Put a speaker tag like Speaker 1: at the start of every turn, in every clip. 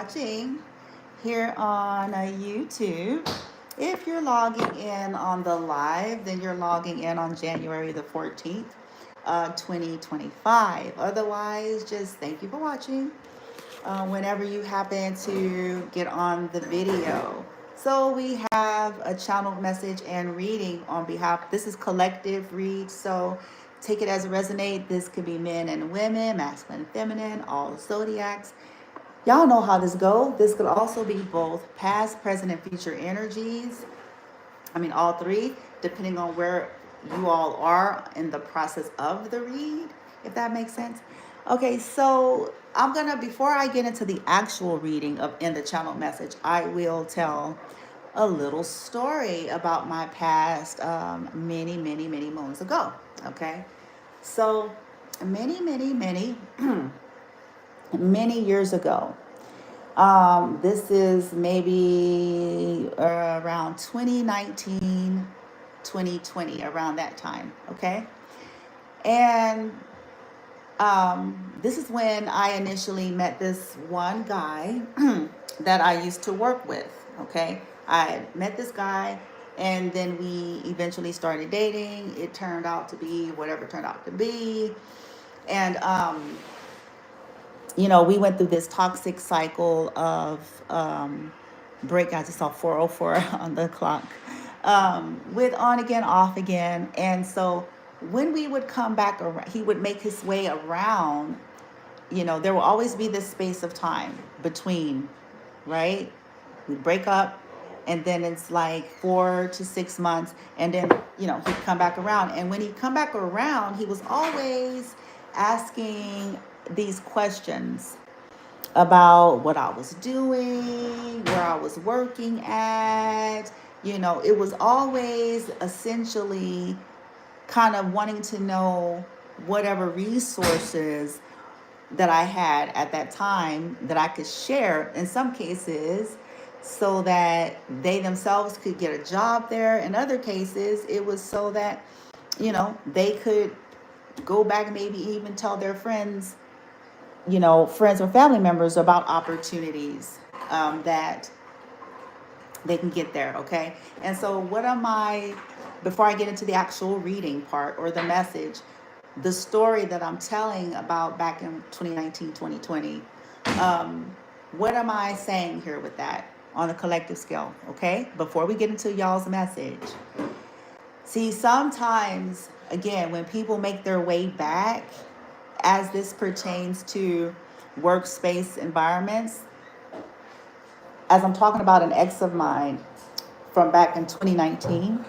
Speaker 1: watching here on YouTube. If you're logging in on the live, then you're logging in on January the 14th, 2025. Otherwise, just thank you for watching whenever you happen to get on the video. So we have a channel message and reading on behalf. This is collective read, so take it as it resonates. This could be men and women, masculine and feminine, all the zodiacs. Y'all know how this goes. This could also be both past, present, and future energies. I mean, all three, depending on where you all are in the process of the read, if that makes sense. Okay, so I'm gonna, before I get into the actual reading of in the channel message, I will tell a little story about my past many moons ago. Okay, so many many years ago. This is maybe around 2019, 2020, around that time. Okay, and this is when I initially met this one guy that I used to work with. Okay, I met this guy, and then we eventually started dating. It turned out to be whatever it turned out to be, and we went through this toxic cycle of break. I just saw 4:04 on the clock, with on again, off again, and so when we would come back around, he would make his way around. There will always be this space of time between, right? We'd break up, and then it's like 4 to 6 months, and then he'd come back around. And when he'd come back around, he was always asking these questions about what I was doing, where I was working at. It was always essentially kind of wanting to know whatever resources that I had at that time that I could share in some cases, so that they themselves could get a job there. In other cases, it was so that they could go back and maybe even tell their friends, friends or family members about opportunities that they can get there. Okay, and so before I get into the actual reading part or the message, the story that I'm telling about back in 2019, 2020, what am I saying here with that on a collective scale? Okay, before we get into y'all's message, see, sometimes, again, when people make their way back, as this pertains to workspace environments, as I'm talking about an ex of mine from back in 2019,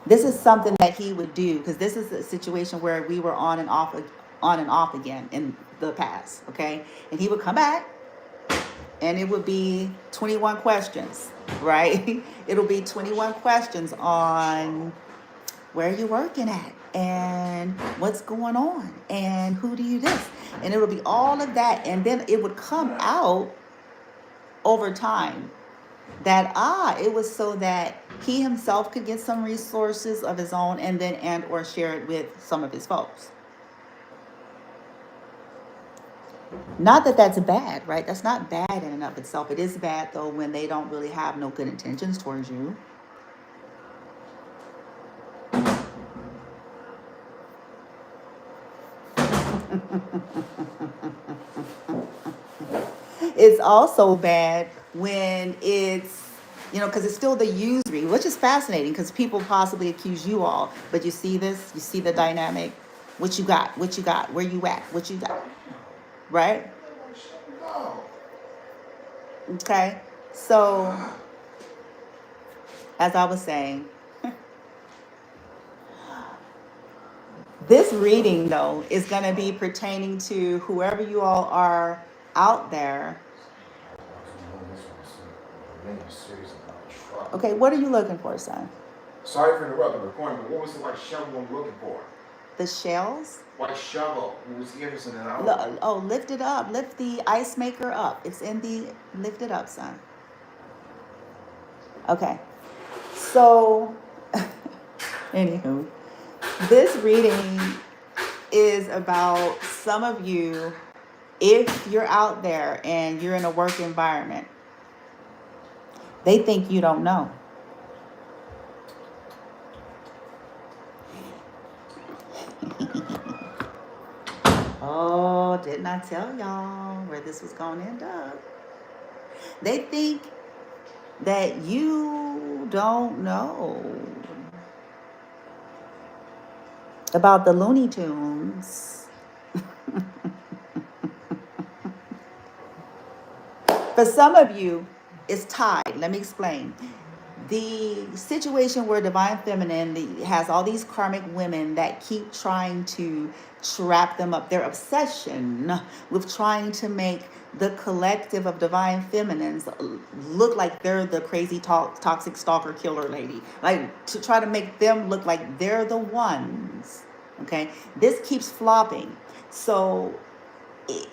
Speaker 1: this is something that he would do, because this is a situation where we were on and off again in the past. Okay, and he would come back, and it would be 21 questions, right? It'll be 21 questions on where you're working at, and what's going on, and who do you this, and it would be all of that, and then it would come out over time that it was so that he himself could get some resources of his own, and or share it with some of his folks. Not that that's bad, right? That's not bad in and of itself. It is bad though when they don't really have no good intentions towards you. It's also bad when it's, because it's still the usury, which is fascinating, because people possibly accuse you all, but you see this, you see the dynamic, what you got, where you at, what you got, right? Okay, so as I was saying, this reading though is going to be pertaining to whoever you all are out there. Okay, what are you looking for, son?
Speaker 2: Sorry for interrupting the recording, but what was the white shovel I'm looking for?
Speaker 1: The shells?
Speaker 2: White shovel. What was the interesting in that?
Speaker 1: Oh, lift it up. Lift the ice maker up. It's in the, lift it up, son. Okay. So, anywho, this reading is about some of you if you're out there and you're in a work environment, they think you don't know. Oh, didn't I tell y'all where this was going to end up? They think that you don't know about the Looney Tunes. For some of you, it's tied. Let me explain. The situation where Divine Feminine has all these karmic women that keep trying to trap them up. Their obsession with trying to make the collective of Divine Feminines look like they're the crazy toxic stalker killer lady. Like to try to make them look like they're the ones. Okay? This keeps flopping. So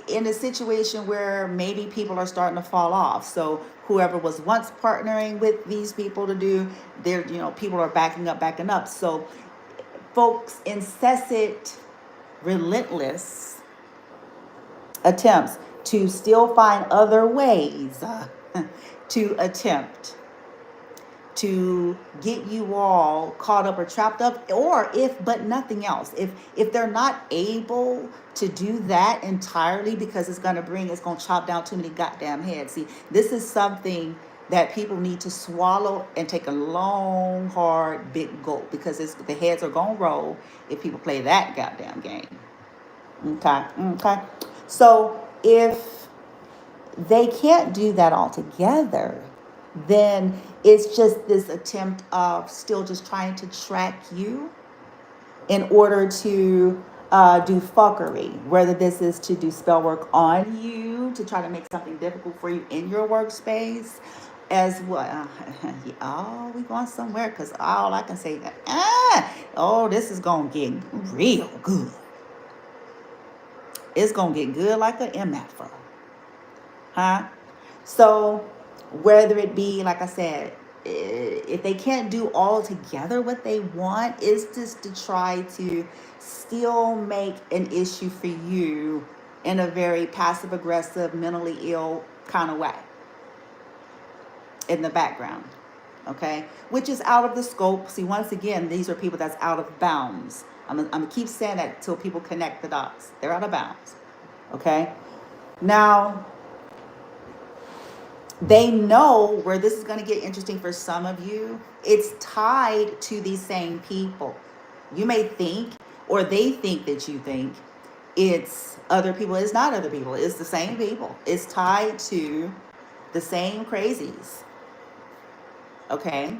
Speaker 1: in a situation where maybe people are starting to fall off. So whoever was once partnering with these people to do, people are backing up. So folks' incessant, relentless attempts to still find other ways to attempt to get you all caught up or trapped up, or if but nothing else, if they're not able to do that entirely, because it's going to chop down too many goddamn heads. See, this is something that people need to swallow and take a long, hard, big gulp, because the heads are going to roll if people play that goddamn game. Okay. So if they can't do that altogether, then it's just this attempt of still just trying to track you in order to do fuckery, whether this is to do spell work on you, to try to make something difficult for you in your workspace, as well. Oh, we going somewhere, because all I can say is this is going to get real good. It's going to get good like an MF. Huh? So whether it be, like I said, if they can't do all together what they want, is just to try to still make an issue for you in a very passive aggressive, mentally ill kind of way in the background. Okay, which is out of the scope. See, once again, these are people that's out of bounds. I'm gonna keep saying that till people connect the dots. They're out of bounds. Okay, now they know where this is going to get interesting for some of you. It's tied to these same people. You may think, or they think that you think it's other people. It's not other people. It's the same people. It's tied to the same crazies. Okay?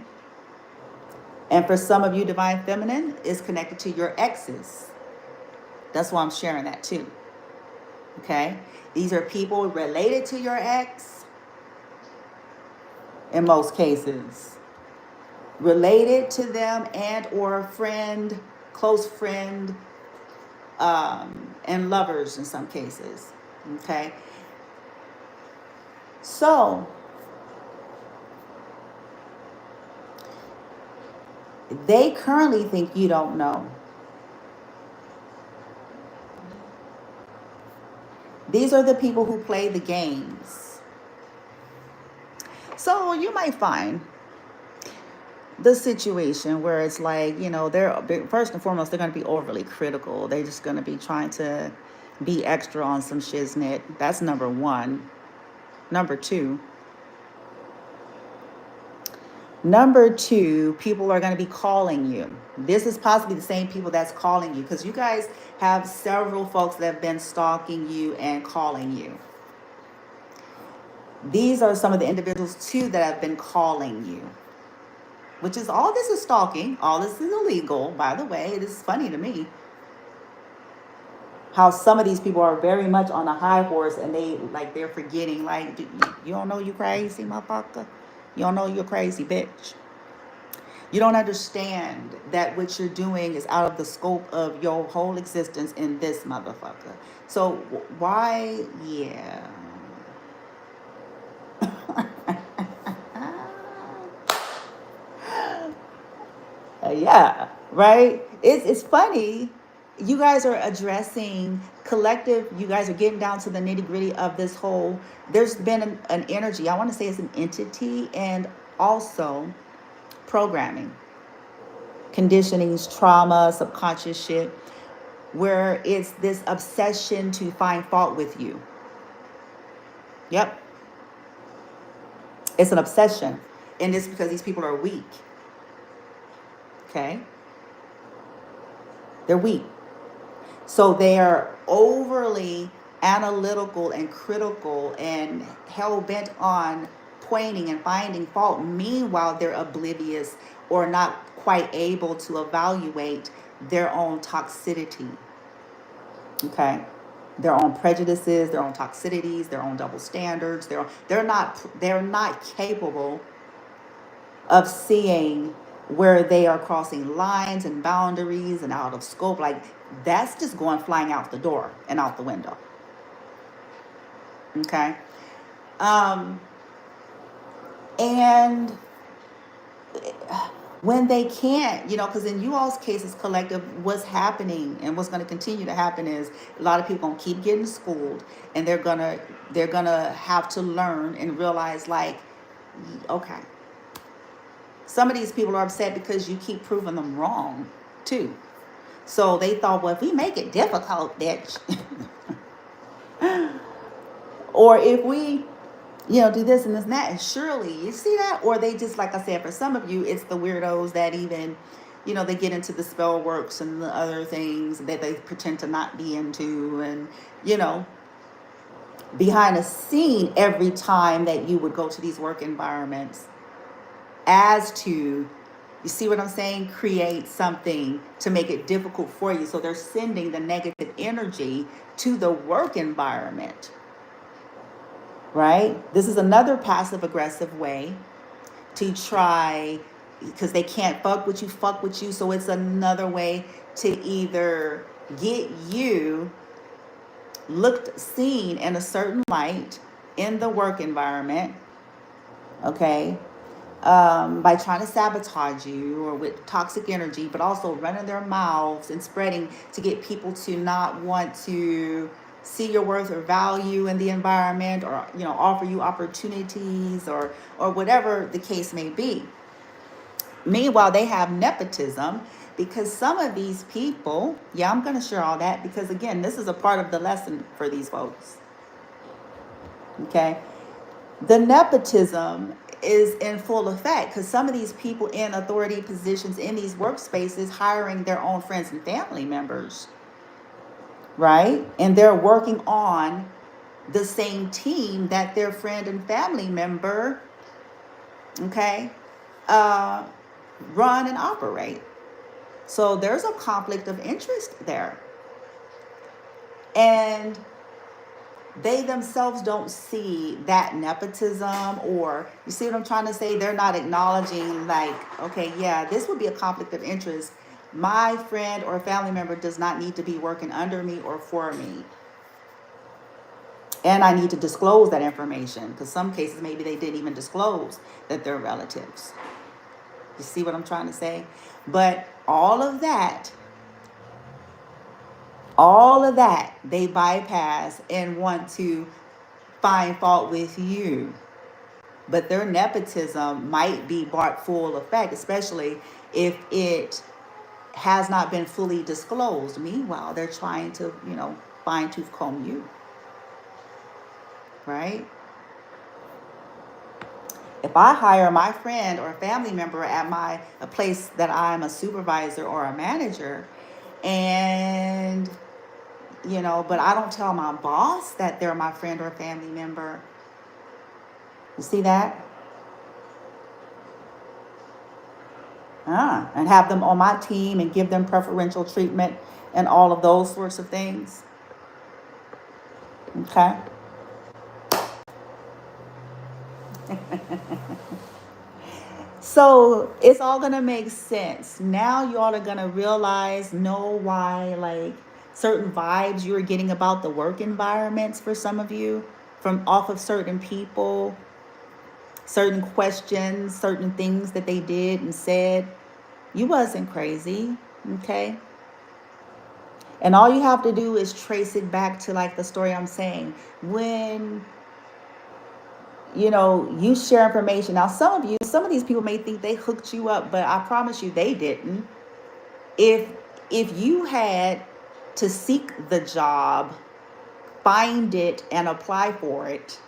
Speaker 1: And for some of you, Divine Feminine is connected to your exes. That's why I'm sharing that too. Okay? These are people related to your ex, in most cases, related to them, and or a friend, close friend, and lovers in some cases. Okay, so they currently think you don't know. These are the people who play the games. So you might find the situation where it's like, they're first and foremost, they're going to be overly critical. They're just going to be trying to be extra on some shiznit. That's number one. Number two, people are going to be calling you. This is possibly the same people that's calling you, because you guys have several folks that have been stalking you and calling you. These are some of the individuals too that have been calling you, which is, all this is stalking. All this is illegal, by the way. It is funny to me how some of these people are very much on a high horse, and they're forgetting, like, you don't know you crazy, motherfucker. You don't know you're crazy, bitch. You don't understand that what you're doing is out of the scope of your whole existence in this motherfucker. So why? Yeah. Yeah, right? It's funny you guys are addressing collective, you guys are getting down to the nitty gritty of this whole, there's been an energy, I want to say it's an entity, and also programming, conditionings, trauma, subconscious shit, where it's this obsession to find fault with you. Yep. It's an obsession. And it's because these people are weak. Okay? They're weak. So they're overly analytical and critical and hell bent on pointing and finding fault. Meanwhile, they're oblivious or not quite able to evaluate their own toxicity. Okay? Their own prejudices, their own toxicities, their own double standards. They're not capable of seeing where they are crossing lines and boundaries and out of scope. Like, that's just going flying out the door and out the window. Okay. And when they can't, because in you all's cases, collective, what's happening and what's going to continue to happen is a lot of people going to keep getting schooled, and they're gonna have to learn and realize, like, okay, some of these people are upset because you keep proving them wrong too. So they thought, well, if we make it difficult, bitch, or if we, do this and this and that, and surely, you see that? Or they just, like I said, for some of you, it's the weirdos that even, they get into the spell works and the other things that they pretend to not be into, and, behind a scene every time that you would go to these work environments, as to, you see what I'm saying, create something to make it difficult for you. So they're sending the negative energy to the work environment, right? This is another passive aggressive way to try, because they can't fuck with you. So it's another way to either get you seen in a certain light in the work environment, okay, by trying to sabotage you or with toxic energy, but also running their mouths and spreading to get people to not want to see your worth or value in the environment, or offer you opportunities, or whatever the case may be. Meanwhile, they have nepotism, because some of these people, I'm going to share all that, because again, this is a part of the lesson for these folks. Okay, the nepotism is in full effect, because some of these people in authority positions in these workspaces hiring their own friends and family members, right? And they're working on the same team that their friend and family member, okay, run and operate. So there's a conflict of interest there. And they themselves don't see that nepotism, or, you see what I'm trying to say? They're not acknowledging, like, okay, yeah, this would be a conflict of interest. My friend or family member does not need to be working under me or for me. And I need to disclose that information, because some cases maybe they didn't even disclose that they're relatives. You see what I'm trying to say? But all of that they bypass and want to find fault with you. But their nepotism might be brought full effect, especially if it has not been fully disclosed. Meanwhile, they're trying to, fine tooth comb you. Right? If I hire my friend or family member at a place that I'm a supervisor or a manager, and but I don't tell my boss that they're my friend or family member. You see that? And have them on my team and give them preferential treatment and all of those sorts of things. Okay. So it's all going to make sense. Now you all are going to know why, like, certain vibes you are getting about the work environments for some of you, from off of certain people, certain questions, certain things that they did and said. You wasn't crazy, okay? And all you have to do is trace it back to like the story I'm saying. When, you know, you share information. Now, some of these people may think they hooked you up, but I promise you they didn't. If you had to seek the job, find it and apply for it,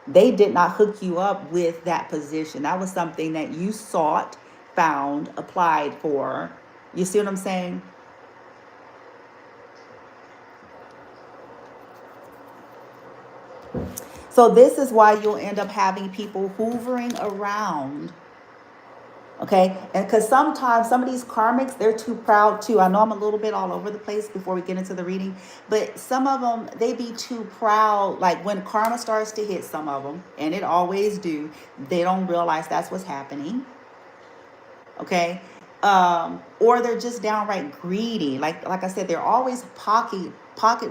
Speaker 1: they did not hook you up with that position. That was something that you sought, found, applied for. You see what I'm saying? So this is why you'll end up having people hoovering around. Okay, and because sometimes some of these karmics, they're too proud too. I know I'm a little bit all over the place before we get into the reading, but some of them, they be too proud. Like when karma starts to hit some of them, and it always do, they don't realize that's what's happening. Okay, or they're just downright greedy. Like I said, they're always pocket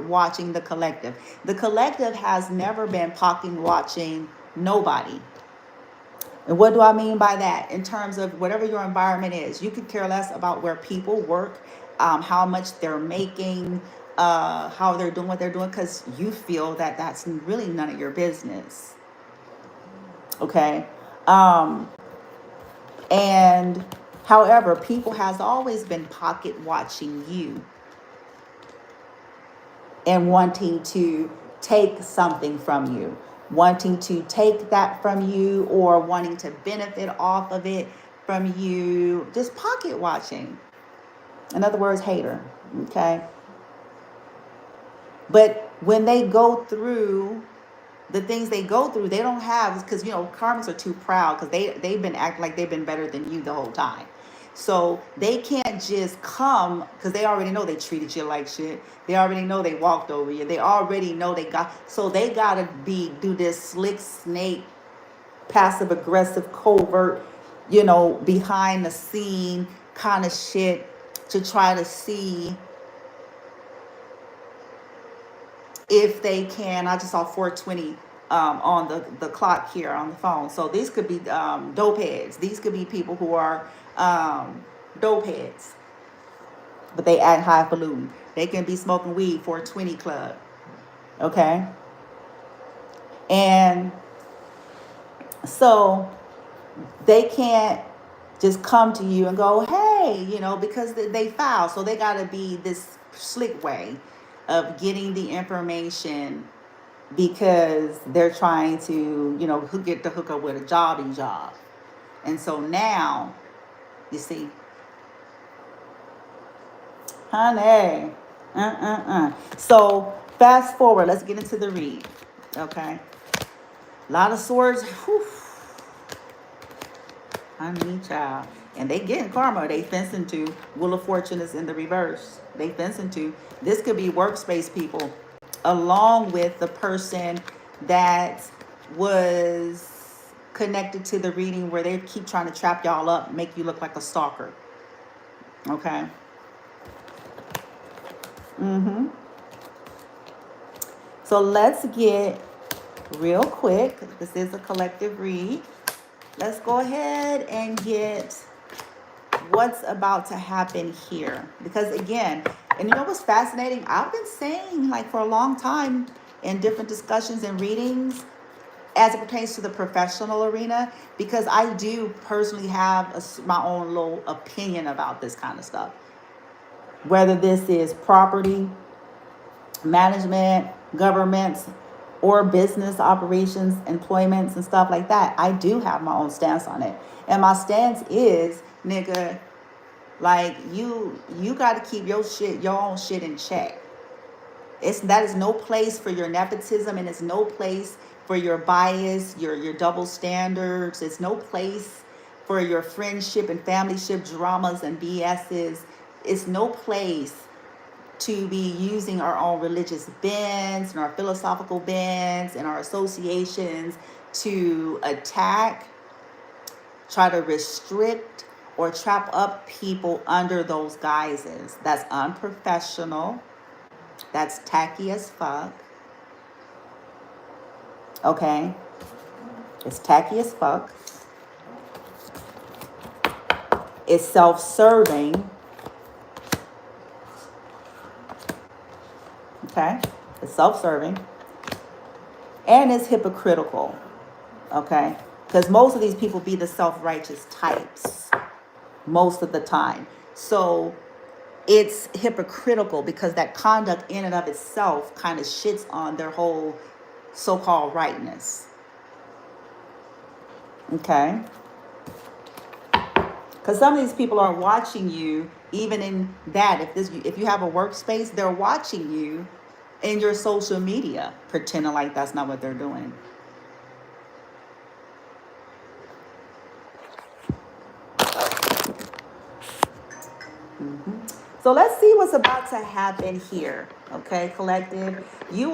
Speaker 1: watching the collective. The collective has never been pocket watching nobody. And what do I mean by that? In terms of whatever your environment is, you could care less about where people work, how much they're making, how they're doing what they're doing, because you feel that that's really none of your business. Okay. And however, people has always been pocket watching you and wanting to take something from you, wanting to take that from you, or wanting to benefit off of it from you, just pocket watching. In other words, hater. Okay. But when they go through the things they go through, they don't have, because, you know, karmics are too proud because they've been acting like they've been better than you the whole time. So they can't just come because they already know they treated you like shit. They already know they walked over you. They already know so they gotta do this slick snake, passive aggressive, covert, you know, behind the scene kind of shit to try to see if they can. I just saw 420 on the clock here on the phone. So these could be dope heads. These could be people who are dope heads, but they act highfalutin. They can be smoking weed, 420 club. Okay. And so they can't just come to you and go, hey, you know, because they foul. So they got to be this slick way of getting the information, because they're trying to, you know, get the hook up with a job. And so now, you see, honey, So fast forward, let's get into the read. Okay. A lot of swords. Whew. Honey, child. And they getting karma. They fencing to. Wheel of Fortune is in the reverse. They fencing to. This could be workspace people, along with the person that was connected to the reading, where they keep trying to trap y'all up, make you look like a stalker. Okay. So let's get real quick. This is a collective read. Let's go ahead and get what's about to happen here. Because again, and you know what's fascinating? I've been saying, like, for a long time in different discussions and readings, as it pertains to the professional arena, because I do personally have my own little opinion about this kind of stuff. Whether this is property, management, governments, or business operations, employments, and stuff like that, I do have my own stance on it. And my stance is, nigga, like, you got to keep your own shit in check. That is no place for your nepotism, and it's no place for your bias, your double standards. It's no place for your friendship and familyship dramas and BSs. It's no place to be using our own religious bends and our philosophical bends and our associations to attack, try to restrict, or trap up people under those guises. That's unprofessional. That's tacky as fuck. Okay? It's tacky as fuck. It's self-serving. Okay? It's self-serving. And it's hypocritical. Okay? Because most of these people be the self-righteous types most of the time. So it's hypocritical because that conduct in and of itself kind of shits on their whole so-called rightness. Okay? Because some of these people are watching you, even in that. If you have a workspace, they're watching you in your social media, pretending like that's not what they're doing. So let's see what's about to happen here. Okay, collective. You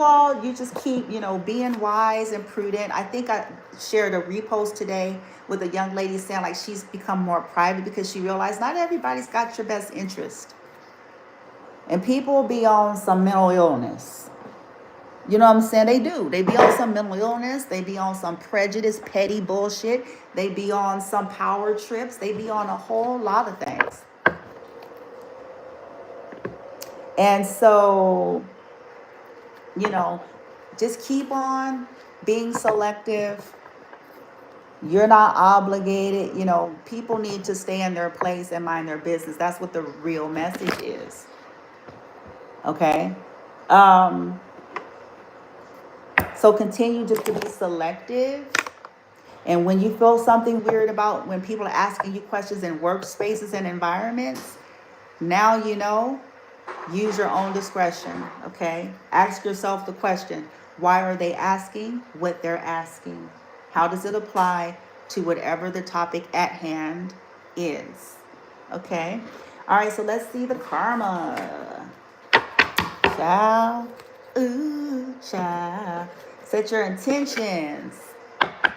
Speaker 1: just keep, being wise and prudent. I think I shared a repost today with a young lady saying like she's become more private because she realized not everybody's got your best interest. And people be on some mental illness. You know what I'm saying? They do. They be on some mental illness. They be on some prejudice, petty bullshit. They be on some power trips. They be on a whole lot of things. And so, just keep on being selective. You're not obligated. People need to stay in their place and mind their business. That's what the real message is. Okay? So continue just to be selective. And when you feel something weird about when people are asking you questions in workspaces and environments, now you know. Use your own discretion, okay? Ask yourself the question, why are they asking what they're asking? How does it apply to whatever the topic at hand is? Okay? All right, so let's see the karma. Child. Ooh, child. Set your intentions.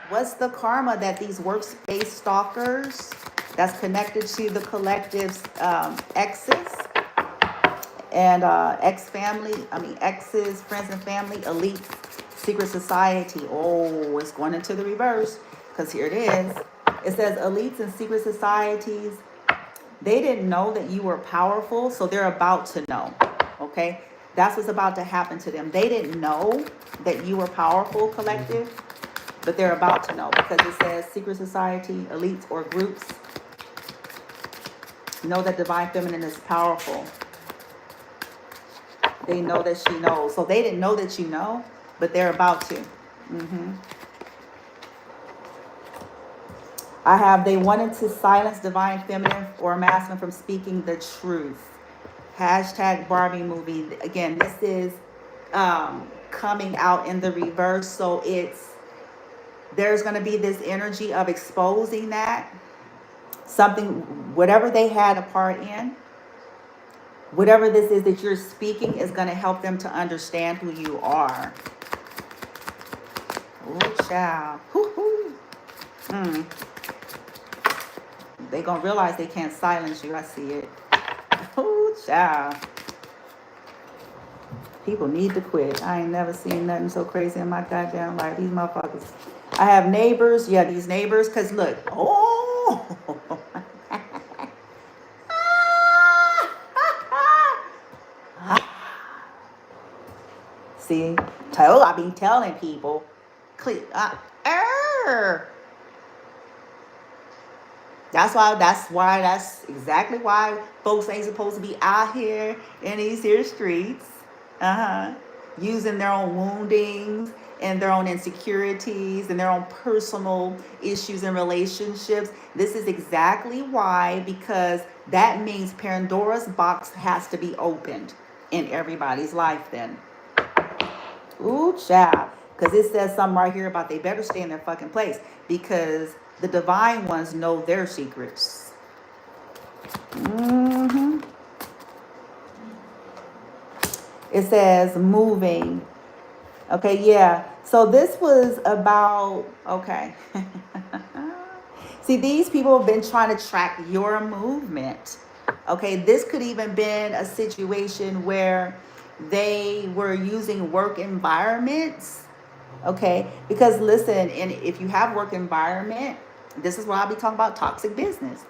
Speaker 1: What's the karma that these workspace stalkers that's connected to the collective's exes and exes, friends and family, elites, secret society. Oh, it's going into the reverse because here it is. It says elites and secret societies, they didn't know that you were powerful, so they're about to know. Okay? That's what's about to happen to them. They didn't know that you were powerful, collective, but they're about to know because it says secret society, elites, or groups know that divine feminine is powerful. They know that she knows. So they didn't know that you know, but they're about to. They wanted to silence divine feminine or masculine from speaking the truth. Hashtag Barbie movie. Again, this is coming out in the reverse. So there's going to be this energy of exposing that. Something, whatever they had a part in, whatever this is that you're speaking is going to help them to understand who you are. Oh, child. They're going to realize they can't silence you. I see it. Oh, child. People need to quit. I ain't never seen nothing so crazy in my goddamn life. These motherfuckers. I have neighbors. Yeah, these neighbors. Because look. Oh. See, I be telling people, that's exactly why folks ain't supposed to be out here in these here streets, using their own woundings and their own insecurities and their own personal issues and relationships. This is exactly why, because that means Pandora's box has to be opened in everybody's life then. Ooh, child. Because it says something right here about they better stay in their fucking place because the divine ones know their secrets. It says moving. Okay, yeah. So this was about, okay. See, these people have been trying to track your movement. Okay, this could even been a situation where they were using work environments. Okay, because listen, and if you have work environment, this is what I'll be talking about, toxic business.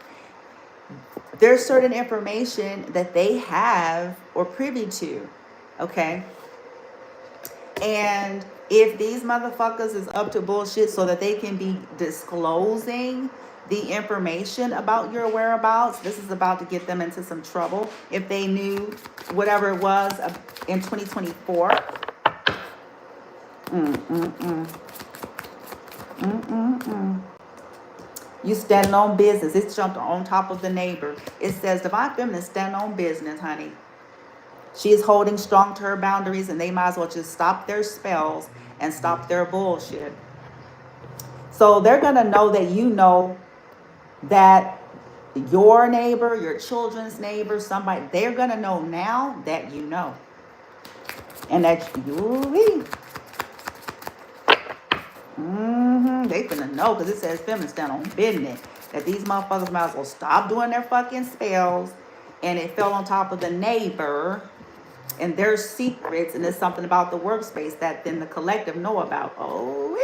Speaker 1: There's certain information that they have or privy to. Okay, And if these motherfuckers is up to bullshit so that they can be disclosing the information about your whereabouts, this is about to get them into some trouble. If they knew whatever it was in 2024. You standing on business. It's jumped on top of the neighbor. It says Divine Feminine stand on business, honey. She is holding strong to her boundaries, and they might as well just stop their spells and stop their bullshit. So they're going to know that you know that your neighbor, your children's neighbor, somebody, they're going to know now that you know. And that you they finna know, because it says feminine stand on business. That these motherfuckers might as well stop doing their fucking spells. And it fell on top of the neighbor and their secrets. And there's something about the workspace that then the collective know about. Oh,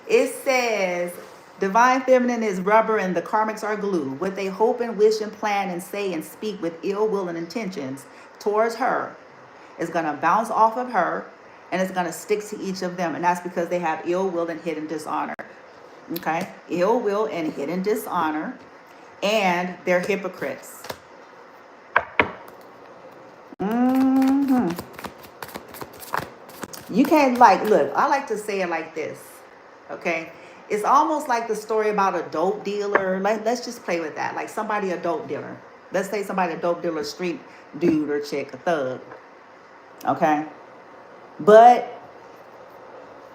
Speaker 1: it says Divine Feminine is rubber and the karmics are glue. What they hope and wish and plan and say and speak with ill will and intentions towards her is going to bounce off of her, and it's going to stick to each of them. And that's because they have ill will and hidden dishonor. Okay? Ill will and hidden dishonor. And they're hypocrites. You can't, like, look, I like to say it like this. Okay? It's almost like the story about a dope dealer. Let's just play with that. Like somebody, a dope dealer. Let's say somebody, a dope dealer, street dude or chick, a thug. Okay? But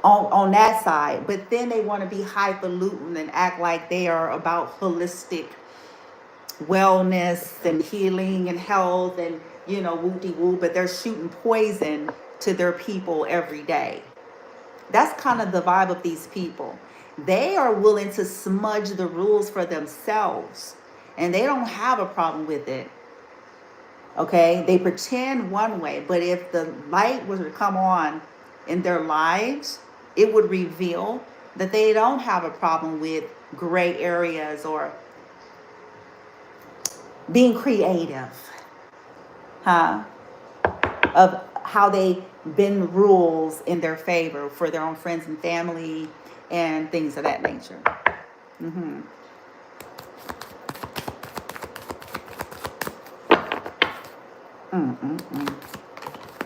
Speaker 1: on that side, but then they want to be highfalutin and act like they are about holistic wellness and healing and health and, you know, woo-de-woo, but they're shooting poison to their people every day. That's kind of the vibe of these people. They are willing to smudge the rules for themselves, and they don't have a problem with it. Okay, they pretend one way, but if the light was to come on in their lives, it would reveal that they don't have a problem with gray areas or being creative, of how they bend rules in their favor for their own friends and family and things of that nature.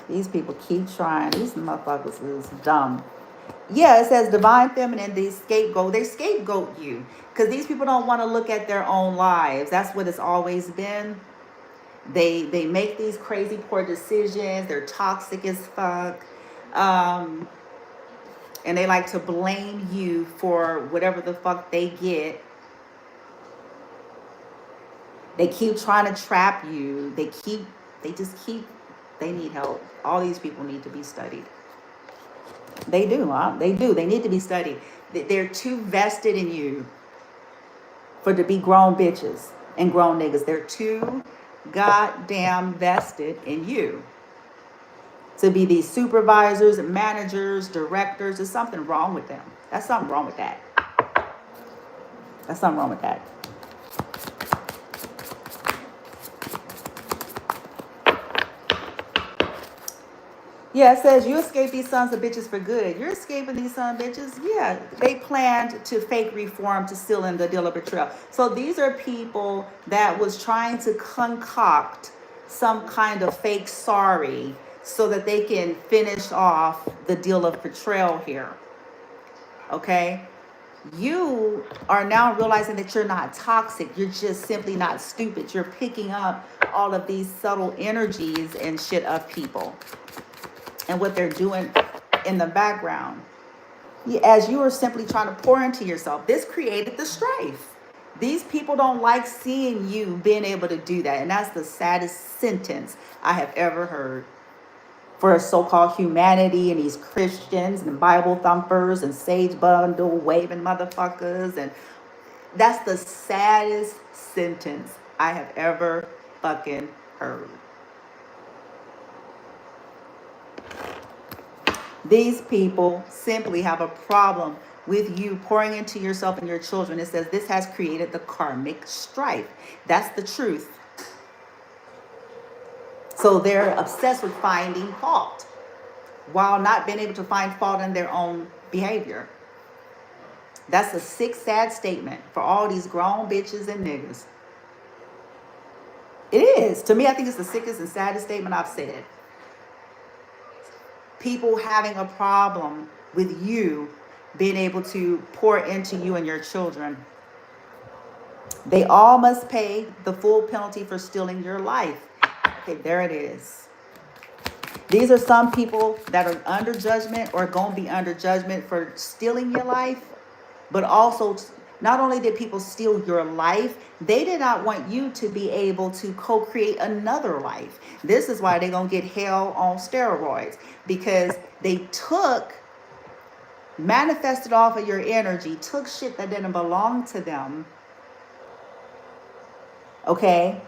Speaker 1: These people keep trying. These motherfuckers is dumb. Yeah, it says Divine Feminine, they scapegoat you. Because these people don't want to look at their own lives. That's what it's always been. They make these crazy poor decisions. They're toxic as fuck. And they like to blame you for whatever the fuck they get. They keep trying to trap you. They need help. All these people need to be studied. They do, huh? They do. They need to be studied. They're too vested in you to be grown bitches and grown niggas. They're too goddamn vested in you to be these supervisors, managers, directors. There's something wrong with them. That's something wrong with that. That's something wrong with that. Yeah, it says you escape these sons of bitches for good. You're escaping these sons of bitches. Yeah, they planned to fake reform to seal in the deal of betrayal. So these are people that was trying to concoct some kind of fake sorry so that they can finish off the deal of betrayal here. Okay? You are now realizing that you're not toxic. You're just simply not stupid. You're picking up all of these subtle energies and shit of people and what they're doing in the background. As you are simply trying to pour into yourself, this created the strife. These people don't like seeing you being able to do that. And that's the saddest sentence I have ever heard for so-called humanity and these Christians and Bible thumpers and sage bundle waving motherfuckers. And that's the saddest sentence I have ever fucking heard. These people simply have a problem with you pouring into yourself and your children. It says this has created the karmic strife. That's the truth. So they're obsessed with finding fault while not being able to find fault in their own behavior. That's a sick, sad statement for all these grown bitches and niggas. It is. To me, I think it's the sickest and saddest statement I've said. People having a problem with you being able to pour into you and your children. They all must pay the full penalty for stealing your life. Okay, there it is. These are some people that are under judgment or going to be under judgment for stealing your life. But also, not only did people steal your life, they did not want you to be able to co-create another life. This is why they're going to get hell on steroids. Because they manifested off of your energy, took shit that didn't belong to them. Okay?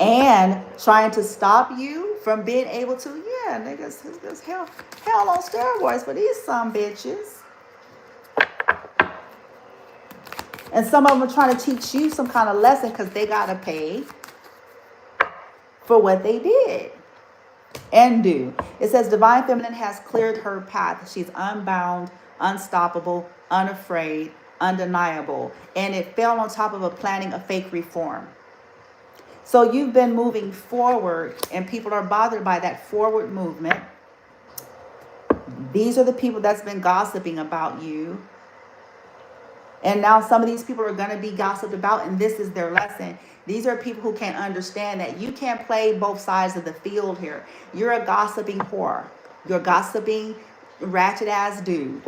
Speaker 1: And trying to stop you from being able to, niggas, there's hell on steroids for these some bitches. And some of them are trying to teach you some kind of lesson because they got to pay for what they did and do. It says Divine Feminine has cleared her path. She's unbound, unstoppable, unafraid, undeniable. And it fell on top of planning a fake reform. So you've been moving forward and people are bothered by that forward movement. These are the people that's been gossiping about you. And now some of these people are going to be gossiped about, and this is their lesson. These are people who can't understand that you can't play both sides of the field here. You're a gossiping whore. You're a gossiping ratchet ass dude.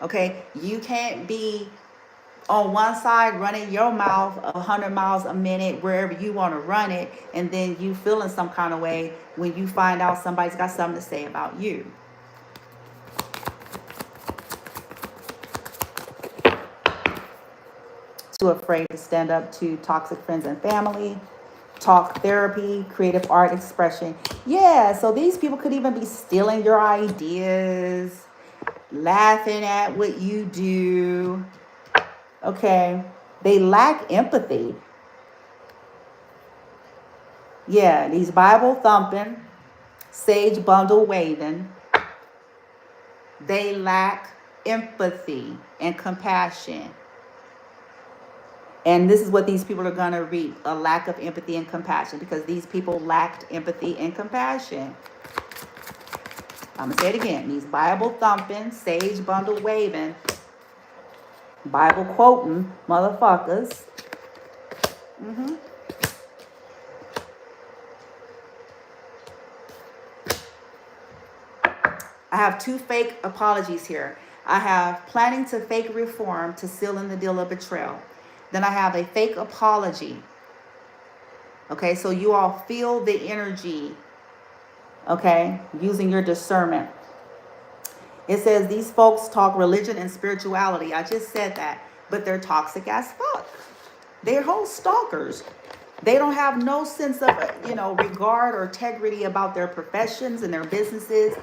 Speaker 1: Okay? You can't be on one side running your mouth 100 miles a minute wherever you want to run it, and then you feeling some kind of way when you find out somebody's got something to say about you. Too afraid to stand up to toxic friends and family. Talk therapy, creative art expression. Yeah, so these people could even be stealing your ideas, laughing at what you do. Okay, they lack empathy. Yeah, these Bible thumping, sage bundle waving, they lack empathy and compassion. And this is what these people are going to reap, a lack of empathy and compassion, because these people lacked empathy and compassion. I'm going to say it again. These Bible thumping, sage bundle waving, Bible quoting motherfuckers. I have two fake apologies here. I have planning to fake reform to seal in the deal of betrayal. Then I have a fake apology. Okay, so you all feel the energy, okay, using your discernment. It says these folks talk religion and spirituality. I just said that, but they're toxic as fuck. They're whole stalkers. They don't have no sense of, regard or integrity about their professions and their businesses.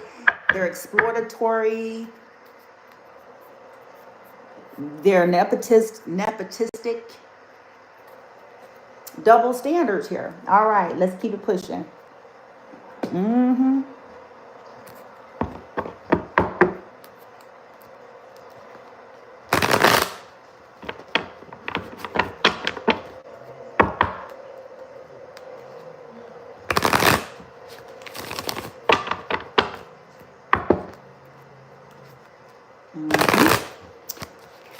Speaker 1: They're exploratory. They're nepotistic. Double standards here. All right, let's keep it pushing.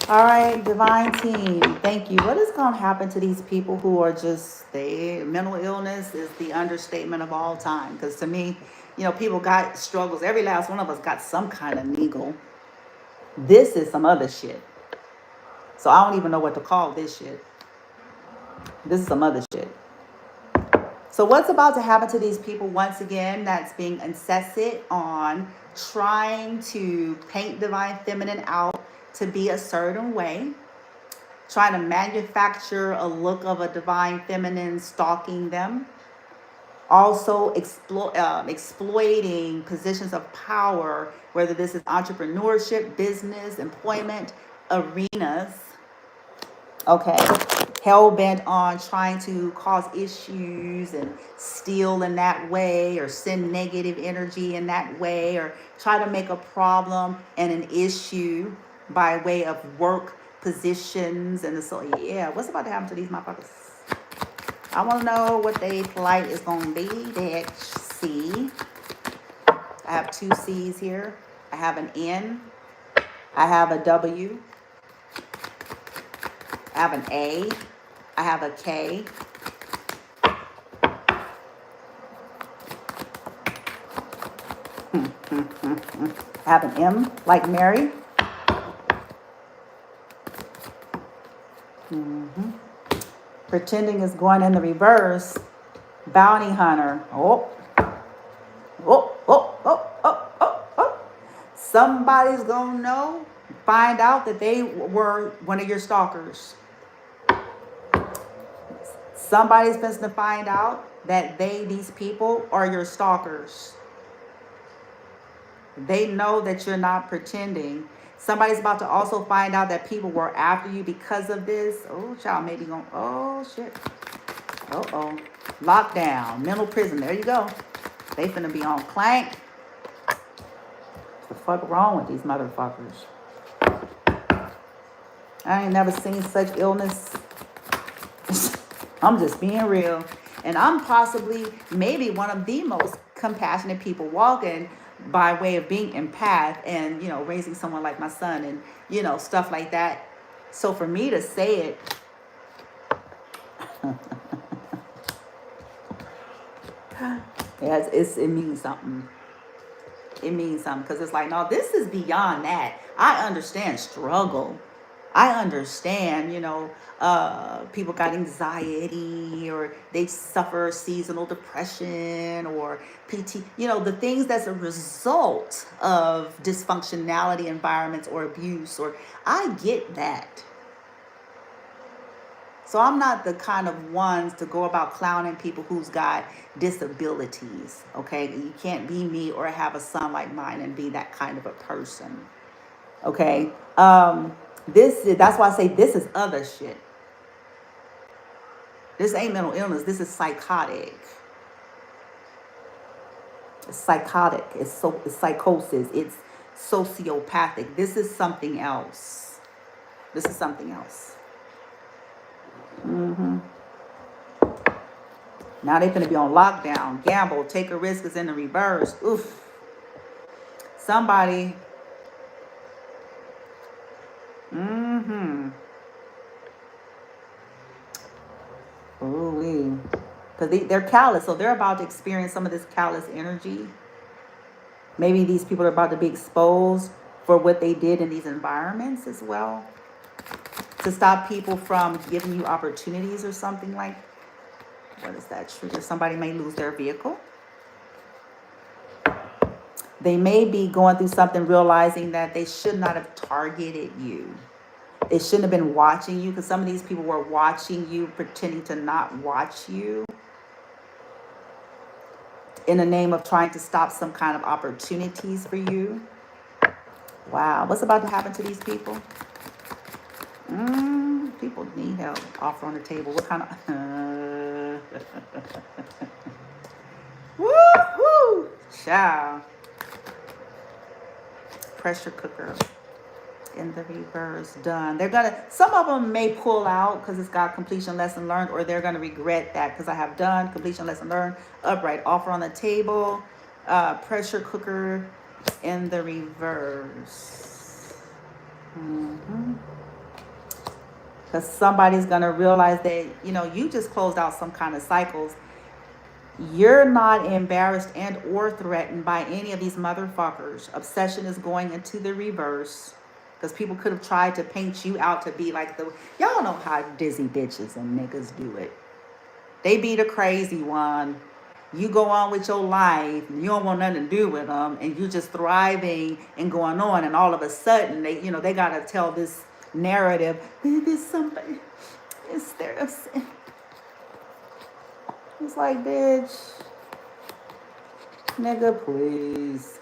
Speaker 1: All right, divine team, thank you. What is going to happen to these people who are just, mental illness is the understatement of all time. Because to me, people got struggles. Every last one of us got some kind of niggle. This is some other shit. So I don't even know what to call this shit. This is some other shit. So what's about to happen to these people, once again, that's being incessant on trying to paint divine feminine out to be a certain way, trying to manufacture a look of a divine feminine, stalking them, also exploiting positions of power, whether this is entrepreneurship, business, employment, arenas. Okay, hell-bent on trying to cause issues and steal in that way, or send negative energy in that way, or try to make a problem and an issue by way of work positions. And so, yeah, what's about to happen to these motherfuckers? I want to know what their plight is going to be. They C. I have 2 C's here. I have an N. I have a W. I have an A. I have a K. I have an M, like Mary. Pretending is going in the reverse. Bounty hunter. Oh. Oh, oh, oh, oh, oh, oh. Somebody's going to know, find out that they were one of your stalkers. Somebody's supposed to find out that these people are your stalkers. They know that you're not pretending. Somebody's about to also find out that people were after you because of this. Oh, child, maybe going, oh, shit. Uh-oh. Lockdown, mental prison. There you go. They finna be on clank. What the fuck wrong with these motherfuckers? I ain't never seen such illness. I'm just being real. And I'm possibly maybe one of the most compassionate people walking, by way of being empath and, you know, raising someone like my son and, you know, stuff like that. So for me to say it, yeah, it means something. It means something, because it's like, no, this is beyond that. I understand struggle. I understand, you know, people got anxiety, or they suffer seasonal depression, or PT, you know, the things that's a result of dysfunctionality environments or abuse, or I get that. So I'm not the kind of ones to go about clowning people who's got disabilities, okay? You can't be me or have a son like mine and be that kind of a person, okay? That's why I say this is other shit. This ain't mental illness. This is psychotic. It's psychotic. It's psychosis. It's sociopathic. This is something else. This is something else. Now they're going to be on lockdown. Gamble, take a risk is in the reverse. Oof. Somebody. Ooh-wee. Because they're callous, so they're about to experience some of this callous energy. Maybe these people are about to be exposed for what they did in these environments as well, to stop people from giving you opportunities or something like, what is that trigger? Somebody may lose their vehicle. They may be going through something, realizing that they should not have targeted you. They shouldn't have been watching you, because some of these people were watching you, pretending to not watch you, in the name of trying to stop some kind of opportunities for you. Wow, what's about to happen to these people? People need help. Offer on the table. What kind of... Woo-hoo! Ciao. Pressure cooker in the reverse. Done. They're gonna, some of them may pull out because it's got completion lesson learned, or they're gonna regret that, because I have done completion lesson learned. Upright. Offer on the table. Pressure cooker in the reverse. Because somebody's going to realize that, you know, you just closed out some kind of cycles. You're not embarrassed and or threatened by any of these motherfuckers. Obsession is going into the reverse, because people could have tried to paint you out to be like the... Y'all know how dizzy bitches and niggas do it. They be the crazy one. You go on with your life, and you don't want nothing to do with them, and you just thriving and going on, and all of a sudden, they, you know, they got to tell this narrative. There's somebody, it's there. It's like, bitch, nigga, please.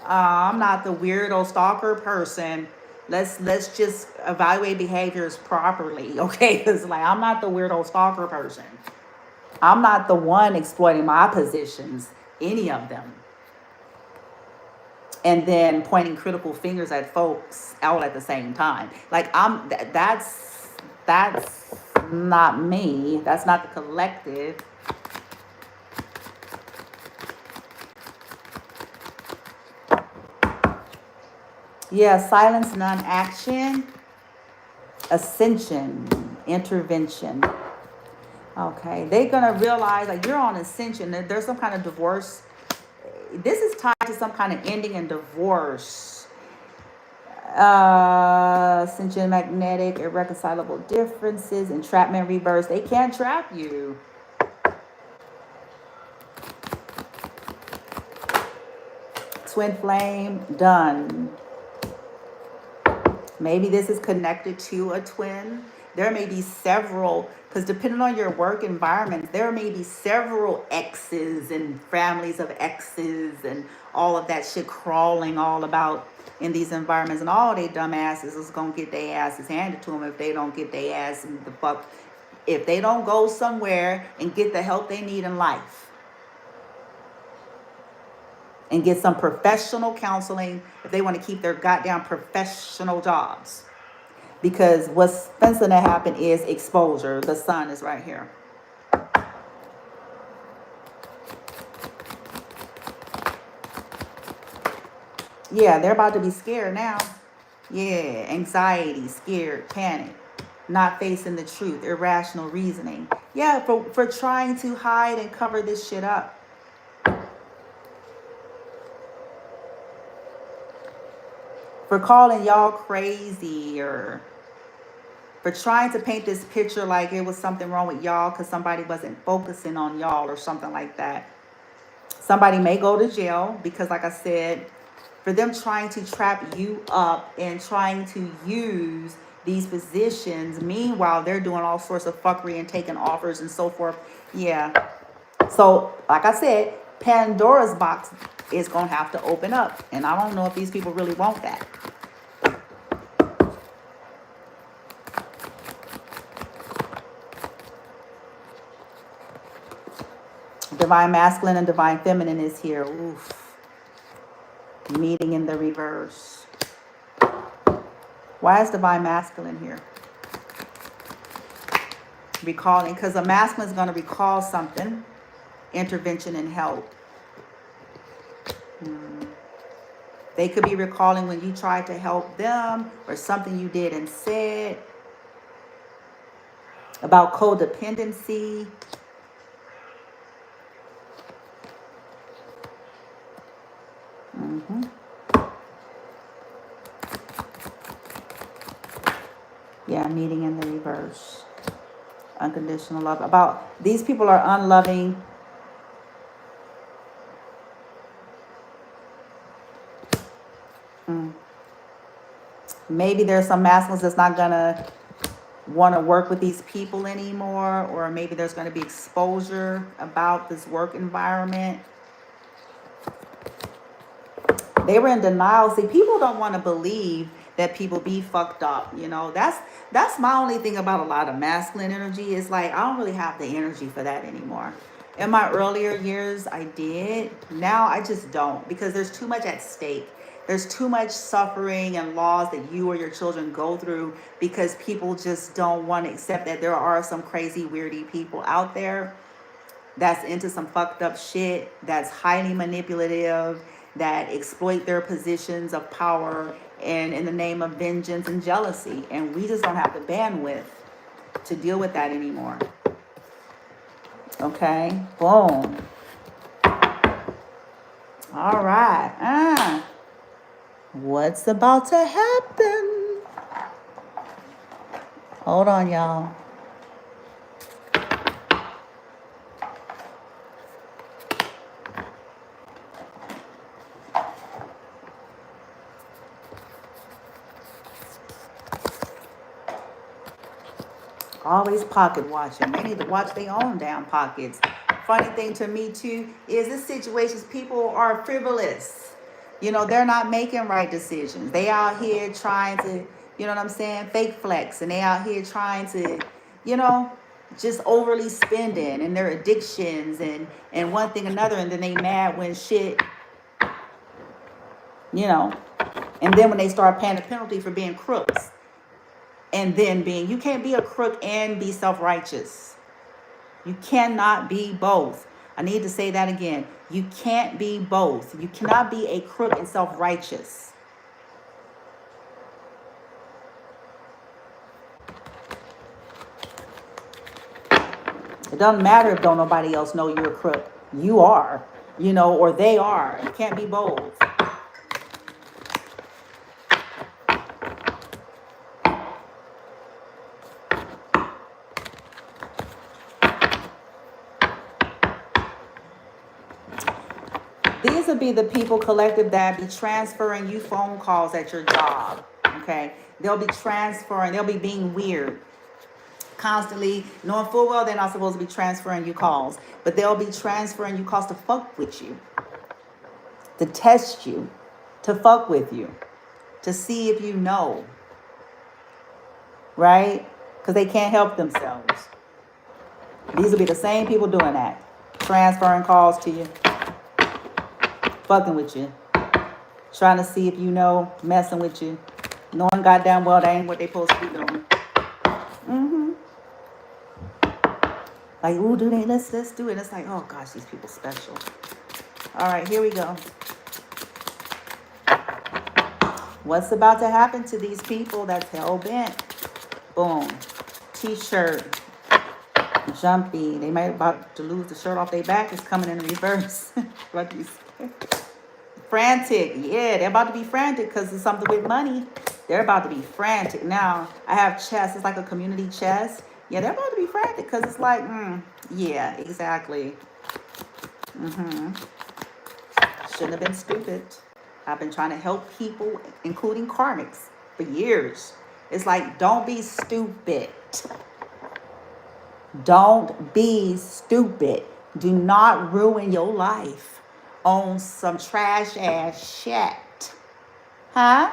Speaker 1: I'm not the weirdo stalker person. Let's just evaluate behaviors properly, okay? Because like I'm not the weirdo stalker person. I'm not the one exploiting my positions, any of them, and then pointing critical fingers at folks all at the same time. Like that's not me. That's not the collective. Yeah, silence, non-action, ascension, intervention. Okay, they're gonna realize like you're on ascension. There's some kind of divorce. This is tied to some kind of ending and divorce. Ascension, magnetic, irreconcilable differences, entrapment, reverse. They can't trap you. Twin flame, done. Maybe this is connected to a twin. There may be several, because depending on your work environment, there may be several exes and families of exes and all of that shit crawling all about in these environments. And all they dumbasses is going to get their asses handed to them if they don't get their ass in the fuck. If they don't go somewhere and get the help they need in life. And get some professional counseling if they want to keep their goddamn professional jobs. Because what's going to happen is exposure. The sun is right here. Yeah, they're about to be scared now. Yeah, anxiety, scared, panic, not facing the truth, irrational reasoning. Yeah, for trying to hide and cover this shit up. For calling y'all crazy, or for trying to paint this picture like it was something wrong with y'all because somebody wasn't focusing on y'all or something like that. Somebody may go to jail because, like I said, for them trying to trap you up and trying to use these positions, meanwhile they're doing all sorts of fuckery and taking offers and so forth. Yeah. So, like I said, Pandora's box is going to have to open up. And I don't know if these people really want that. Divine masculine and divine feminine is here. Oof. Meeting in the reverse. Why is divine masculine here? Recalling, because a masculine is going to recall something. Intervention and help. They could be recalling when you tried to help them or something you did and said. About codependency. Yeah, meeting in the reverse. Unconditional love. About these people are unloving. Maybe there's some masculines that's not gonna want to work with these people anymore, or maybe there's going to be exposure about this work environment. They were in denial. See, people don't want to believe that people be fucked up. You know, that's my only thing about a lot of masculine energy. Is like, I don't really have the energy for that anymore. In my earlier years, I did. Now I just don't, because there's too much at stake. There's too much suffering and loss that you or your children go through because people just don't want to accept that there are some crazy, weirdy people out there that's into some fucked up shit, that's highly manipulative, that exploit their positions of power and in the name of vengeance and jealousy. And we just don't have the bandwidth to deal with that anymore. Okay, boom. All right. What's about to happen? Hold on, y'all. Always pocket watching. They need to watch their own damn pockets. Funny thing to me too is this situations, people are frivolous. You know, they're not making right decisions. They out here trying to, you know what I'm saying, fake flex. And they out here trying to, you know, just overly spending and their addictions and one thing another. And then they mad when shit, you know. And then when they start paying the penalty for being crooks. And then being, you can't be a crook and be self-righteous. You cannot be both. I need to say that again. You can't be both. You cannot be a crook and self-righteous. It doesn't matter if don't nobody else know you're a crook. You are, you know, or they are. You can't be both. These would be the people collective that be transferring you phone calls at your job. Okay, they'll be transferring. They'll be being weird, constantly knowing full well they're not supposed to be transferring you calls, but they'll be transferring you calls to fuck with you, to test you, to fuck with you, to see if you know, right? Because they can't help themselves. These will be the same people doing that, transferring calls to you, fucking with you, trying to see if you know, messing with you, knowing goddamn well that ain't what they supposed to be doing. Like, ooh, do they? Let's do it. It's like, oh gosh, these people special. All right, here we go. What's about to happen to these people that's hell bent? Boom. T-shirt. Jumpy. They might about to lose the shirt off their back. It's coming in reverse. Frantic. Yeah, they're about to be frantic because it's something with money. They're about to be frantic. Now, I have chess. It's like a community chess. Yeah, they're about to be frantic because it's like, yeah, exactly. Shouldn't have been stupid. I've been trying to help people, including karmics, for years. It's like, don't be stupid. Don't be stupid. Do not ruin your life on some trash ass shit. Huh?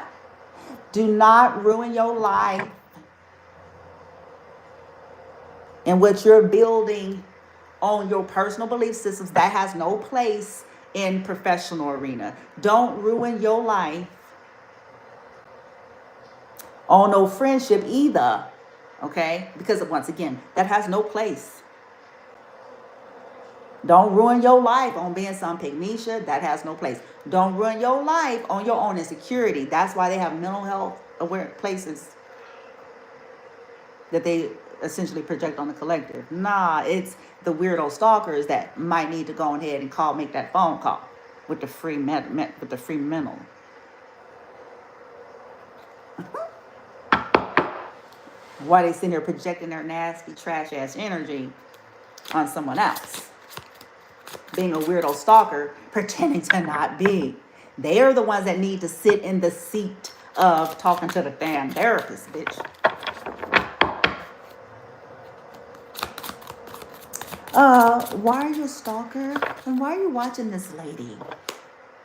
Speaker 1: Do not ruin your life and what you're building on your personal belief systems. That has no place in professional arena. Don't ruin your life on no friendship either. Okay? Because once again, that has no place. Don't ruin your life on being some pygmesia. That has no place. Don't ruin your life on your own insecurity. That's why they have mental health aware places that they essentially project on the collective. Nah, it's the weirdo stalkers that might need to go ahead and make that phone call with the free mental. Why they sitting there projecting their nasty trash ass energy on someone else? Being a weirdo stalker, pretending to not be. They are the ones that need to sit in the seat of talking to the damn therapist, bitch. Why are you a stalker? And why are you watching this lady?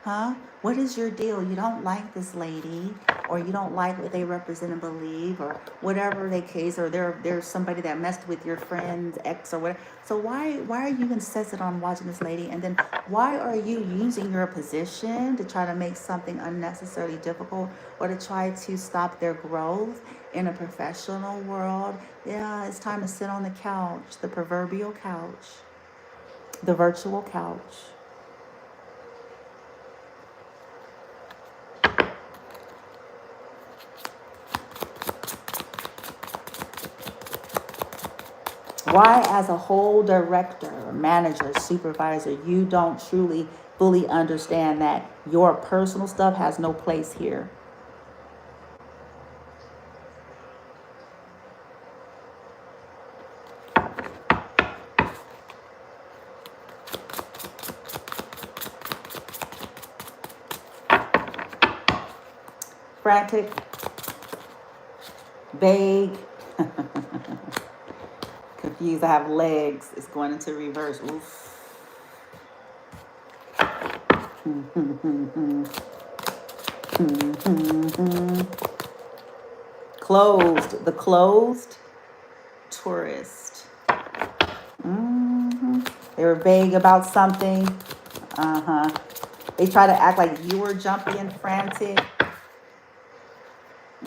Speaker 1: Huh? What is your deal? You don't like this lady, or you don't like what they represent and believe, or whatever the case, or there's somebody that messed with your friend's ex or whatever. So why are you insistent on watching this lady? And then why are you using your position to try to make something unnecessarily difficult, or to try to stop their growth in a professional world? Yeah, it's time to sit on the couch, the proverbial couch, the virtual couch. Why, as a whole director, manager, supervisor, you don't truly fully understand that your personal stuff has no place here? Frantic, vague, confused. I have legs. It's going into reverse. Oof. Closed. The closed tourist. They were vague about something. They try to act like you were jumpy and frantic.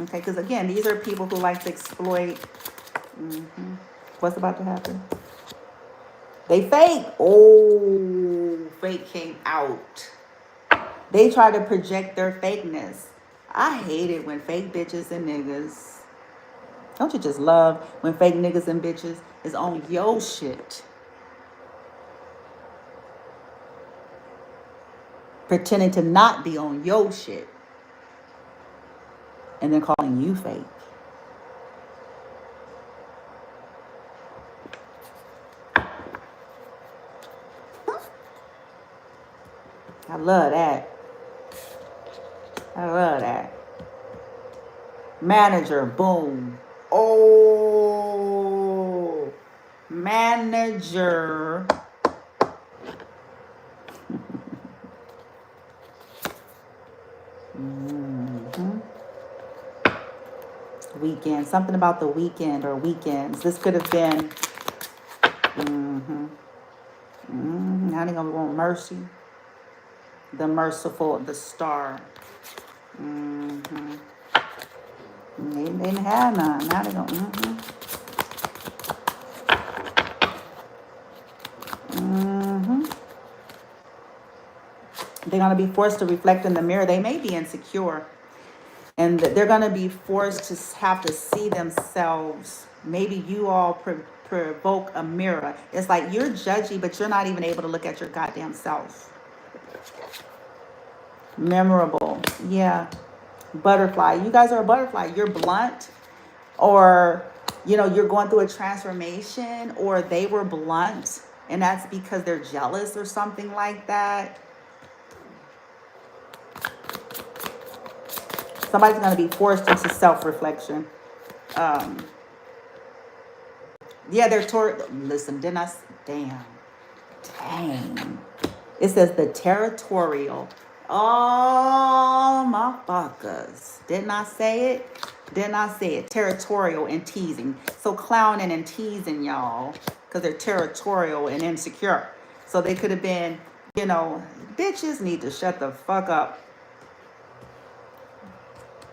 Speaker 1: Okay, because again, these are people who like to exploit. What's about to happen? They fake. Oh, fake came out. They try to project their fakeness. I hate it when fake bitches and niggas. Don't you just love when fake niggas and bitches is on your shit? Pretending to not be on your shit. And then calling you fake. I love that. I love that. Manager, boom. Oh, manager. Weekend. Something about the weekend or weekends. This could have been. Now they're gonna want mercy. The merciful, the star. They didn't have none. Now they're going. They're going to be forced to reflect in the mirror. They may be insecure. And they're going to be forced to have to see themselves. Maybe you all provoke a mirror. It's like you're judgy, but you're not even able to look at your goddamn self. Memorable. Yeah. Butterfly. You guys are a butterfly. You're blunt. Or, you're going through a transformation. Or they were blunt. And that's because they're jealous or something like that. Somebody's going to be forced into self-reflection. Yeah, they're listen, didn't I? Dang. It says the territorial. Oh, motherfuckers. Didn't I say it? Territorial and teasing. So clowning and teasing y'all because they're territorial and insecure. So they could have been, bitches need to shut the fuck up.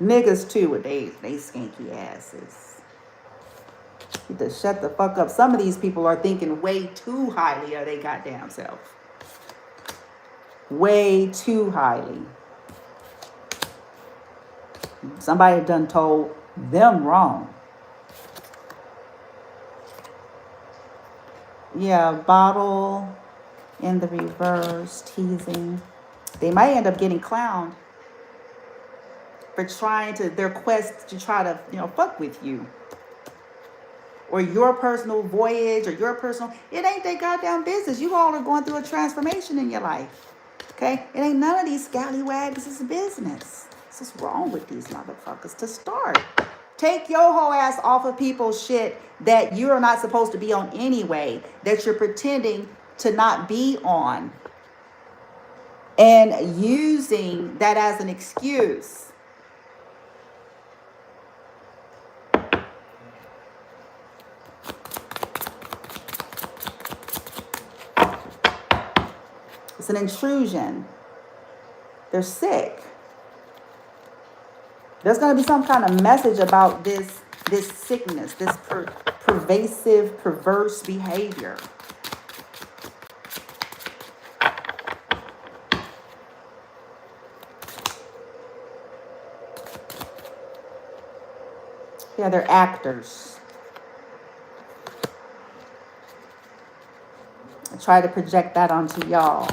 Speaker 1: Niggas too with they skanky asses. Need to shut the fuck up. Some of these people are thinking way too highly of their goddamn self. Way too highly. Somebody done told them wrong. Yeah, bottle in the reverse, teasing. They might end up getting clowned for their quest to try to, fuck with you. Or your personal voyage or your personal, it ain't their goddamn business. You all are going through a transformation in your life. Okay? It ain't none of these scallywags' business. This is wrong with these motherfuckers to start. Take your whole ass off of people's shit that you're not supposed to be on anyway, that you're pretending to not be on. And using that as an excuse. It's an intrusion. They're sick. There's going to be some kind of message about this sickness, this pervasive, perverse behavior. Yeah, they're actors. I try to project that onto y'all.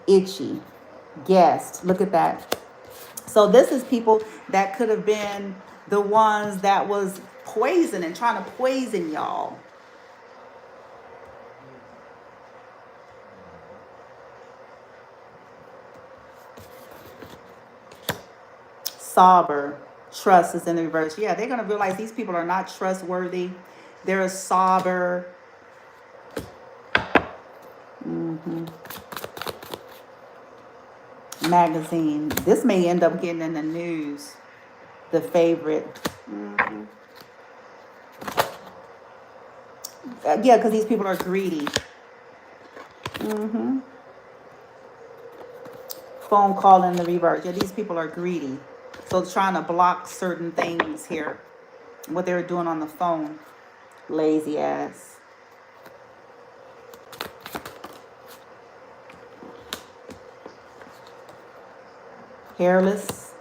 Speaker 1: Itchy. Guest. Look at that. So this is people that could have been the ones that was poison and trying to poison y'all. Sober. Trust is in the reverse. Yeah, they're going to realize these people are not trustworthy. They're a sober. magazine. This may end up getting in the news. The favorite. Yeah, because these people are greedy. Phone call in the reverse. Yeah, these people are greedy. So trying to block certain things here. What they're doing on the phone. Lazy ass. Hairless.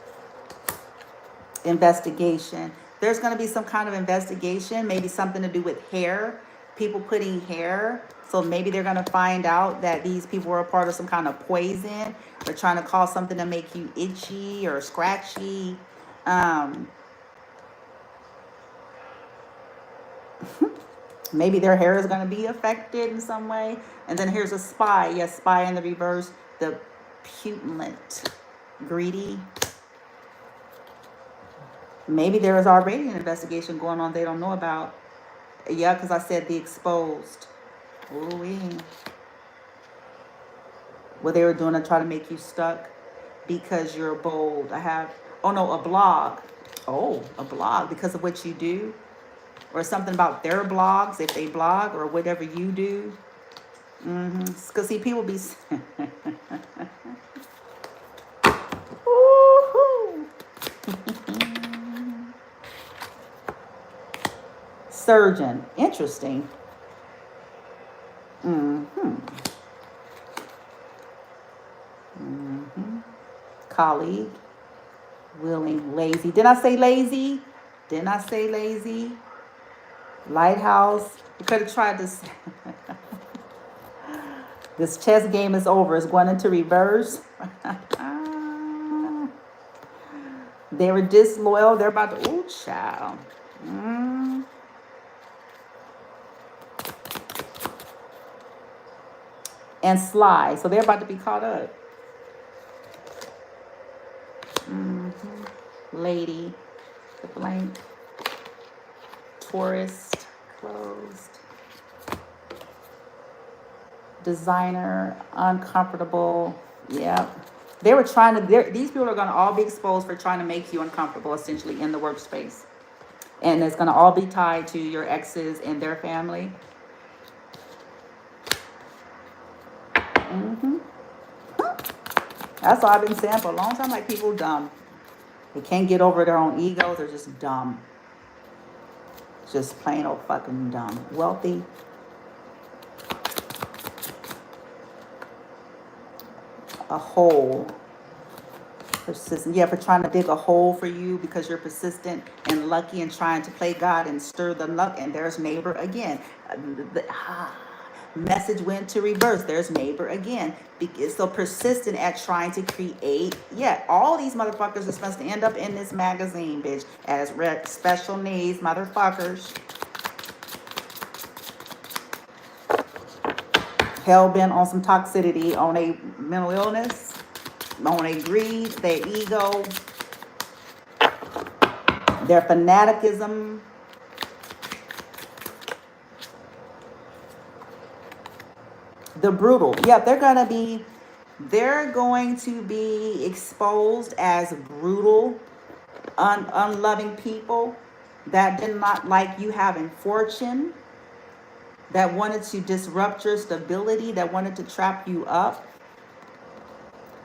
Speaker 1: Investigation. There's going to be some kind of investigation, maybe something to do with hair, people putting hair. So maybe they're going to find out that these people were a part of some kind of poison, or trying to cause something to make you itchy or scratchy. Maybe their hair is going to be affected in some way. And then here's a spy. Yes, spy in the reverse. The putant, greedy. Maybe there is already an investigation going on they don't know about. Yeah, because I said the exposed. Ooh-wee. What they were doing to try to make you stuck because you're bold. I have, oh no, a blog. Oh, a blog because of what you do. Or something about their blogs, if they blog, or whatever you do. Because see, people be... Surgeon. Interesting. Colleague. Willing. Lazy. Didn't I say lazy? Didn't I say lazy? Lighthouse. You could have tried this. This chess game is over. It's going into reverse. They were disloyal. They're about to... Ooh, child. And sly. So they're about to be caught up. Lady. The blank. Tourist. Closed. Designer. Uncomfortable. Yep. They were trying to... These people are going to all be exposed for trying to make you uncomfortable, essentially, in the workspace. And it's going to all be tied to your exes and their family. That's all I've been saying for a long time. Like, people dumb. They can't get over their own egos. They're just dumb. Just plain old fucking dumb. Wealthy. A hole. Persistent. Yeah, for trying to dig a hole for you because you're persistent and lucky and trying to play God and stir the luck. And there's neighbor again. Message went to reverse. There's neighbor again. So persistent at trying to create. Yeah, all these motherfuckers are supposed to end up in this magazine, bitch, as special needs motherfuckers. Hell-bent on some toxicity, on a mental illness, on a greed, their ego, their fanaticism. The brutal. Yeah, they're going to be exposed as brutal, unloving people that did not like you having fortune, that wanted to disrupt your stability, that wanted to trap you up.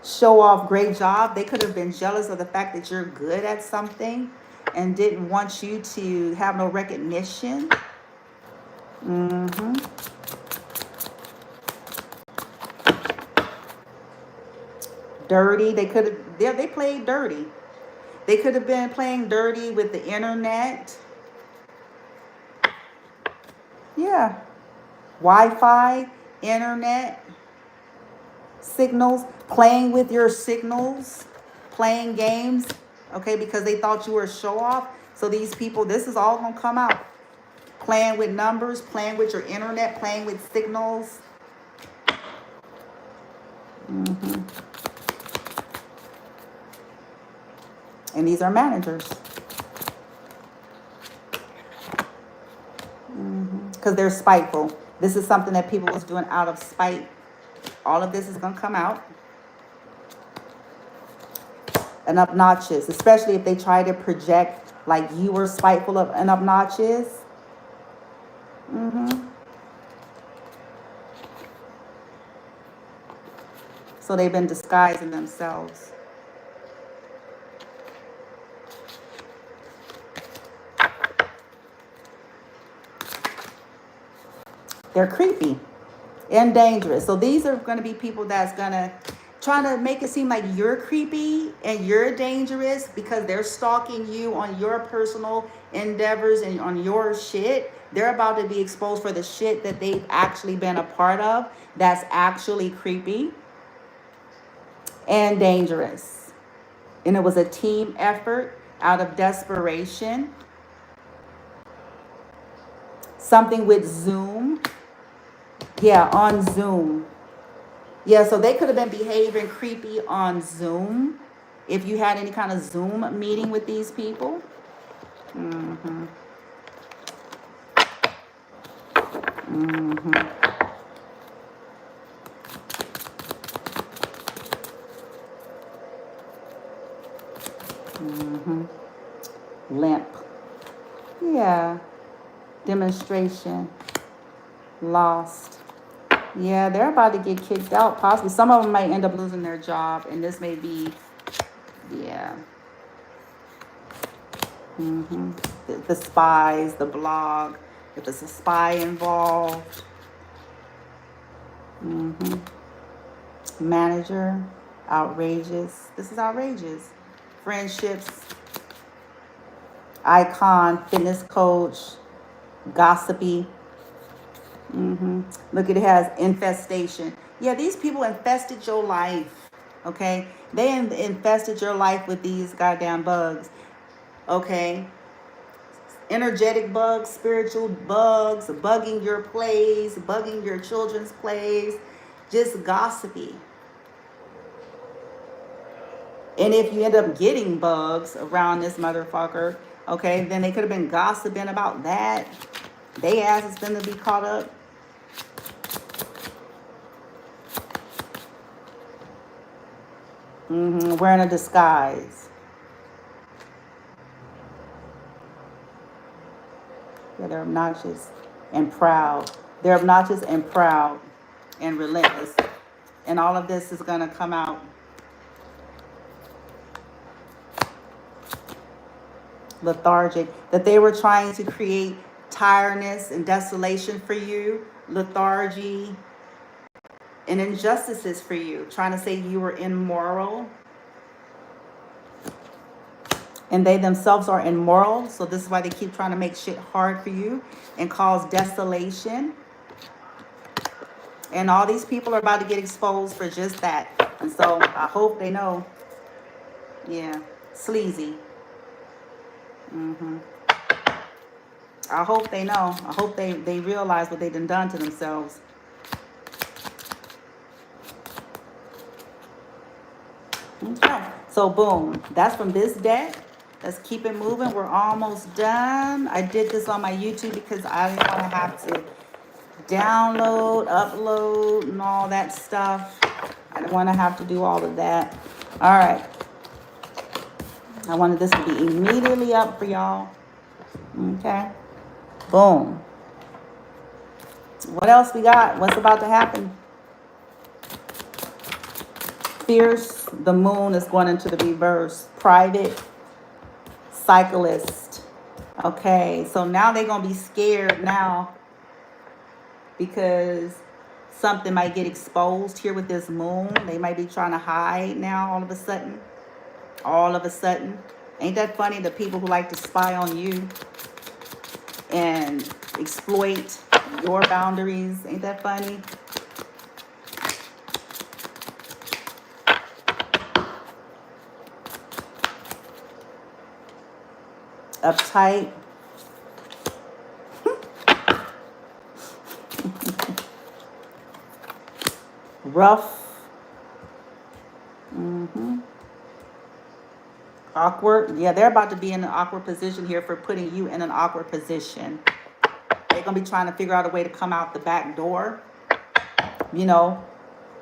Speaker 1: Show off, great job. They could have been jealous of the fact that you're good at something and didn't want you to have no recognition. Dirty. They could have, they played dirty. They could have been playing dirty with the internet. Yeah. Wi-Fi, internet, signals, playing with your signals, playing games, okay, because they thought you were a show-off. So these people, this is all going to come out. Playing with numbers, playing with your internet, playing with signals. And these are managers. Because they're spiteful. This is something that people was doing out of spite. All of this is going to come out. and obnoxious, especially if they try to project like you were spiteful and obnoxious. So they've been disguising themselves. They're creepy and dangerous. So these are going to be people that's going to try to make it seem like you're creepy and you're dangerous because they're stalking you on your personal endeavors and on your shit. They're about to be exposed for the shit that they've actually been a part of that's actually creepy and dangerous. And it was a team effort out of desperation. Something with Zoom. Yeah, on Zoom. Yeah, so they could have been behaving creepy on Zoom if you had any kind of Zoom meeting with these people. Mm-hmm. Mm-hmm. Mm-hmm. Limp. Yeah. Demonstration. Lost. Yeah, they're about to get kicked out. Possibly. Some of them might end up losing their job. And this may be, yeah. Mm-hmm. The spies, the blog. If there's a spy involved. Mm-hmm. Manager. Outrageous. This is outrageous. Friendships. Icon. Fitness coach. Gossipy. Look, it has infestation. Yeah, these people infested your life. Okay, they infested your life with these goddamn bugs. Okay, energetic bugs, spiritual bugs, bugging your plays, bugging your children's plays, just gossipy. And if you end up getting bugs around this motherfucker, okay, then they could have been gossiping about that. They ass is gonna be caught up. Wearing a disguise. Yeah, they're obnoxious and proud. They're obnoxious and proud and relentless. And all of this is going to come out. Lethargic. That they were trying to create tiredness and desolation for you. Lethargy and injustices for you. Trying to say you were immoral. And they themselves are immoral. So this is why they keep trying to make shit hard for you and cause desolation. And all these people are about to get exposed for just that. And so I hope they know. Yeah. Sleazy. I hope they know. I hope they realize what they done to themselves. Okay. So boom. That's from this deck. Let's keep it moving. We're almost done. I did this on my YouTube because I didn't want to have to download, upload, and all that stuff. I didn't want to have to do all of that. All right. I wanted this to be immediately up for y'all. Okay. Boom. What else we got? What's about to happen? Fierce. The moon is going into the reverse. Private. Cyclist. Okay. So now they're going to be scared now because something might get exposed here with this moon. They might be trying to hide now all of a sudden. All of a sudden. Ain't that funny? The people who like to spy on you and exploit your boundaries. Ain't that funny? Uptight. Rough. Awkward. Yeah, they're about to be in an awkward position here for putting you in an awkward position. They're going to be trying to figure out a way to come out the back door. You know,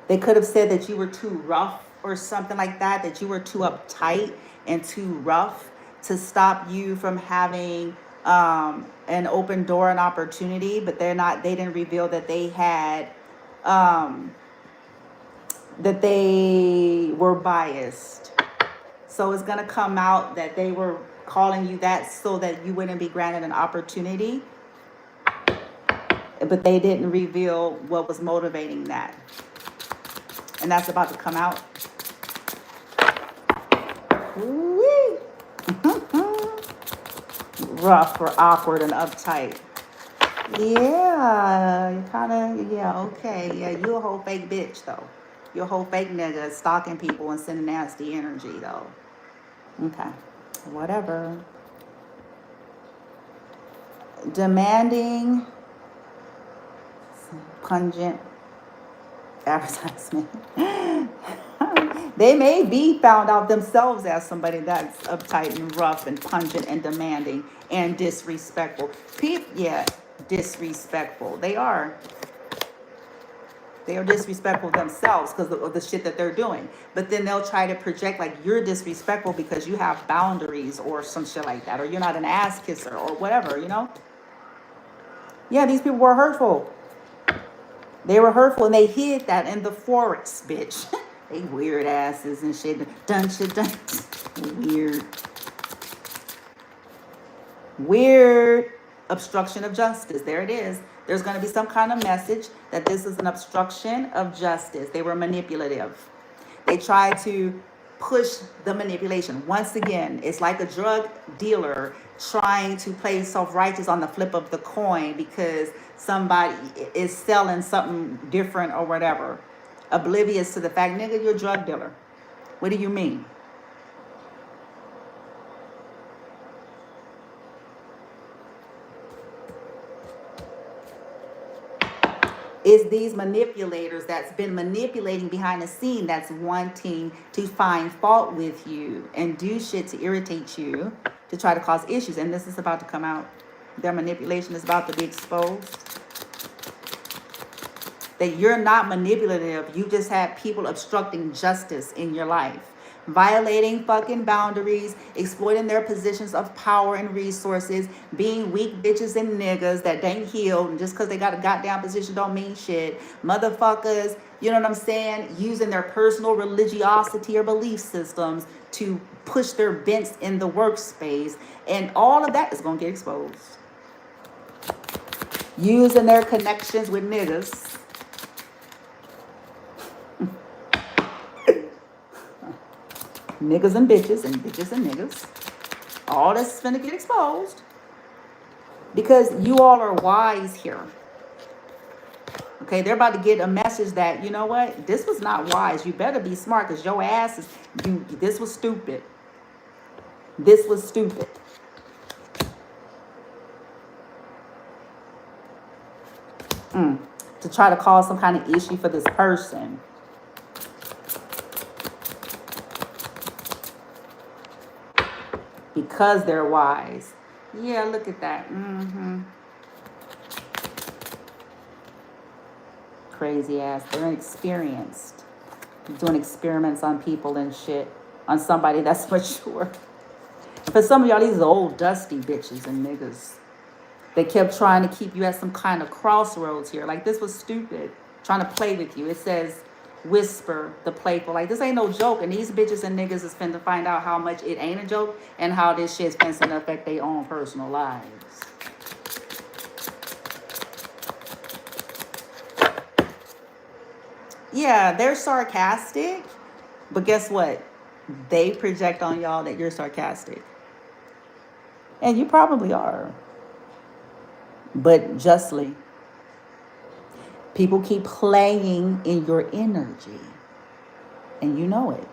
Speaker 1: they could have said that you were too rough or something like that, that you were too uptight and too rough to stop you from having an open door and opportunity, but they didn't reveal that they had, that they were biased. So it's going to come out that they were calling you that so that you wouldn't be granted an opportunity, but they didn't reveal what was motivating that. And that's about to come out. Woo-wee. Rough or awkward and uptight. Yeah, you kind of, yeah, okay. Yeah, you a whole fake bitch, though. You're a whole fake nigga stalking people and sending nasty energy, though. Okay, whatever. Demanding pungent advertisement. They may be found out themselves as somebody that's uptight and rough and pungent and demanding and disrespectful. Yeah, disrespectful. They are. They are disrespectful themselves because of the shit that they're doing. But then they'll try to project like you're disrespectful because you have boundaries or some shit like that, or you're not an ass kisser or whatever, you know? Yeah, these people were hurtful. They were hurtful and they hid that in the forest, bitch. They weird asses and shit. Dun shit dun. Weird. Weird obstruction of justice. There it is. There's going to be some kind of message that this is an obstruction of justice. They were manipulative. They tried to push the manipulation. Once again, it's like a drug dealer trying to play self-righteous on the flip of the coin because somebody is selling something different or whatever. Oblivious to the fact, nigga, you're a drug dealer. What do you mean? It's these manipulators that's been manipulating behind the scene that's wanting to find fault with you and do shit to irritate you, to try to cause issues. And this is about to come out. Their manipulation is about to be exposed. That you're not manipulative. You just have people obstructing justice in your life. Violating fucking boundaries, exploiting their positions of power and resources, being weak bitches and niggas that ain't healed, and just because they got a goddamn position don't mean shit. Motherfuckers, you know what I'm saying? Using their personal religiosity or belief systems to push their bents in the workspace. And all of that is going to get exposed. Using their connections with niggas. Niggas and bitches and niggas. All this is finna get exposed. Because you all are wise here. Okay, they're about to get a message that, you know what? This was not wise. You better be smart because your ass is, this was stupid. This was stupid. To try to cause some kind of issue for this person. Because they're wise. Yeah, look at that. Crazy ass. They're inexperienced. Doing experiments on people and shit. On somebody that's mature. For some of y'all, these are old dusty bitches and niggas. They kept trying to keep you at some kind of crossroads here. Like, this was stupid. Trying to play with you. It says, whisper the playful. Like, this ain't no joke. And these bitches and niggas is finna find out how much it ain't a joke and how this shit's finna affect their own personal lives. Yeah, they're sarcastic. But guess what? They project on y'all that you're sarcastic. And you probably are. But justly. People keep playing in your energy. And you know it.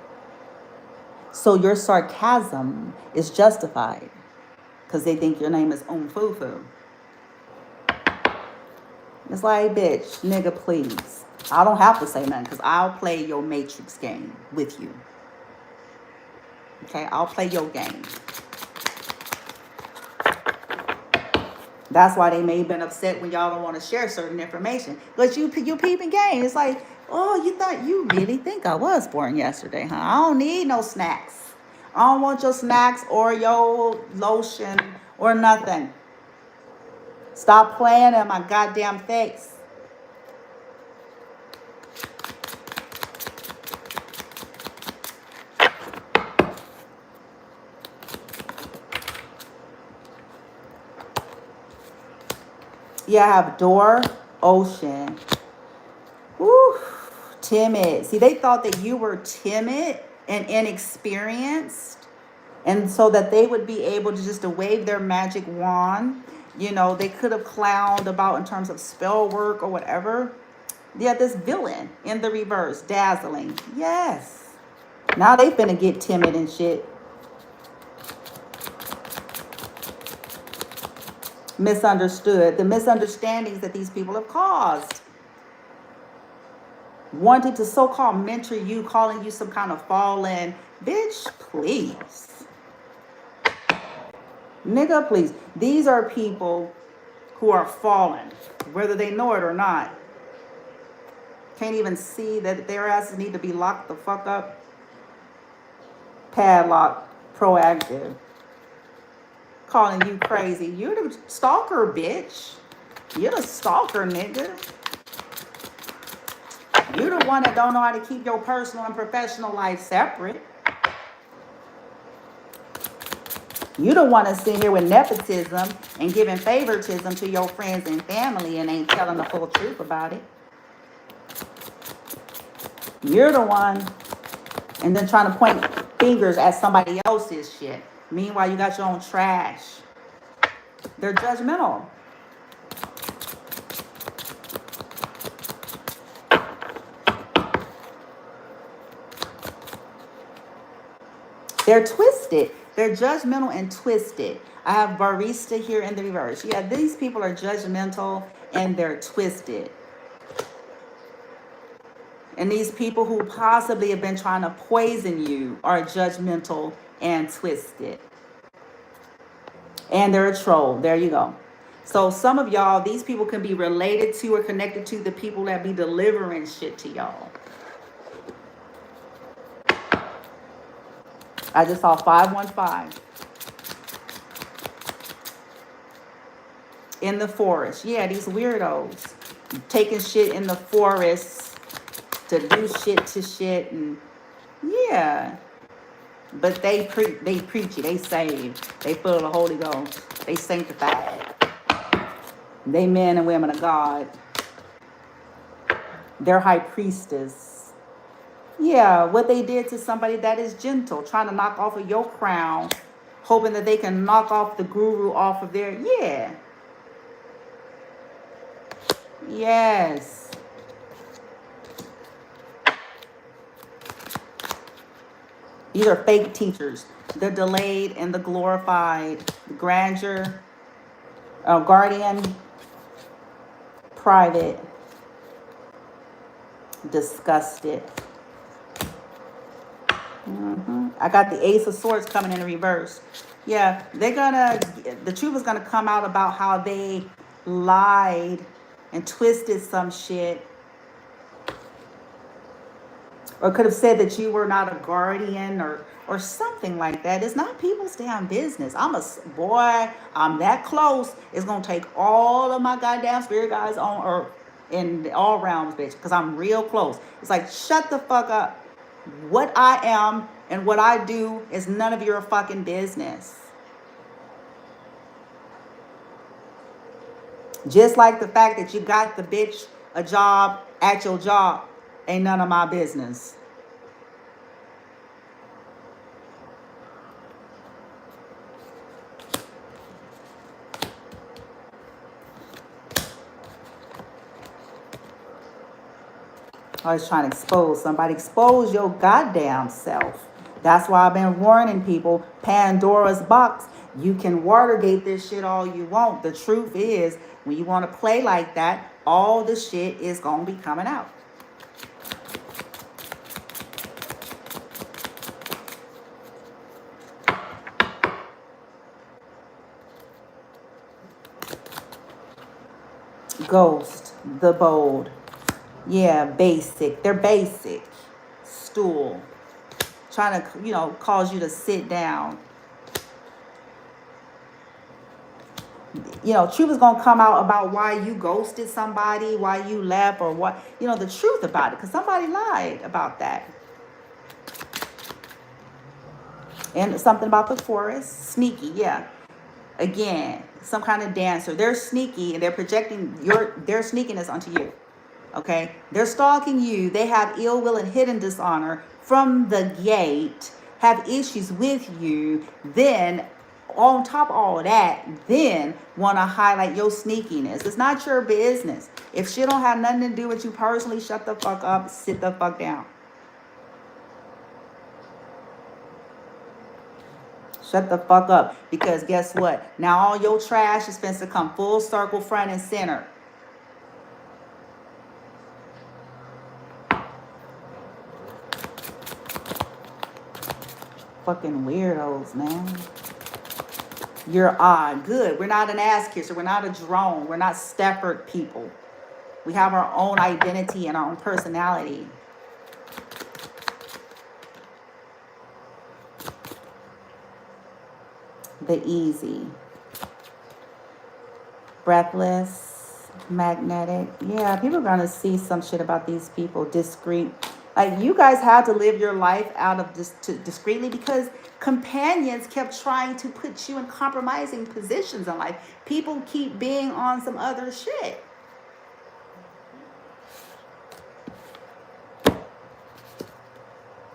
Speaker 1: So your sarcasm is justified. Because they think your name is Fufu. It's like, bitch, nigga, please. I don't have to say nothing because I'll play your matrix game with you. Okay, I'll play your game. That's why they may have been upset when y'all don't want to share certain information. But you peeping game. It's like, Oh, you really think I was born yesterday, huh? I don't need no snacks. I don't want your snacks or your lotion or nothing. Stop playing in my goddamn face. Yeah, I have door, ocean. Woo, timid. See, they thought that you were timid and inexperienced. And so that they would be able to just to wave their magic wand. You know, they could have clowned about in terms of spell work or whatever. Yeah, this villain in the reverse, dazzling. Yes. Now they finna get timid and shit. Misunderstood. The misunderstandings that these people have caused. Wanted to so-called mentor you, calling you some kind of fallen. Bitch, please. Nigga, please. These are people who are fallen, whether they know it or not. Can't even see that their asses need to be locked the fuck up. Padlock, proactive. Calling you crazy. You're the stalker, bitch. You're the stalker, nigga. You're the one that don't know how to keep your personal and professional life separate. You don't want to sit here with nepotism and giving favoritism to your friends and family and ain't telling the full truth about it. You're the one, and then trying to point fingers at somebody else's shit. Meanwhile, you got your own trash. They're judgmental. They're twisted. They're judgmental and twisted. I have barista here in the reverse. Yeah, these people are judgmental and they're twisted. And these people who possibly have been trying to poison you are judgmental and twisted. And they're a troll. There you go. So some of y'all, these people can be related to or connected to the people that be delivering shit to y'all. I just saw 515. In the forest. Yeah, these weirdos. Taking shit in the forest to do shit to shit. And yeah. But they preachy. They saved. They full of the Holy Ghost. They sanctified. They men and women of God. They're high priestess. Yeah, what they did to somebody that is gentle, trying to knock off of your crown, hoping that they can knock off the guru off of their, yeah. Yes. These are fake teachers. The delayed and the glorified. The grandeur, guardian, private, disgusted. I got the Ace of Swords coming in reverse. Yeah, the truth is gonna come out about how they lied and twisted some shit. Or could have said that you were not a guardian or something like that. It's not people's damn business. I'm that close. It's gonna take all of my goddamn spirit guides on earth in all realms, bitch, because I'm real close. It's like, shut the fuck up. What I am and what I do is none of your fucking business. Just like the fact that you got the bitch a job at your job ain't none of my business. I was trying to expose somebody. Expose your goddamn self. That's why I've been warning people. Pandora's box. You can Watergate this shit all you want. The truth is, when you want to play like that, all the shit is going to be coming out. Ghost, the bold. Yeah, basic. They're basic. Stool. Trying to, cause you to sit down. Truth is going to come out about why you ghosted somebody, why you left, or what, the truth about it, because somebody lied about that. And something about the forest, sneaky, yeah. Again, some kind of dancer. They're sneaky and they're projecting their sneakiness onto you. Okay? They're stalking you. They have ill will and hidden dishonor from the gate, have issues with you. Then, on top of all that, then want to highlight your sneakiness. It's not your business. If shit don't have nothing to do with you personally, shut the fuck up, sit the fuck down. Shut the fuck up. Because guess what? Now all your trash is supposed to come full circle, front and center. Fucking weirdos, man. You're odd. Good. We're not an ass kisser. We're not a drone. We're not Stafford people. We have our own identity and our own personality. The easy. Breathless. Magnetic. Yeah, people are going to see some shit about these people. Discreet. Like, you guys had to live your life out of discreetly because companions kept trying to put you in compromising positions in life. People keep being on some other shit.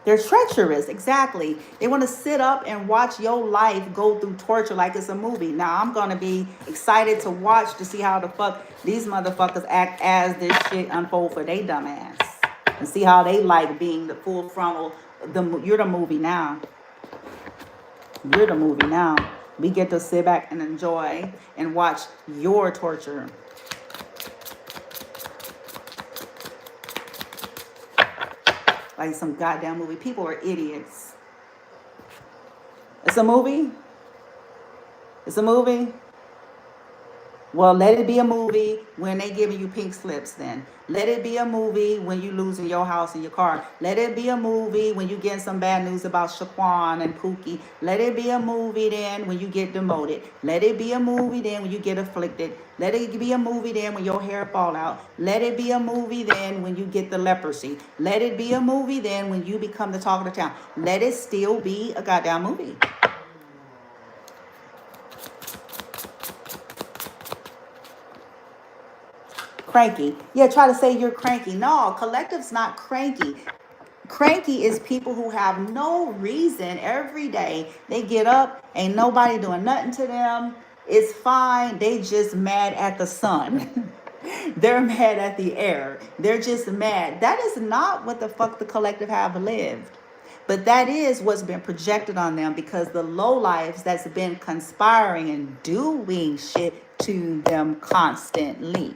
Speaker 1: They're treacherous, exactly. They want to sit up and watch your life go through torture like it's a movie. Now, I'm going to be excited to watch to see how the fuck these motherfuckers act as this shit unfold for they dumb ass. And see how they like being the full frontal. You're the movie now. You're the movie now. We get to sit back and enjoy and watch your torture. Like some goddamn movie. People are idiots. It's a movie? It's a movie? Well, let it be a movie when they giving you pink slips then. Let it be a movie when you losing your house and your car. Let it be a movie when you getting some bad news about Shaquan and Pookie. Let it be a movie then when you get demoted. Let it be a movie then when you get afflicted. Let it be a movie then when your hair fall out. Let it be a movie then when you get the leprosy. Let it be a movie then when you become the talk of the town. Let it still be a goddamn movie. Cranky. Yeah, try to say you're cranky. No, collective's not cranky. Cranky is people who have no reason every day. They get up, ain't nobody doing nothing to them. It's fine. They just mad at the sun. They're mad at the air. They're just mad. That is not what the fuck the collective have lived. But that is what's been projected on them because the lowlifes that's been conspiring and doing shit to them constantly.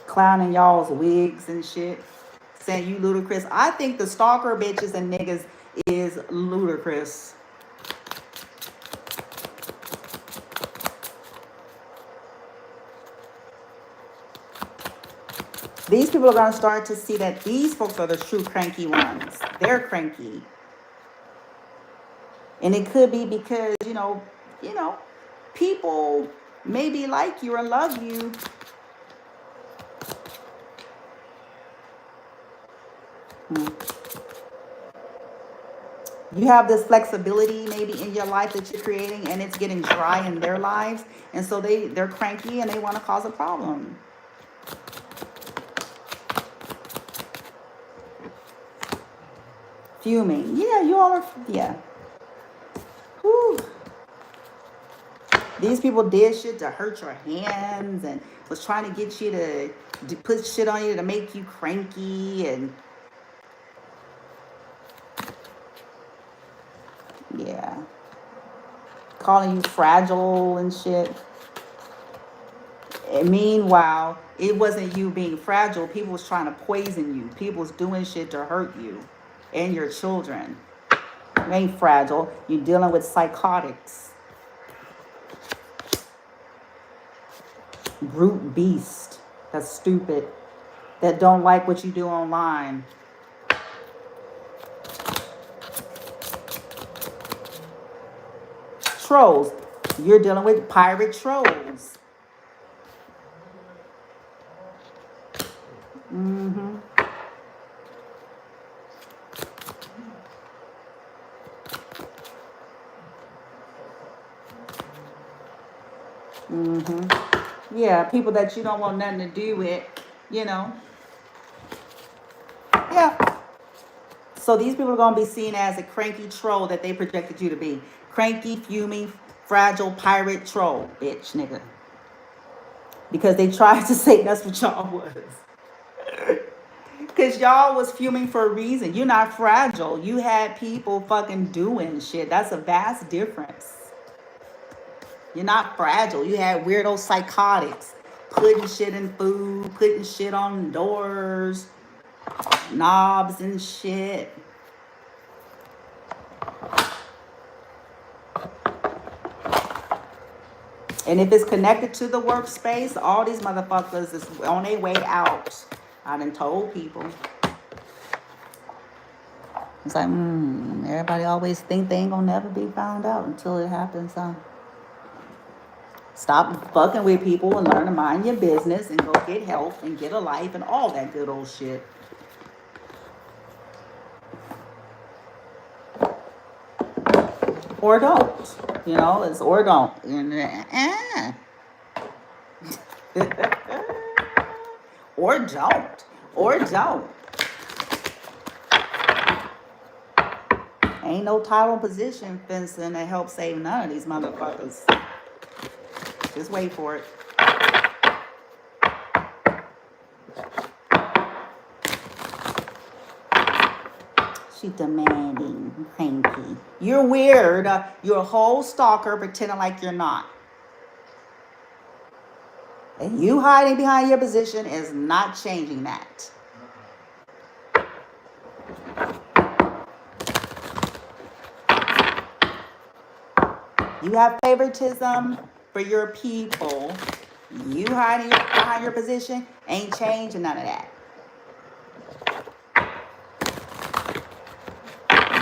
Speaker 1: Clowning y'all's wigs and shit, saying you ludicrous. I think the stalker bitches and niggas is ludicrous. These people are going to start to see that these folks are the true cranky ones. They're cranky. And it could be because, people maybe like you or love you. You have this flexibility maybe in your life that you're creating and it's getting dry in their lives. And so they're cranky and they want to cause a problem. Fuming. Yeah, you all are, yeah. Whew. These people did shit to hurt your hands and was trying to get you to put shit on you to make you cranky and yeah. Calling you fragile and shit. And meanwhile, it wasn't you being fragile. People was trying to poison you. People was doing shit to hurt you and your children. You ain't fragile. You're dealing with psychotics. Brute beast. That's stupid. That don't like what you do online. Trolls. You're dealing with pirate trolls. Mm-hmm. Mm-hmm. Yeah, people that you don't want nothing to do with, you know. Yeah. So these people are going to be seen as a cranky troll that they projected you to be. Cranky, fuming, fragile, pirate troll, bitch, nigga. Because they tried to say that's what y'all was. Because y'all was fuming for a reason. You're not fragile. You had people fucking doing shit. That's a vast difference. You're not fragile. You had weirdo psychotics. Putting shit in food, putting shit on doors, knobs and shit. And if it's connected to the workspace, all these motherfuckers is on their way out. I done told people. It's like, everybody always think they ain't gonna never be found out until it happens. Stop fucking with people and learn to mind your business and go get help and get a life and all that good old shit. Or don't. You know, it's or don't. Or don't. Or don't. Ain't no title position fencing to help save none of these motherfuckers. Just wait for it. She demanding, cranky. You're weird. You're a whole stalker pretending like you're not. And you hiding behind your position is not changing that. You have favoritism for your people. You hiding behind your position ain't changing none of that.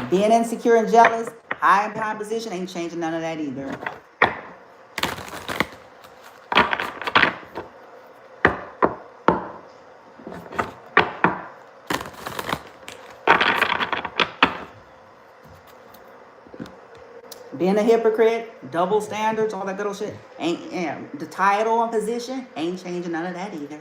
Speaker 1: Being insecure and jealous, hiding behind position ain't changing none of that either. Being a hypocrite, double standards, all that good old shit, the title and position ain't changing none of that either.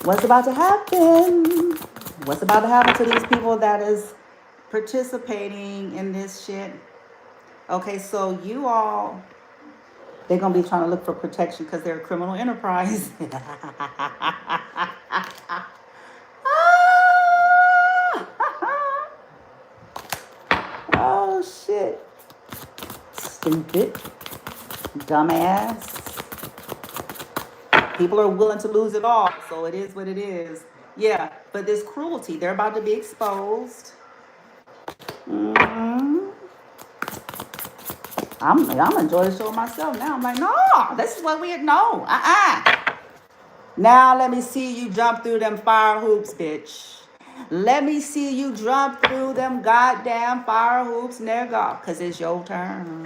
Speaker 1: What's about to happen? What's about to happen to these people that is participating in this shit? Okay, so you all, they're going to be trying to look for protection because they're a criminal enterprise. Oh, shit. Stupid. Dumbass. People are willing to lose it all, so it is what it is. Yeah, but this cruelty, they're about to be exposed. I'm enjoying the show myself now. I'm like, no, this is what we know. Now let me see you jump through them fire hoops, bitch. Let me see you jump through them goddamn fire hoops, nigga, because it's your turn.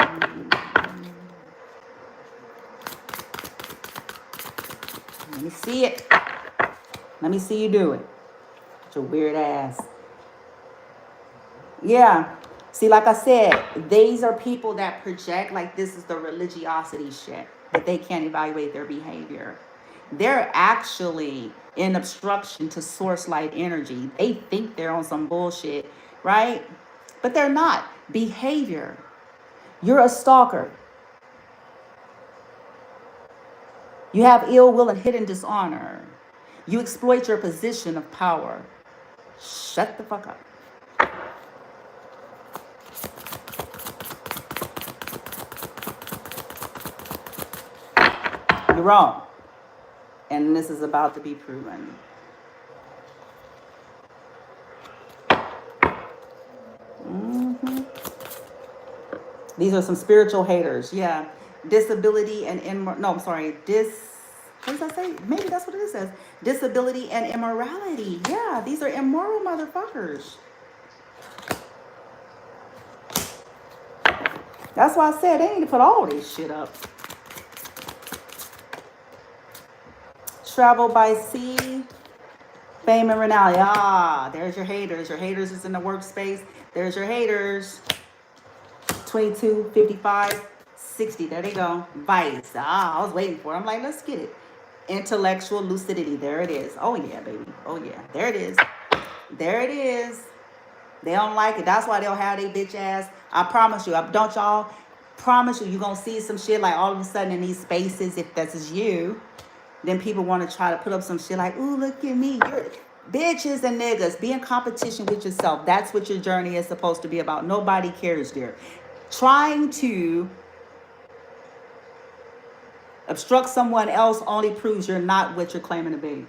Speaker 1: Let me see it. Let me see you do it. With your weird ass. Yeah. See, like I said, these are people that project like this is the religiosity shit, that they can't evaluate their behavior. They're actually in obstruction to source light energy. They think they're on some bullshit, right? But they're not. Behavior. You're a stalker. You have ill will and hidden dishonor. You exploit your position of power. Shut the fuck up. You're wrong. And this is about to be proven. These are some spiritual haters. Yeah. Disability and no, I'm sorry. What does that say? Maybe that's what it says. Disability and immorality. Yeah, these are immoral motherfuckers. That's why I said they need to put all this shit up. Travel by sea, fame and renown. Ah, there's your haters. Your haters is in the workspace. There's your haters. 22, 55, 60. There they go. Vice. Ah, I was waiting for it. I'm like, let's get it. Intellectual lucidity. There it is. Oh, yeah, baby. Oh, yeah. There it is. There it is. They don't like it. That's why they'll have their bitch ass. I promise you. Don't y'all promise you. You're going to see some shit like all of a sudden in these spaces, if this is you, then people want to try to put up some shit like, ooh, look at me. You're bitches and niggas. Be in competition with yourself. That's what your journey is supposed to be about. Nobody cares, dear. Trying to obstruct someone else only proves you're not what you're claiming to be.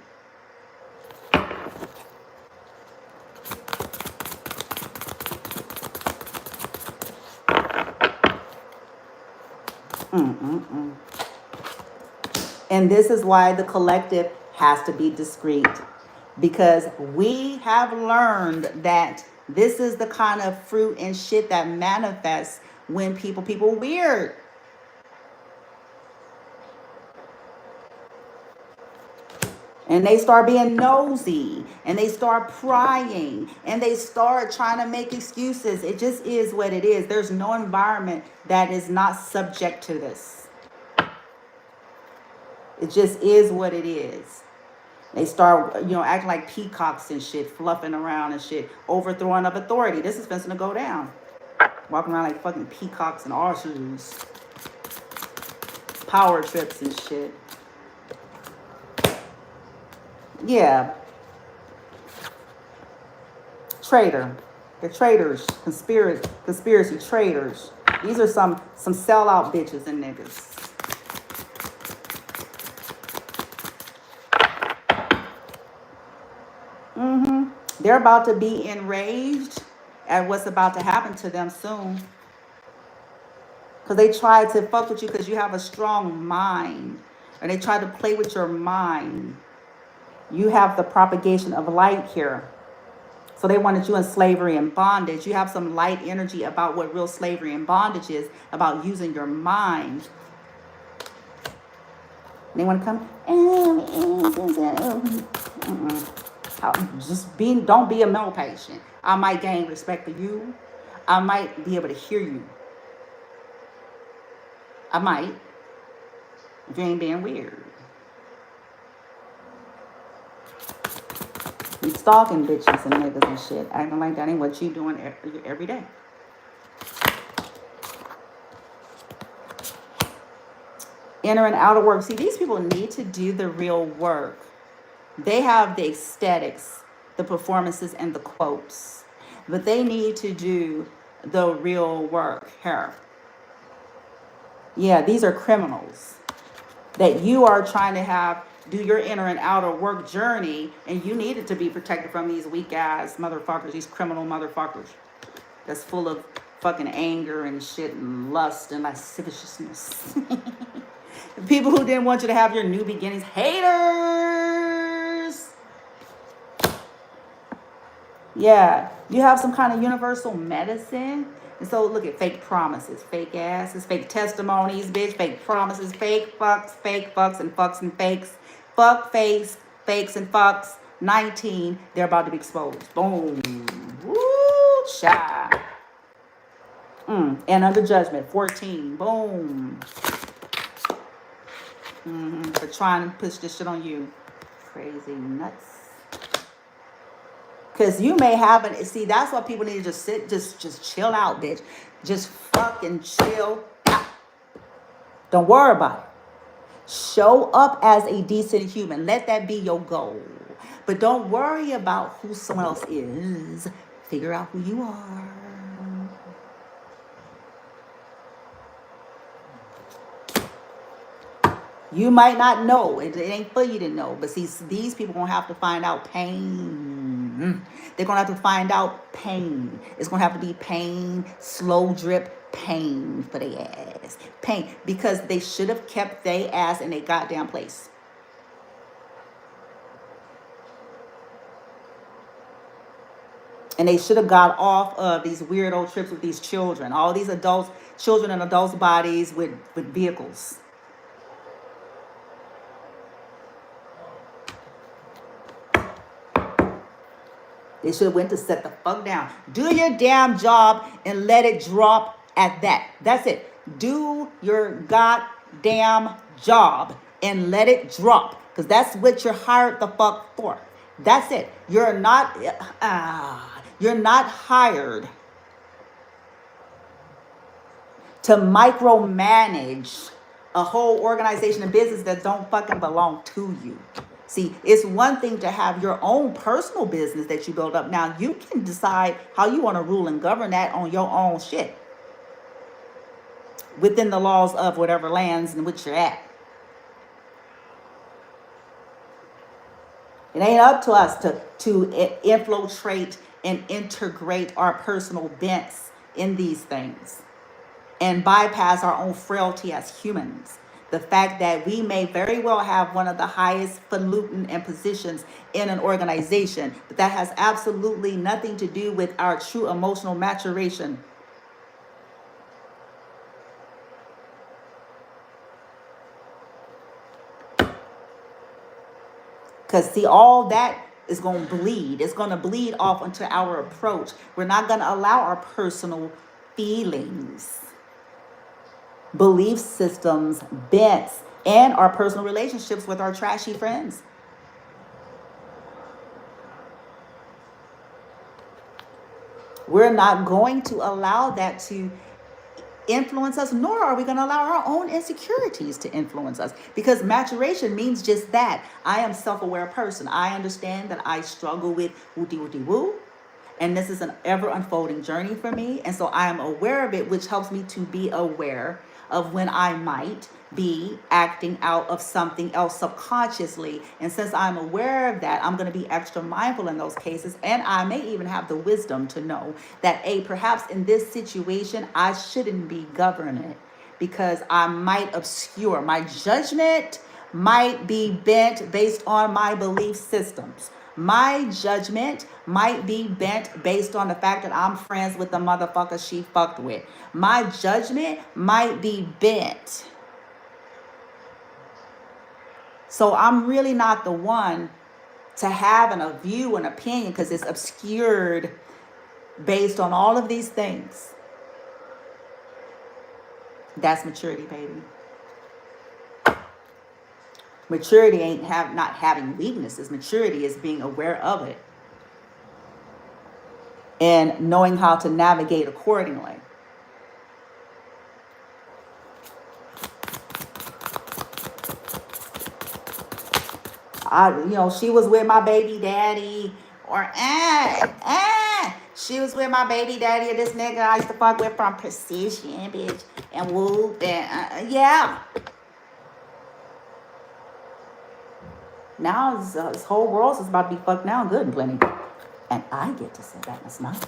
Speaker 1: And this is why the collective has to be discreet, because we have learned that this is the kind of fruit and shit that manifests when people weird. And they start being nosy, and they start prying, and they start trying to make excuses. It just is what it is. There's no environment that is not subject to this. It just is what it is. They start, acting like peacocks and shit, fluffing around and shit, overthrowing of authority. This is finna go down. Walking around like fucking peacocks and archers. Power trips and shit. Yeah. Traitor. They're traitors. Conspiracy traitors. These are some sellout bitches and niggas. They're about to be enraged at what's about to happen to them soon. Because they try to fuck with you because you have a strong mind. Or they try to play with your mind. You have the propagation of light here. So they wanted you in slavery and bondage. You have some light energy about what real slavery and bondage is, about using your mind. They want to come. Don't be a mental patient. I might gain respect for you. I might be able to hear you. I might. If you ain't being weird. You stalking bitches and niggas and shit, acting like that ain't what you doing every day. Inner and outer work. See, these people need to do the real work. They have the aesthetics, the performances, and the quotes. But they need to do the real work here. Yeah, these are criminals that you are trying to do your inner and outer work journey, and you needed to be protected from these weak ass motherfuckers, these criminal motherfuckers that's full of fucking anger and shit and lust and lasciviousness. People who didn't want you to have your new beginnings. Haters. Yeah, you have some kind of universal medicine. And so look at fake promises, fake asses, fake testimonies, bitch, fake promises, fake fucks, and fucks and fakes. Fuck face, fakes and fucks. 19, they're about to be exposed. Boom. Woo, cha. And under judgment, 14. Boom. For trying to push this shit on you. Crazy nuts. Because you may have see, that's why people need to just sit, just chill out, bitch. Just fucking chill out. Don't worry about it. Show up as a decent human. Let that be your goal. But don't worry about who someone else is. Figure out who you are. You might not know. It ain't for you to know. But see, these people gonna have to find out pain. They're going to have to find out pain. It's going to have to be pain, slow drip, pain for their ass. Pain. Because they should have kept their ass in their goddamn place. And they should have got off of these weirdo trips with these children. All these adults, children in adults' bodies with vehicles. They should have went to set the fuck down. Do your damn job and let it drop at that. That's it. Do your goddamn job and let it drop. Because that's what you're hired the fuck for. That's it. You're not hired to micromanage a whole organization and business that don't fucking belong to you. See, it's one thing to have your own personal business that you build up. Now, you can decide how you want to rule and govern that on your own shit, within the laws of whatever lands in which you're at. It ain't up to us to infiltrate and integrate our personal bents in these things and bypass our own frailty as humans. The fact that we may very well have one of the highest falutin and positions in an organization, but that has absolutely nothing to do with our true emotional maturation. Because see, all that is going to bleed. It's going to bleed off into our approach. We're not going to allow our personal feelings, belief systems, bents, and our personal relationships with our trashy friends. We're not going to allow that to influence us, nor are we going to allow our own insecurities to influence us, because maturation means just that. I am a self-aware person. I understand that I struggle with woo, and this is an ever unfolding journey for me, and so I am aware of it, which helps me to be aware of when I might be acting out of something else subconsciously. And since I'm aware of that, I'm going to be extra mindful in those cases. And I may even have the wisdom to know that, perhaps in this situation, I shouldn't be governing it, because I might obscure. My judgment might be bent based on my belief systems. My judgment might be bent based on the fact that I'm friends with the motherfucker she fucked with. My judgment might be bent. So I'm really not the one to have a view, an opinion, because it's obscured based on all of these things. That's maturity, baby. Maturity ain't not having weaknesses. Maturity is being aware of it and knowing how to navigate accordingly. She was with my baby daddy, or she was with my baby daddy, or this nigga I used to fuck with from Precision, bitch, and whoop, and yeah. Now this whole world is about to be fucked now, good and plenty, and I get to sit back and smile.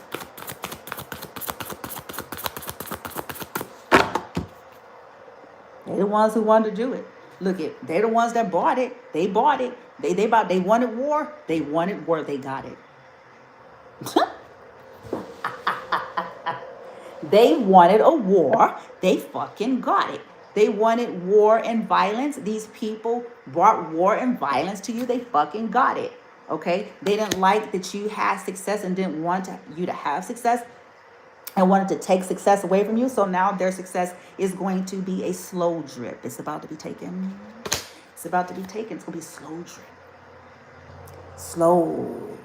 Speaker 1: They're the ones who wanted to do it. Look, they're the ones that bought it. They bought it. They wanted war. They wanted war. They got it. They wanted a war. They fucking got it. They wanted war and violence. These people brought war and violence to you. They fucking got it. Okay? They didn't like that you had success and didn't want you to have success, and wanted to take success away from you. So now their success is going to be a slow drip. It's about to be taken. It's about to be taken. It's going to be slow drip. Slow.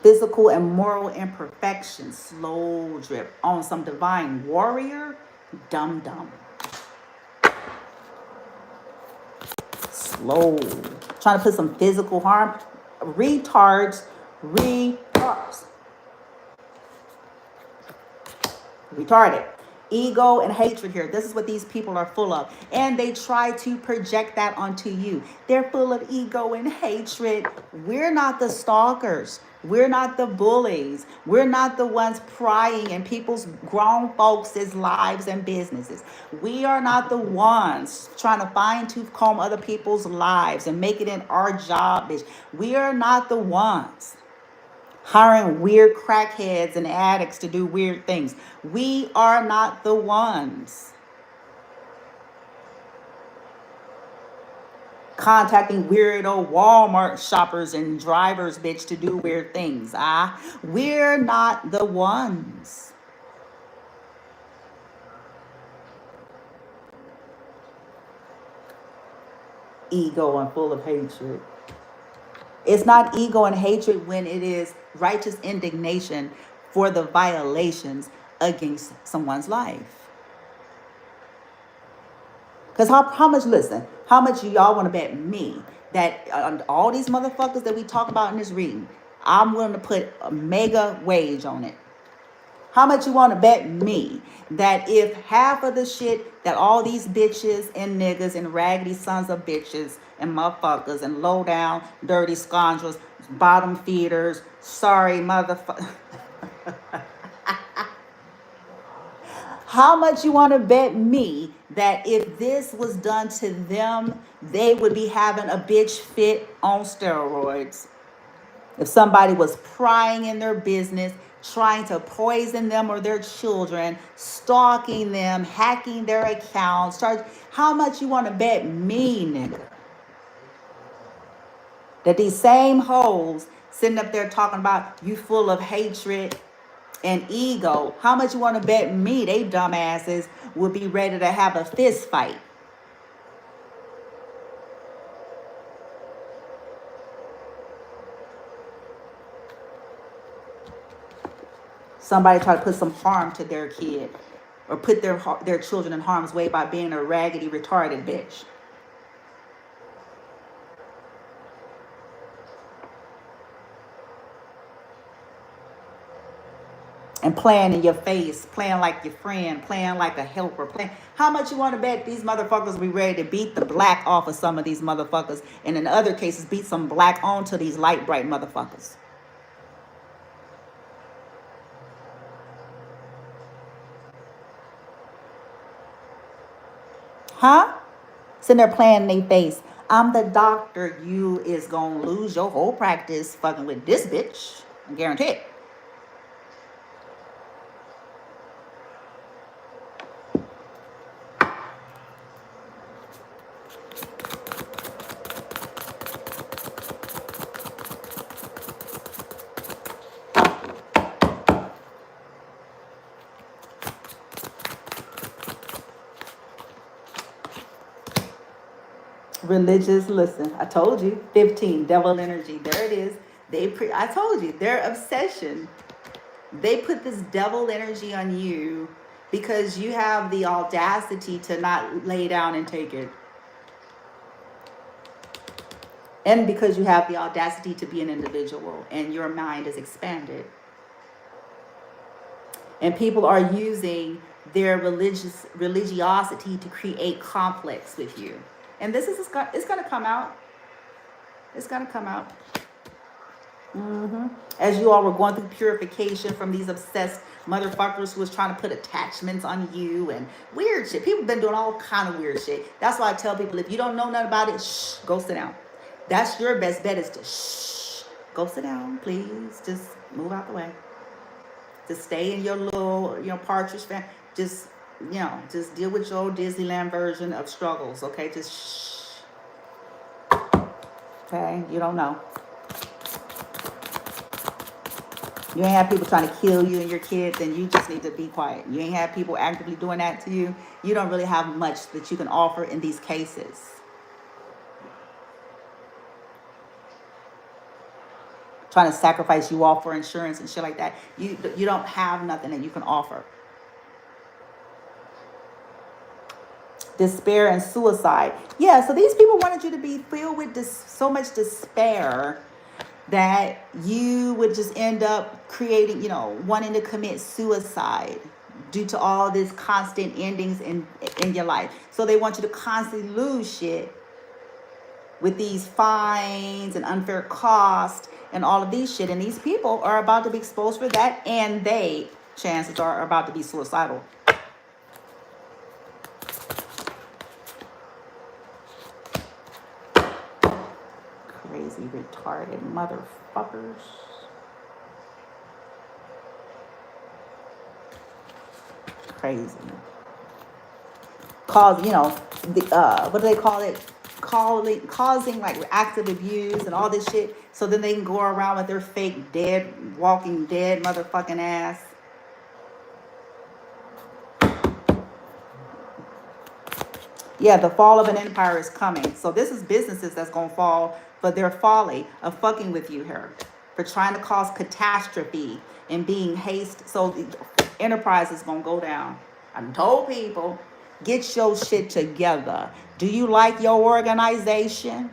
Speaker 1: Physical and moral imperfection. Slow drip. On some divine warrior. Dum. Slow. Trying to put some physical harm. Retards. Retarded. Ego and hatred here. This is what these people are full of. And they try to project that onto you. They're full of ego and hatred. We're not the stalkers. We're not the bullies. We're not the ones prying in people's grown folks' lives and businesses. We are not the ones trying to fine tooth comb other people's lives and make it in our job, bitch. We are not the ones hiring weird crackheads and addicts to do weird things. We are not the ones contacting weirdo Walmart shoppers and drivers, bitch, to do weird things. We're not the ones. Ego and full of hatred. It's not ego and hatred when it is righteous indignation for the violations against someone's life. Because how much, listen, how much do y'all want to bet me that all these motherfuckers that we talk about in this reading, I'm willing to put a mega wage on it. How much you want to bet me that if half of the shit that all these bitches and niggas and raggedy sons of bitches and motherfuckers and low down dirty scoundrels, bottom feeders, sorry motherfuckers. How much you want to bet me that if this was done to them, they would be having a bitch fit on steroids? If somebody was prying in their business, trying to poison them or their children, stalking them, hacking their accounts, how much you want to bet me, nigga, that these same hoes sitting up there talking about you full of hatred and ego, how much you want to bet me they dumbasses would be ready to have a fist fight? Somebody try to put some harm to their kid or put their children in harm's way by being a raggedy, retarded bitch. And playing in your face, playing like your friend, playing like a helper, playing. How much you want to bet these motherfuckers will be ready to beat the black off of some of these motherfuckers, and in other cases beat some black onto these light bright motherfuckers? Huh? Sitting there playing in their face. I'm the doctor. You is gonna lose your whole practice fucking with this bitch. I guarantee it. Religious, listen, I told you, 15, devil energy. There it is. I told you, their obsession. They put this devil energy on you because you have the audacity to not lay down and take it. And because you have the audacity to be an individual and your mind is expanded. And people are using their religiosity to create conflicts with you. And this is, it's going to come out. It's going to come out. As you all were going through purification from these obsessed motherfuckers who was trying to put attachments on you and weird shit. People been doing all kind of weird shit. That's why I tell people, if you don't know nothing about it, shh, go sit down. That's your best bet, is to shh, go sit down, please. Just move out the way. Just stay in your little, partridge fan. Just, just deal with your Disneyland version of struggles, okay? Just shh. Okay, you don't know. You ain't have people trying to kill you and your kids, and you just need to be quiet. You ain't have people actively doing that to you. You don't really have much that you can offer in these cases. Trying to sacrifice you all for insurance and shit like that. You don't have nothing that you can offer. Despair and suicide. Yeah, so these people wanted you to be filled with so much despair that you would just end up creating, wanting to commit suicide. due to all this constant endings in your life. So they want you to constantly lose shit with these fines and unfair cost and all of these shit. And these people are about to be exposed for that, and they, chances are about to be suicidal. Crazy, retarded motherfuckers. Crazy. Cause, you know, the what do they call it? Causing like active abuse and all this shit. So then they can go around with their fake dead, walking dead motherfucking ass. Yeah, the fall of an empire is coming. So this is businesses that's gonna fall for their folly of fucking with you here, for trying to cause catastrophe and being haste. So the enterprise is gonna go down. I told people, get your shit together. Do you like your organization?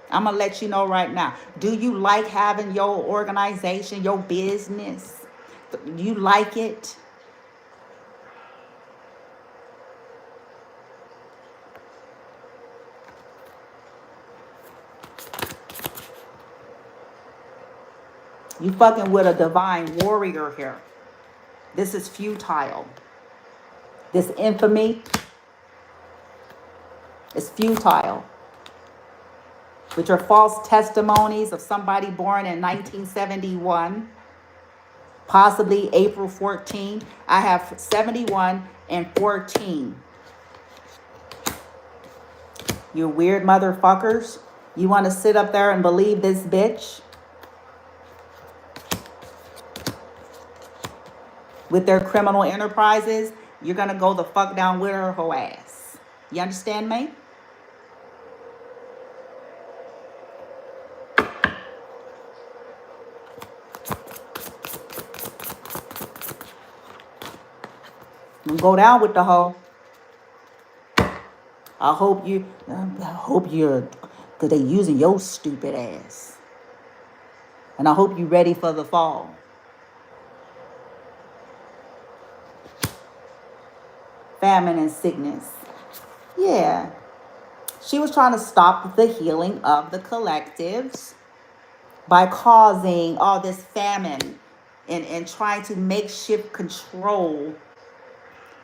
Speaker 1: I'm gonna let you know right now. Do you like having your organization, your business? Do you like it? You fucking with a divine warrior here. This is futile. This infamy is futile. With your false testimonies of somebody born in 1971, possibly April 14. I have 71 and 14. You weird motherfuckers. You want to sit up there and believe this bitch? With their criminal enterprises, you're going to go the fuck down with her whole ass. You understand me? You go down with the hoe. I hope you're, because they using your stupid ass. And I hope you're ready for the fall. Famine and sickness. Yeah. She was trying to stop the healing of the collectives by causing all this famine and trying to makeshift control,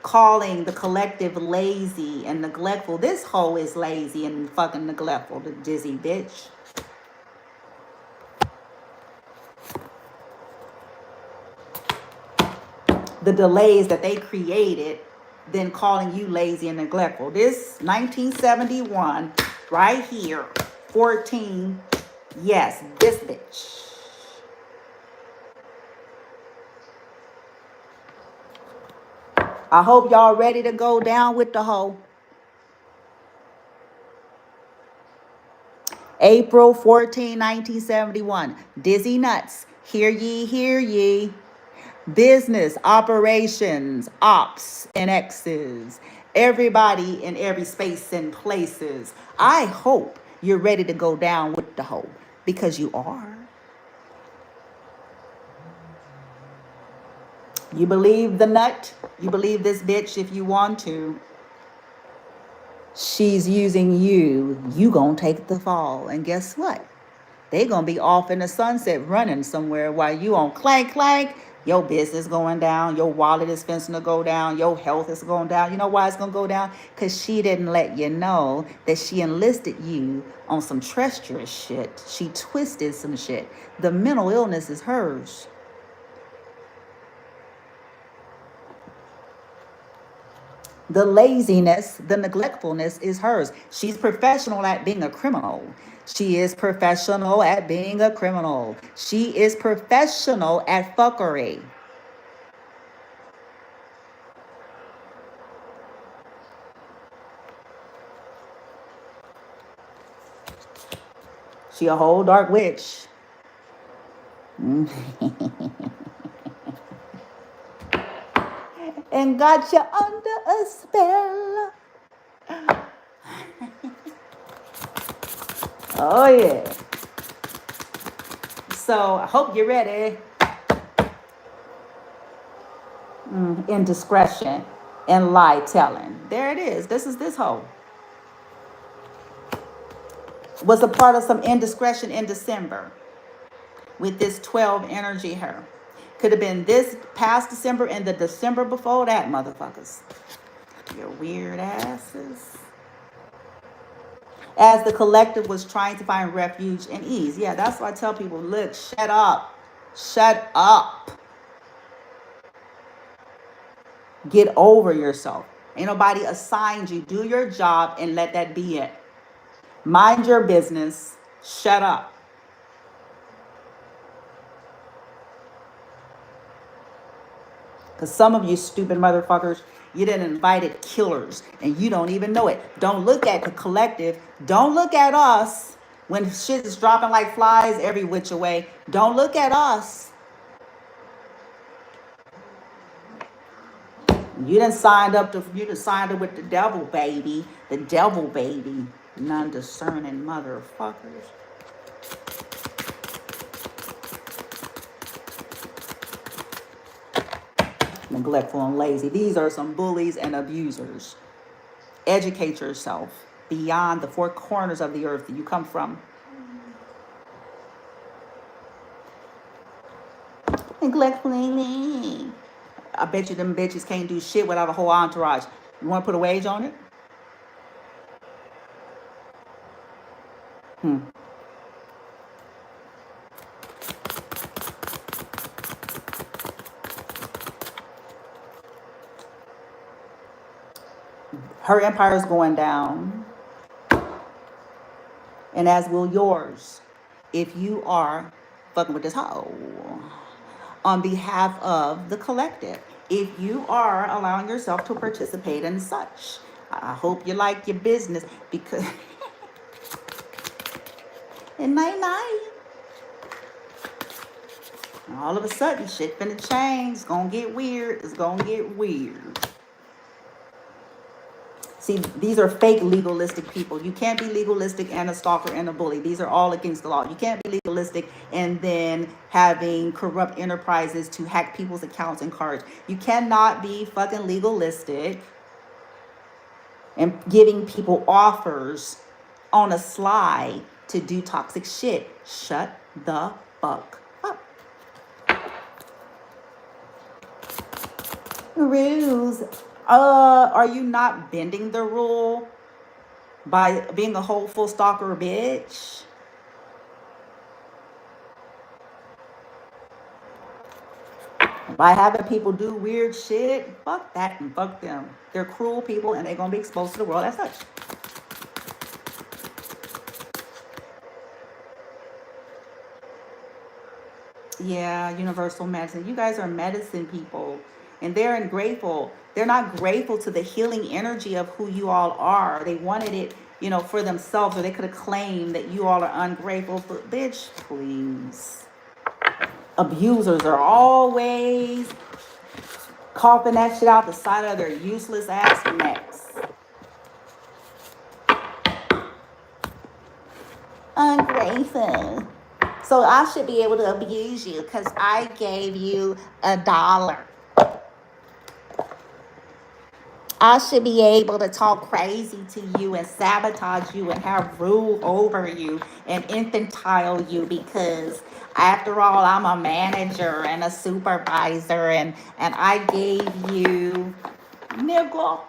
Speaker 1: calling the collective lazy and neglectful. This hoe is lazy and fucking neglectful, the dizzy bitch. The delays that they created, then calling you lazy and neglectful. This 1971 right here, 14, yes, this bitch. I hope y'all ready to go down with the hoe. April 14, 1971. Dizzy nuts. Hear ye, hear ye. Business, operations, ops, and X's. Everybody in every space and places. I hope you're ready to go down with the hoe, because you are. You believe the nut? You believe this bitch if you want to. She's using you. You gonna take the fall. And guess what? They gonna be off in the sunset running somewhere while you on clank clank. Your business going down. Your wallet is finna to go down. Your health is going down. You know why it's gonna go down? Because she didn't let you know that she enlisted you on some treacherous shit. She twisted some shit. The mental illness is hers. The laziness, the neglectfulness is hers. She's professional at being a criminal. She is professional at being a criminal. She is professional at fuckery. She a whole dark witch. And got you under a spell. Oh yeah. So I hope you're ready. Indiscretion and lie telling. There it is. This is this hoe. Was a part of some indiscretion in December with this 12 energy here. Could have been this past December and the December before that, motherfuckers. Your weird asses. As the collective was trying to find refuge and ease. Yeah, that's why I tell people, look, shut up. Shut up. Get over yourself. Ain't nobody assigned you. Do your job and let that be it. Mind your business. Shut up. Because some of you stupid motherfuckers, you done invited killers and you don't even know it. Don't look at the collective. Don't look at us when shit is dropping like flies every which way. Don't look at us. You done signed up with the devil, baby. The devil, baby. Non-discerning motherfuckers. Neglectful and lazy. These are some bullies and abusers. Educate yourself beyond the four corners of the earth that you come from. Neglectful and lazy. I bet you them bitches can't do shit without a whole entourage. You want to put a wage on it? Her empire is going down, and as will yours, if you are fucking with this hoe on behalf of the collective. If you are allowing yourself to participate in such, I hope you like your business, because and night. All of a sudden, shit finna change. It's gonna get weird. It's gonna get weird. See, these are fake legalistic people. You can't be legalistic and a stalker and a bully. These are all against the law. You can't be legalistic and then having corrupt enterprises to hack people's accounts and cards. You cannot be fucking legalistic and giving people offers on a sly to do toxic shit. Shut the fuck up. Rules. Are you not bending the rule by being a hopeful stalker bitch? By having people do weird shit? Fuck that and fuck them. They're cruel people and they're gonna be exposed to the world as such. Yeah, universal medicine. You guys are medicine people. And they're ungrateful. They're not grateful to the healing energy of who you all are. They wanted it, for themselves, or they could have claimed that you all are ungrateful. But bitch, please. Abusers are always coughing that shit out the side of their useless ass necks. Ungrateful. So I should be able to abuse you because I gave you $1. I should be able to talk crazy to you and sabotage you and have rule over you and infantile you because after all, I'm a manager and a supervisor and I gave you nigga.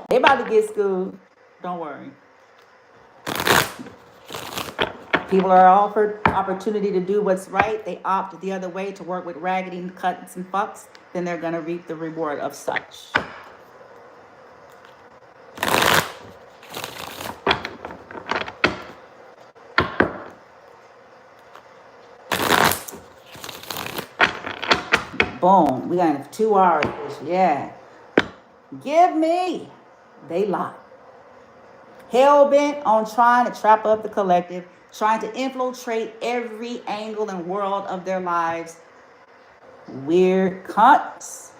Speaker 1: They about to get schooled. Don't worry. People are offered opportunity to do what's right. They opt the other way to work with raggedy cuts and fucks. Then they're going to reap the reward of such. Boom. We got 2 hours. Yeah. Give me. They lie. Hell-bent on trying to trap up the collective, trying to infiltrate every angle and world of their lives. Weird cunts.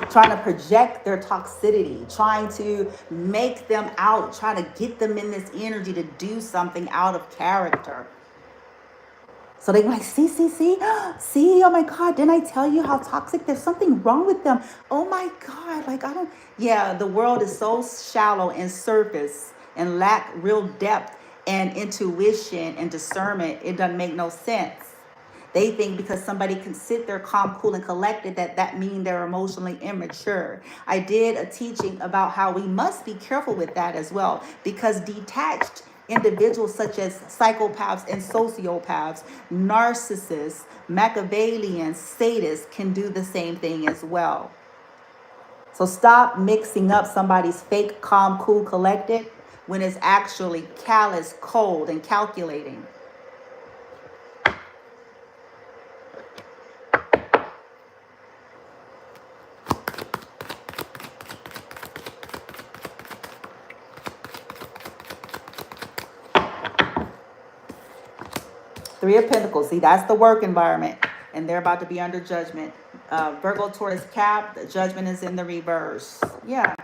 Speaker 1: trying to project their toxicity, trying to make them out, trying to get them in this energy to do something out of character. So they're like, see, see, oh my God, didn't I tell you how toxic? There's something wrong with them. Oh my God, like I don't, yeah, the world is so shallow and surface and lack real depth and intuition and discernment. It doesn't make no sense. They think because somebody can sit there calm, cool, and collected that means they're emotionally immature. I did a teaching about how we must be careful with that as well, because detached individuals such as psychopaths and sociopaths, narcissists, Machiavellians, sadists can do the same thing as well. So stop mixing up somebody's fake, calm, cool, collected when it's actually callous, cold, and calculating. Three of Pentacles. See, that's the work environment. And they're about to be under judgment. Virgo, Taurus, Cap. The judgment is in the reverse. Yeah.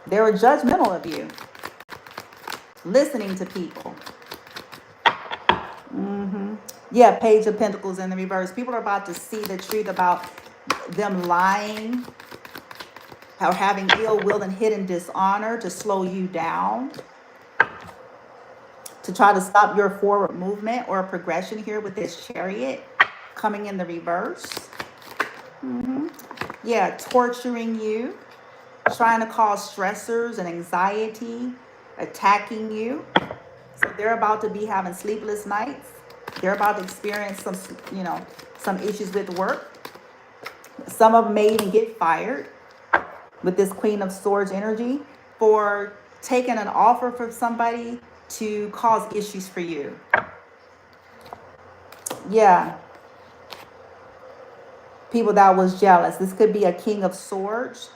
Speaker 1: They were judgmental of you. Listening to people. Yeah, Page of Pentacles in the reverse. People are about to see the truth about them lying. Or having ill will and hidden dishonor to slow you down. To try to stop your forward movement or progression here with this Chariot coming in the reverse. Yeah, torturing you, trying to cause stressors and anxiety, attacking you. So they're about to be having sleepless nights. They're about to experience some, some issues with work. Some of them may even get fired with this Queen of Swords energy for taking an offer from somebody to cause issues for you. Yeah. People that was jealous. This could be a King of Swords.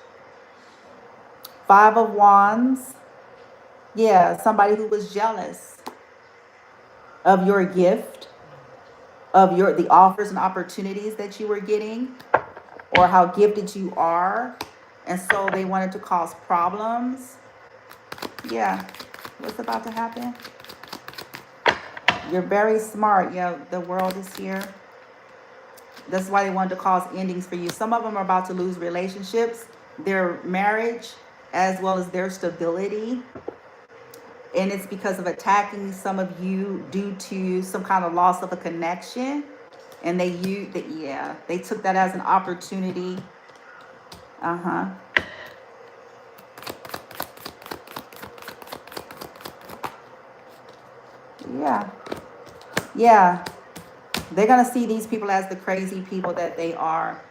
Speaker 1: Five of Wands. Yeah, somebody who was jealous of your gift, of the offers and opportunities that you were getting, or how gifted you are. And so they wanted to cause problems. Yeah. What's about to happen? You're very smart. Yeah, the world is here. That's why they wanted to cause endings for you. Some of them are about to lose relationships, their marriage, as well as their stability. And it's because of attacking some of you due to some kind of loss of a connection. And they took that as an opportunity. Yeah. They're going to see these people as the crazy people that they are.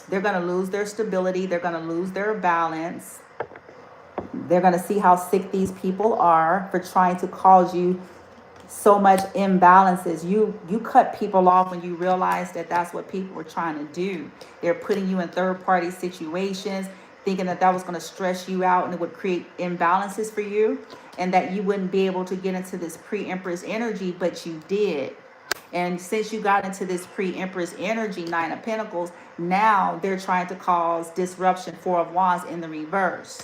Speaker 1: They're going to lose their stability. They're going to lose their balance. They're going to see how sick these people are for trying to cause you so much imbalances. You cut people off when you realize that that's what people were trying to do. They're putting you in third-party situations, thinking that was going to stress you out and it would create imbalances for you, and that you wouldn't be able to get into this pre-Empress energy, but you did. And since you got into this pre-Empress energy, Nine of Pentacles, now they're trying to cause disruption, Four of Wands in the reverse.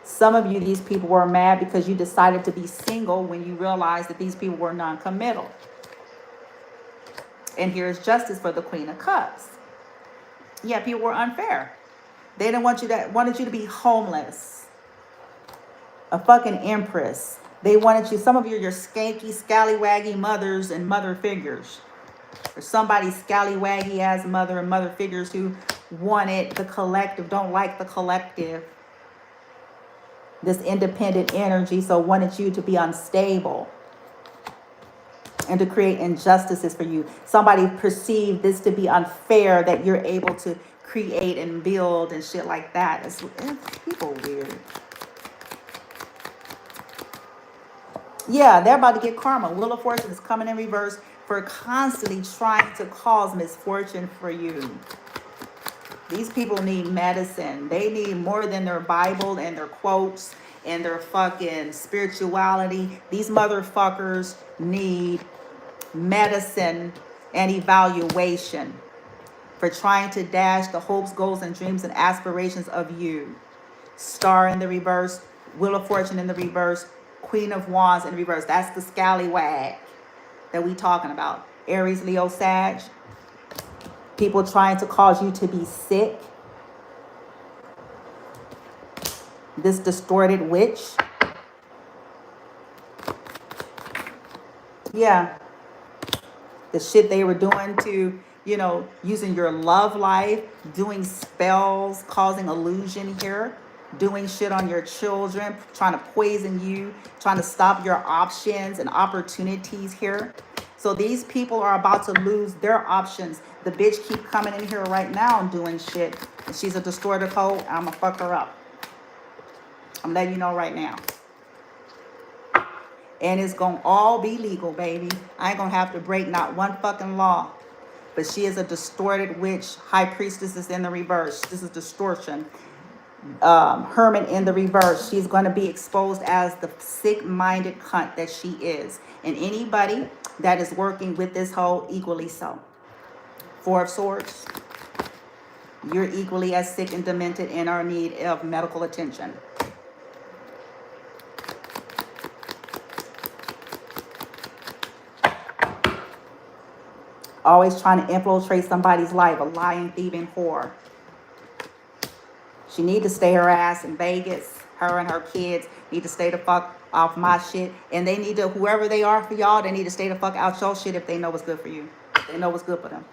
Speaker 1: Some of you, these people were mad because you decided to be single when you realized that these people were non-committal. And here's justice for the Queen of Cups. Yeah, people were unfair. They didn't wanted you to be homeless. A fucking empress. They wanted you, some of you, your skanky, scallywaggy mothers and mother figures. Or somebody scallywaggy ass mother and mother figures who wanted the collective, don't like the collective. This independent energy, so wanted you to be unstable and to create injustices for you. Somebody perceived this to be unfair, that you're able to create and build and shit like that. It's people weird. Yeah, they're about to get karma. Wheel of Fortune is coming in reverse for constantly trying to cause misfortune for you. These people need medicine. They need more than their Bible and their quotes and their fucking spirituality. These motherfuckers need medicine and evaluation. for trying to dash the hopes, goals, and dreams and aspirations of you. Star in the reverse, Wheel of Fortune in the reverse, Queen of Wands in the reverse. That's the scallywag that we talking about. Aries, Leo, Sag. People trying to cause you to be sick. This distorted witch. Yeah. The shit they were doing to, you know, using your love life, doing spells, causing illusion here, doing shit on your children, trying to poison you, trying to stop your options and opportunities here. So these people are about to lose their options. The bitch keep coming in here right now and doing shit. And she's a distorted hoe. I'm gonna fuck her up. I'm letting you know right now. And it's gonna all be legal, baby. I ain't gonna have to break not one fucking law. But she is a distorted witch. High priestess is in the reverse. This is distortion. Hermit in the reverse. She's going to be exposed as the sick-minded cunt that she is. And anybody that is working with this hoe, equally so. Four of Swords. You're equally as sick and demented and are in need of medical attention. Always trying to infiltrate somebody's life. A lying, thieving whore. She need to stay her ass in Vegas. Her and her kids need to stay the fuck off my shit. And they need to, whoever they are for y'all, they need to stay the fuck out your shit if they know what's good for you. If they know what's good for them.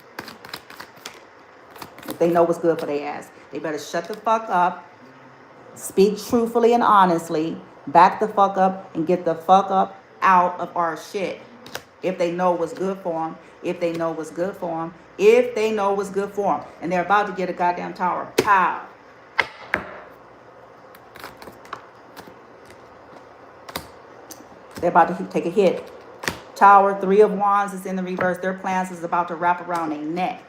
Speaker 1: If they know what's good for their ass. They better shut the fuck up. Speak truthfully and honestly. Back the fuck up and get the fuck up out of our shit. If they know what's good for them. If they know what's good for them. If they know what's good for them. And they're about to get a goddamn tower. Pow. They're about to take a hit. Tower, Three of Wands is in the reverse. Their plans is about to wrap around their neck.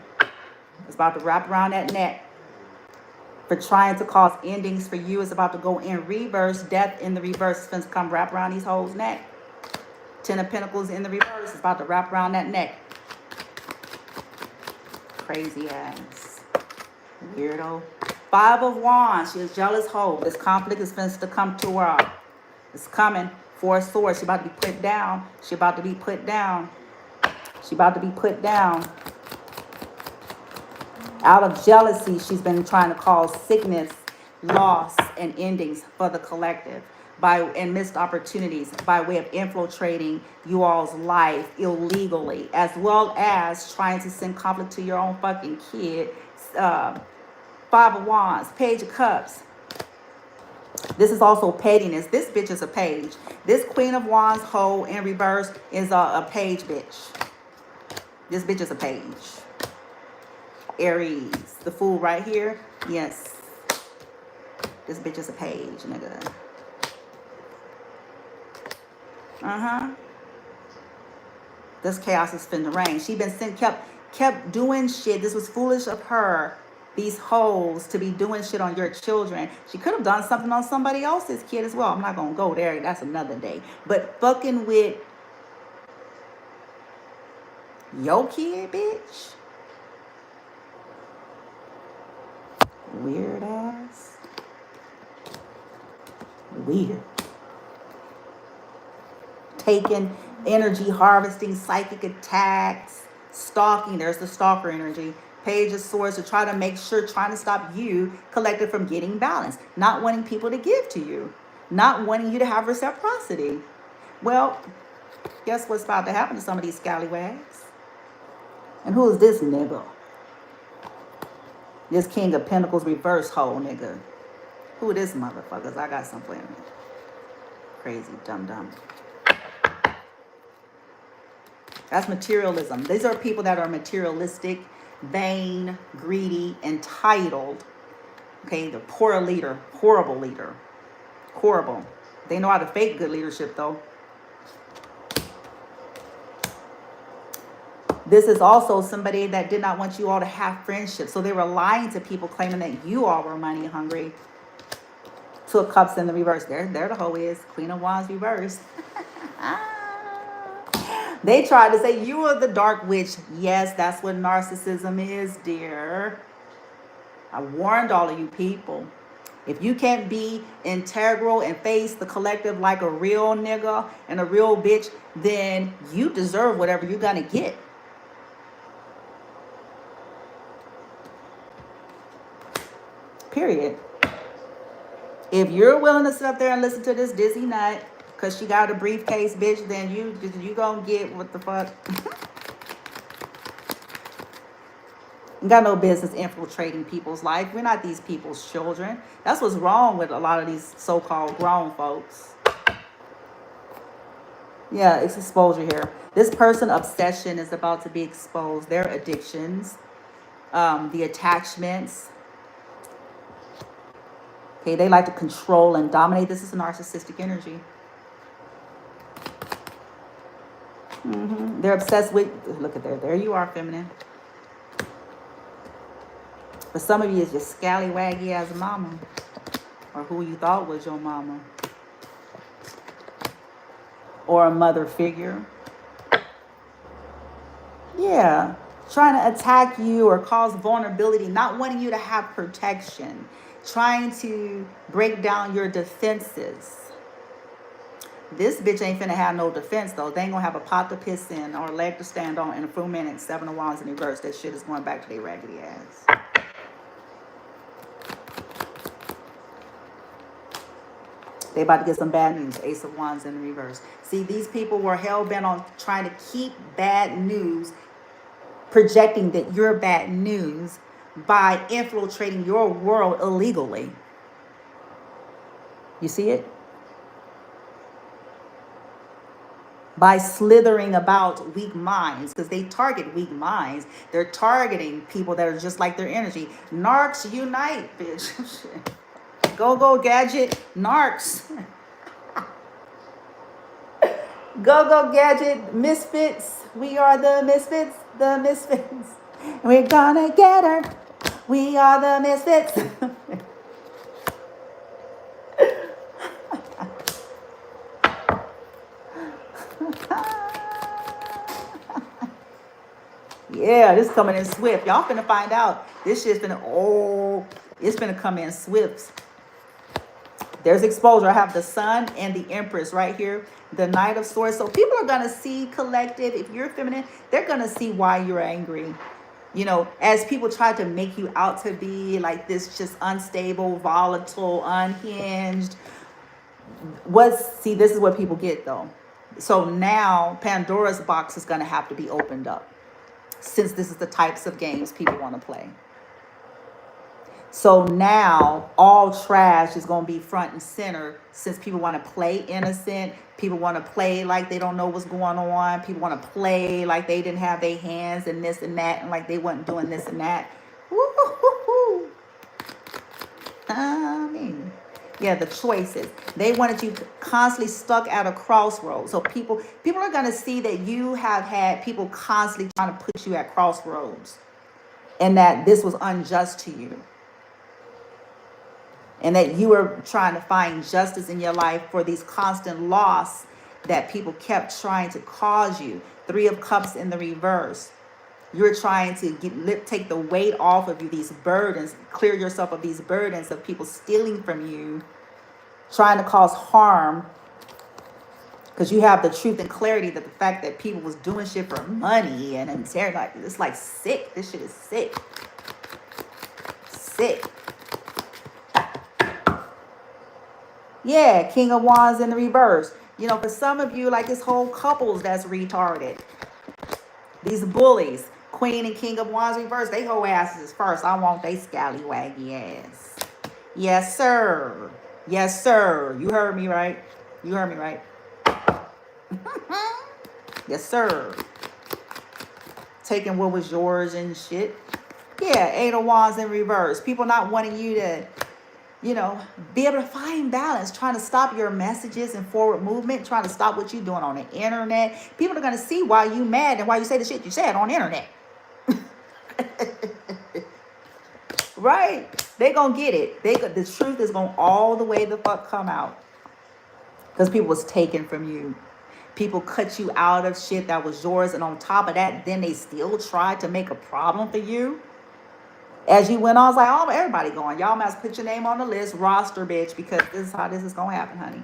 Speaker 1: It's about to wrap around that neck. For trying to cause endings for you, it's about to go in reverse. Death in the reverse is going to come wrap around these hoes' neck. Ten of Pentacles in the reverse. It's about to wrap around that neck. Crazy ass. Weirdo. Five of Wands. She's a jealous hoe. This conflict is going to come to her. It's coming. Four of Swords. She about to be put down. She about to be put down. She about to be put down. Out of jealousy, she's been trying to cause sickness, loss, and endings for the collective. And missed opportunities by way of infiltrating you all's life illegally, as well as trying to send conflict to your own fucking kid. Five of Wands, Page of Cups. This is also pettiness. This bitch is a page. This Queen of Wands hoe in reverse is a page bitch. This bitch is a page. Aries, the Fool right here. Yes. This bitch is a page, nigga. This chaos is finna rain. She been kept doing shit. This was foolish of her. These hoes to be doing shit on your children. She could have done something on somebody else's kid as well. I'm not gonna go there. That's another day. But fucking with your kid, bitch. Weird ass. Weird. Taking energy, harvesting, psychic attacks, stalking. There's the stalker energy. Page of Swords to try to make sure, trying to stop you, collective, from getting balance. Not wanting people to give to you. Not wanting you to have reciprocity. Well, guess what's about to happen to some of these scallywags? And who is this nigga? This King of Pentacles reverse hoe nigga. Who are this motherfuckers? I got some for him. Crazy dum-dum. That's materialism. These are people that are materialistic, vain, greedy, entitled. Okay, the poor leader, horrible leader. Horrible. They know how to fake good leadership though. This is also somebody that did not want you all to have friendship. So they were lying to people, claiming that you all were money hungry. Two of Cups in the reverse. There the hoe is. Queen of Wands reverse. They tried to say you are the dark witch. Yes, that's what narcissism is, dear. I warned all of you people. If you can't be integral and face the collective like a real nigga and a real bitch, then you deserve whatever you're gonna get. Period. If you're willing to sit up there and listen to this dizzy nut because she got a briefcase, bitch, then you gonna get what the fuck. You got no business infiltrating people's life. We're not these people's children. That's what's wrong with a lot of these so-called grown folks. Yeah, it's exposure here. This person obsession is about to be exposed. Their addictions, the attachments. Okay, they like to control and dominate. This is a narcissistic energy. They're obsessed with, look at there you are, feminine. For some of you, it's just scallywaggy as a mama, or who you thought was your mama, or a mother figure. Yeah, trying to attack you or cause vulnerability, not wanting you to have protection, trying to break down your defenses. This bitch ain't finna have no defense, though. They ain't gonna have a pot to piss in or a leg to stand on in a few minutes. 7 of Wands in reverse. That shit is going back to their raggedy ass. They about to get some bad news. Ace of Wands in reverse. See, these people were hell-bent on trying to keep bad news, projecting that you're bad news by infiltrating your world illegally. You see it? By slithering about weak minds, because they target weak minds. They're targeting people that are just like their energy. Narcs unite, bitch. Go gadget, narcs. Go gadget, misfits. We are the misfits, the misfits. We're gonna get her. We are the misfits. Yeah, this coming in swift. Y'all finna find out. This shit's finna, it's finna come in swift. There's exposure. I have the Sun and the Empress right here. The Knight of Swords. So people are going to see collective. If you're feminine, they're going to see why you're angry. You know, as people try to make you out to be like this just unstable, volatile, unhinged. See, this is what people get, though. So now Pandora's box is going to have to be opened up, since this is the types of games people want to play. So now all trash is going to be front and center, since people want to play innocent. People want to play like they don't know what's going on. People want to play like they didn't have their hands in this and that, and like they wasn't doing this and that. Woo-hoo-hoo-hoo. I mean, yeah, the choices. They wanted you constantly stuck at a crossroads. So people are going to see that you have had people constantly trying to put you at crossroads, and that this was unjust to you. And that you were trying to find justice in your life for these constant loss that people kept trying to cause you. 3 of Cups in the reverse. You're trying to take the weight off of you, these burdens, clear yourself of these burdens of people stealing from you, trying to cause harm, because you have the truth and clarity that the fact that people was doing shit for money and it's like sick. This shit is sick. Sick. Yeah, King of Wands in the reverse. You know, for some of you, like this whole couples that's retarded. These bullies, Queen and King of Wands reverse, they whole asses first. I want they scallywaggy ass. Yes, sir. Yes, sir. You heard me right. You heard me right. Yes, sir. Taking what was yours and shit. Yeah, 8 of Wands in reverse. People not wanting you to, you know, be able to find balance, trying to stop your messages and forward movement, trying to stop what you're doing on the internet. People are going to see why you mad and why you say the shit you said on the internet. Right? They going to get it. The truth is going to all the way the fuck come out. Because people was taken from you. People cut you out of shit that was yours. And on top of that, then they still tried to make a problem for you. As you went on, I was like, oh, everybody going. Y'all must put your name on the list, roster, bitch, because this is how this is going to happen, honey.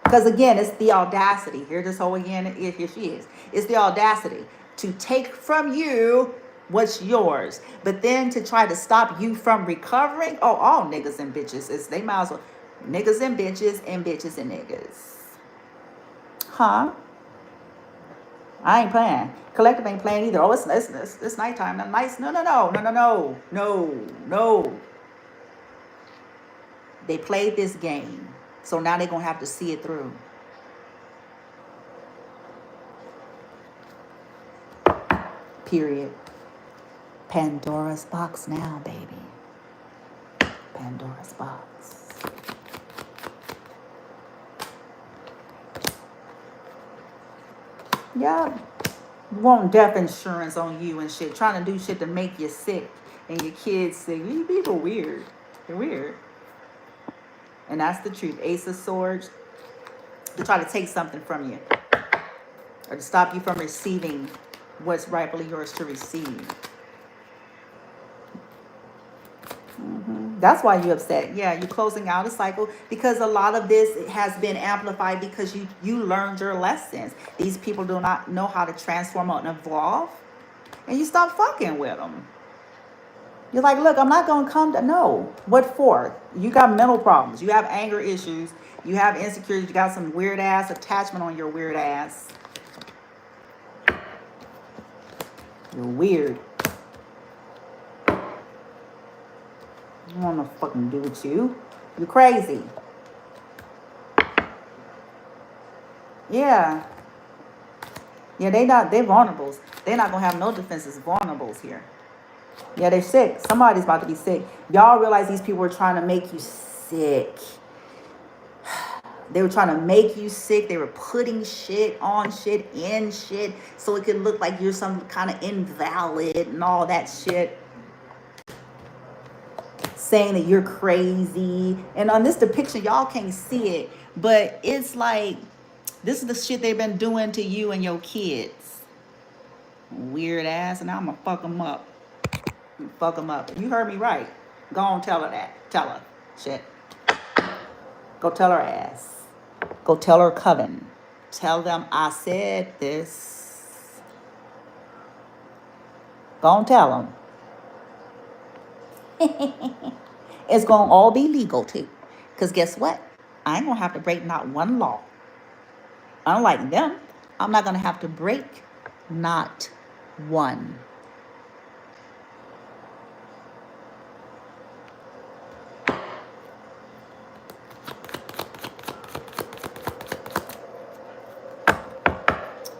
Speaker 1: Because again, it's the audacity. Here this whole again, here she is. It's the audacity to take from you what's yours. But then to try to stop you from recovering. Oh, all niggas and bitches. They might as well. Niggas and bitches and bitches and niggas. Huh? I ain't playing. Collective ain't playing either. Oh, it's nighttime. Not nice. No. They played this game. So now they're going to have to see it through. Period. Pandora's box now, baby. Pandora's box. Yeah. Want death insurance on you and shit. Trying to do shit to make you sick and your kids sick. You people weird. They're weird. And that's the truth. Ace of Swords. To try to take something from you. Or to stop you from receiving what's rightfully yours to receive. That's why you're upset. Yeah, you're closing out a cycle because a lot of this has been amplified because you learned your lessons. These people do not know how to transform and evolve. And you stop fucking with them. You're like, look, I'm not going to come to... No. What for? You got mental problems. You have anger issues. You have insecurities. You got some weird ass attachment on your weird ass. You're weird. I don't want to fucking do with you. You're crazy. Yeah. Yeah, they're vulnerables. They're not going to have no defenses. Vulnerables here. Yeah, they're sick. Somebody's about to be sick. Y'all realize these people were trying to make you sick. They were trying to make you sick. They were putting shit on shit, in shit, so it could look like you're some kind of invalid and all that shit. Saying that you're crazy. And on this depiction, y'all can't see it, but it's like, this is the shit they've been doing to you and your kids. Weird ass, and now I'm gonna fuck them up. Fuck them up. You heard me right. Go on, tell her that. Tell her. Shit. Go tell her ass. Go tell her coven. Tell them I said this. Go on, tell them. It's going to all be legal too. Because guess what? I ain't going to have to break not one law. Unlike them, I'm not going to have to break not one.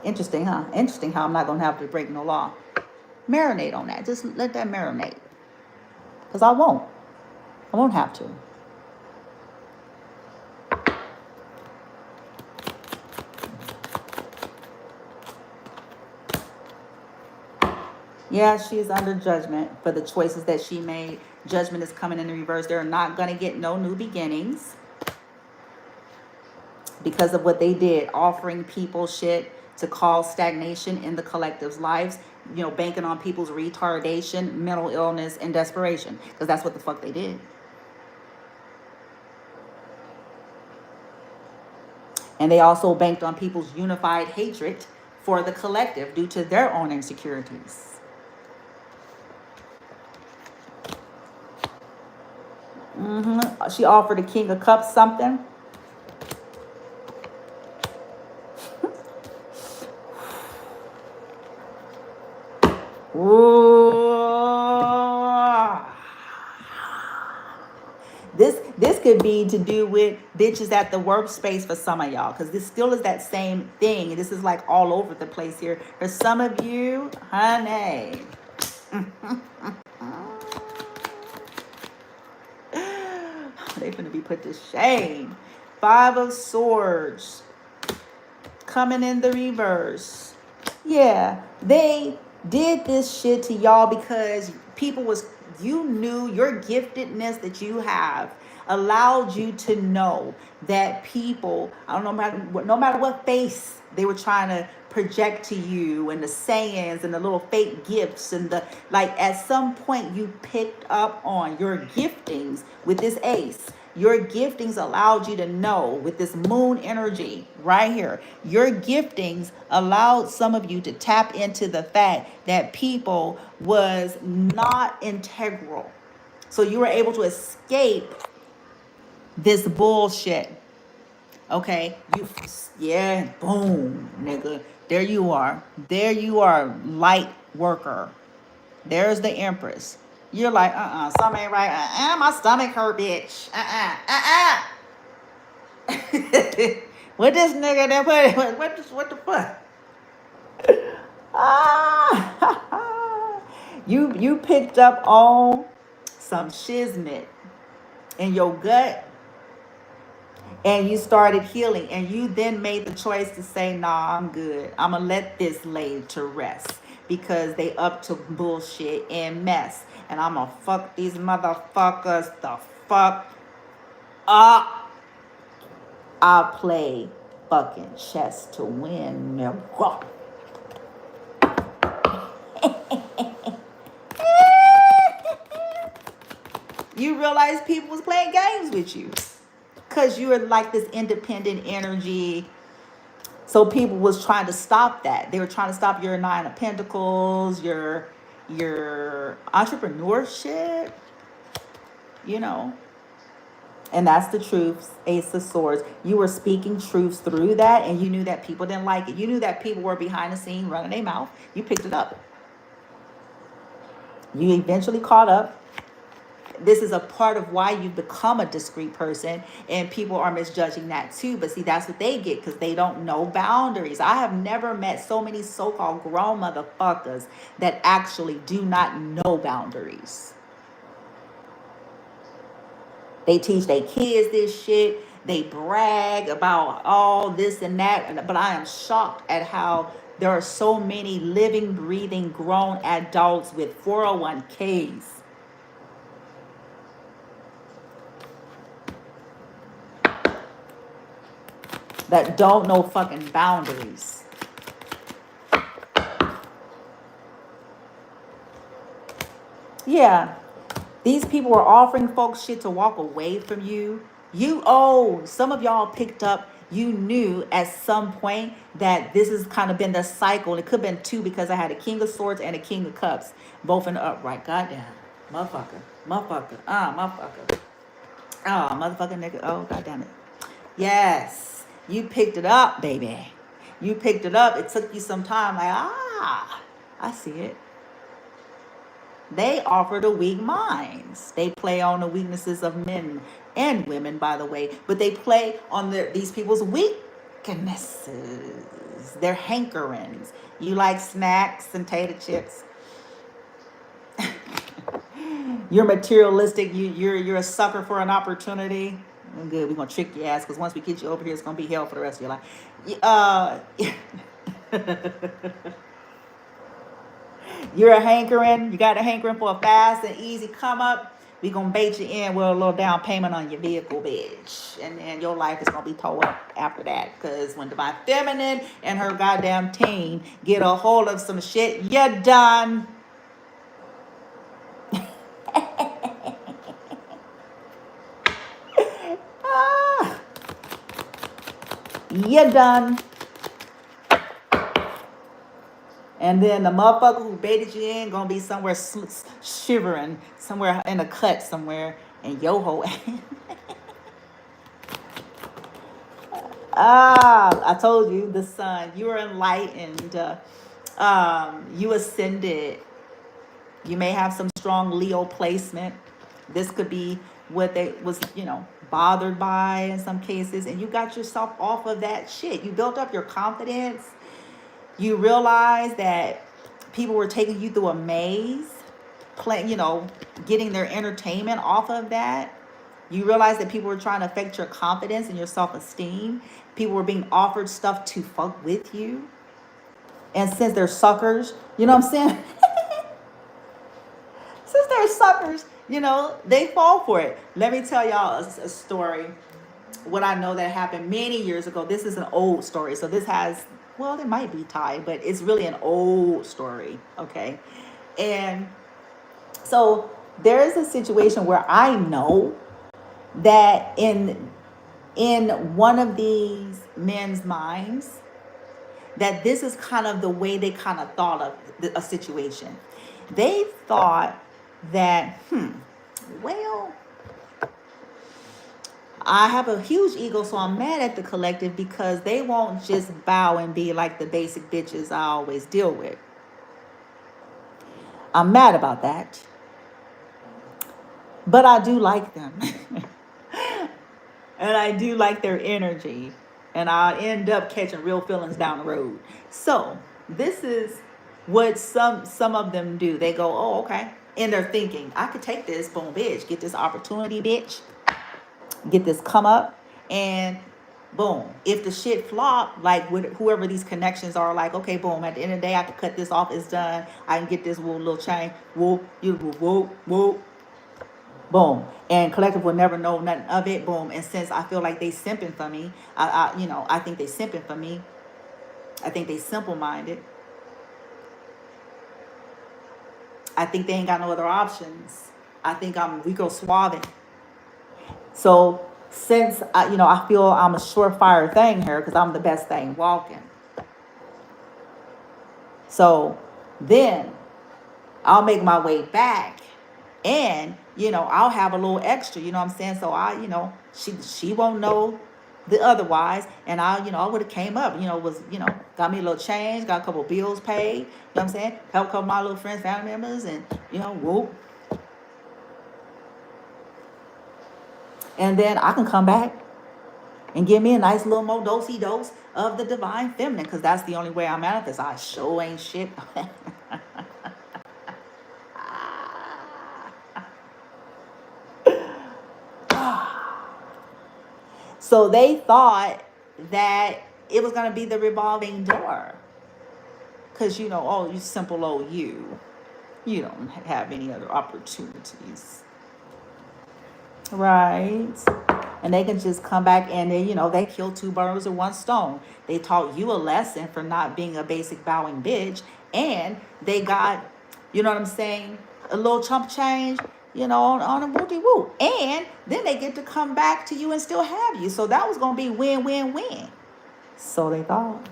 Speaker 1: Interesting, huh? Interesting how I'm not going to have to break no law. Marinate on that. Just let that marinate. Because I won't. I won't have to. Yeah, she is under judgment for the choices that she made. Judgment is coming in the reverse. They're not going to get no new beginnings. Because of what they did. Offering people shit to cause stagnation in the collective's lives. You know, banking on people's retardation, mental illness, and desperation. Because that's what the fuck they did. And they also banked on people's unified hatred for the collective due to their own insecurities. She offered the King of Cups something. This could be to do with bitches at the workspace for some of y'all, because this still is that same thing. This is like all over the place here. For some of you, honey. They're going to be put to shame. 5 of Swords. Coming in the reverse. Yeah, they did this shit to y'all because people was, you knew your giftedness that you have allowed you to know that people, I don't know, no matter what face they were trying to project to you, and the sayings and the little fake gifts and the, like, at some point you picked up on your giftings with this ace. Your giftings allowed you to know with this moon energy right here. Your giftings allowed some of you to tap into the fact that people was not integral. So you were able to escape this bullshit. Okay, yeah, boom, nigga. There you are. There you are, light worker. There's the Empress. You're like, something ain't right. My stomach hurt, bitch. What this nigga that put? What the fuck? You picked up on some shiznit in your gut, and you started healing, and you then made the choice to say, nah, I'm good. I'm gonna let this lay to rest because they up to bullshit and mess, and I'm gonna fuck these motherfuckers the fuck up. I play fucking chess to win, nigga. You realize people was playing games with you because you were like this independent energy. So people was trying to stop that. They were trying to stop your Nine of Pentacles, your entrepreneurship, you know. And that's the truth, Ace of Swords. You were speaking truths through that, and you knew that people didn't like it. You knew that people were behind the scene running their mouth. You picked it up. You eventually caught up. This is a part of why you become a discreet person, and people are misjudging that too. But see, that's what they get because they don't know boundaries. I have never met so many so-called grown motherfuckers that actually do not know boundaries. They teach their kids this shit. They brag about all this and that. But I am shocked at how there are so many living, breathing, grown adults with 401ks that don't know fucking boundaries. Yeah. These people were offering folks shit to walk away from you. Some of y'all picked up, you knew at some point that this has kind of been the cycle. It could have been two because I had a King of Swords and a King of Cups, both in the upright. Goddamn. Motherfucker. Motherfucker. Motherfucker. Motherfucker nigga. Oh, goddamn it. Yes. You picked it up, baby. You picked it up. It took you some time. Like, I see it. They offer the weak minds. They play on the weaknesses of men and women, by the way. But they play on these people's weaknesses, their hankerings. You like snacks and tater chips. You're materialistic. You're a sucker for an opportunity. Good. We're going to trick your ass because once we get you over here, it's going to be hell for the rest of your life. You're a hankering. You got a hankering for a fast and easy come up. We going to bait you in with a little down payment on your vehicle, bitch. And then your life is going to be towed up after that. Because when Divine Feminine and her goddamn team get a hold of some shit, you're done. You're done. And then the motherfucker who baited you in gonna be somewhere shivering, somewhere in a cut somewhere, and yo ho. I told you, the sun. You are enlightened. You ascended. You may have some strong Leo placement. This could be what they was, bothered by in some cases, and you got yourself off of that shit. You built up your confidence. You realize that people were taking you through a maze, getting their entertainment off of that. You realize that people were trying to affect your confidence and your self-esteem. People were being offered stuff to fuck with you. And since they're suckers, you know what I'm saying? Since they're suckers, You know, they fall for it. Let me tell y'all a story. What I know that happened many years ago. This is an old story. So this has, well, it might be tied, but it's really an old story. Okay. And so there is a situation where I know that in one of these men's minds, that this is kind of the way they kind of thought of a situation. They thought that, well, I have a huge ego, so I'm mad at the collective because they won't just bow and be like the basic bitches I always deal with. I'm mad about that. But I do like them. And I do like their energy. And I end up catching real feelings down the road. So this is what some of them do. They go, oh, okay. And they're thinking, I could take this, boom, bitch, get this opportunity, bitch, get this come up, and boom. If the shit flop, like with whoever these connections are, like, okay, boom, at the end of the day, I can cut this off, it's done. I can get this little chain, whoop, you whoop, whoop, boom. And collective will never know nothing of it, boom. And since I feel like they simping for me, I think they simping for me. I think they simple-minded. I think they ain't got no other options. I think I'm Rico Suave. So since I feel I'm a surefire thing here because I'm the best thing walking. So then I'll make my way back, and I'll have a little extra. You know what I'm saying? So she won't know the otherwise, and I would have came up. Got me a little change, got a couple bills paid. You know what I'm saying? Help a couple of my little friends, family members, and whoop. And then I can come back and give me a nice little more dosey dose of the divine feminine, because that's the only way I manifest. I sure ain't shit. So they thought that it was going to be the revolving door. Because, oh, you simple old you. You don't have any other opportunities. Right? And they can just come back and they kill two birds with one stone. They taught you a lesson for not being a basic bowing bitch. And they got, you know what I'm saying, a little chump change, on a wooty-woo. And then they get to come back to you and still have you. So that was going to be win-win-win. So they thought.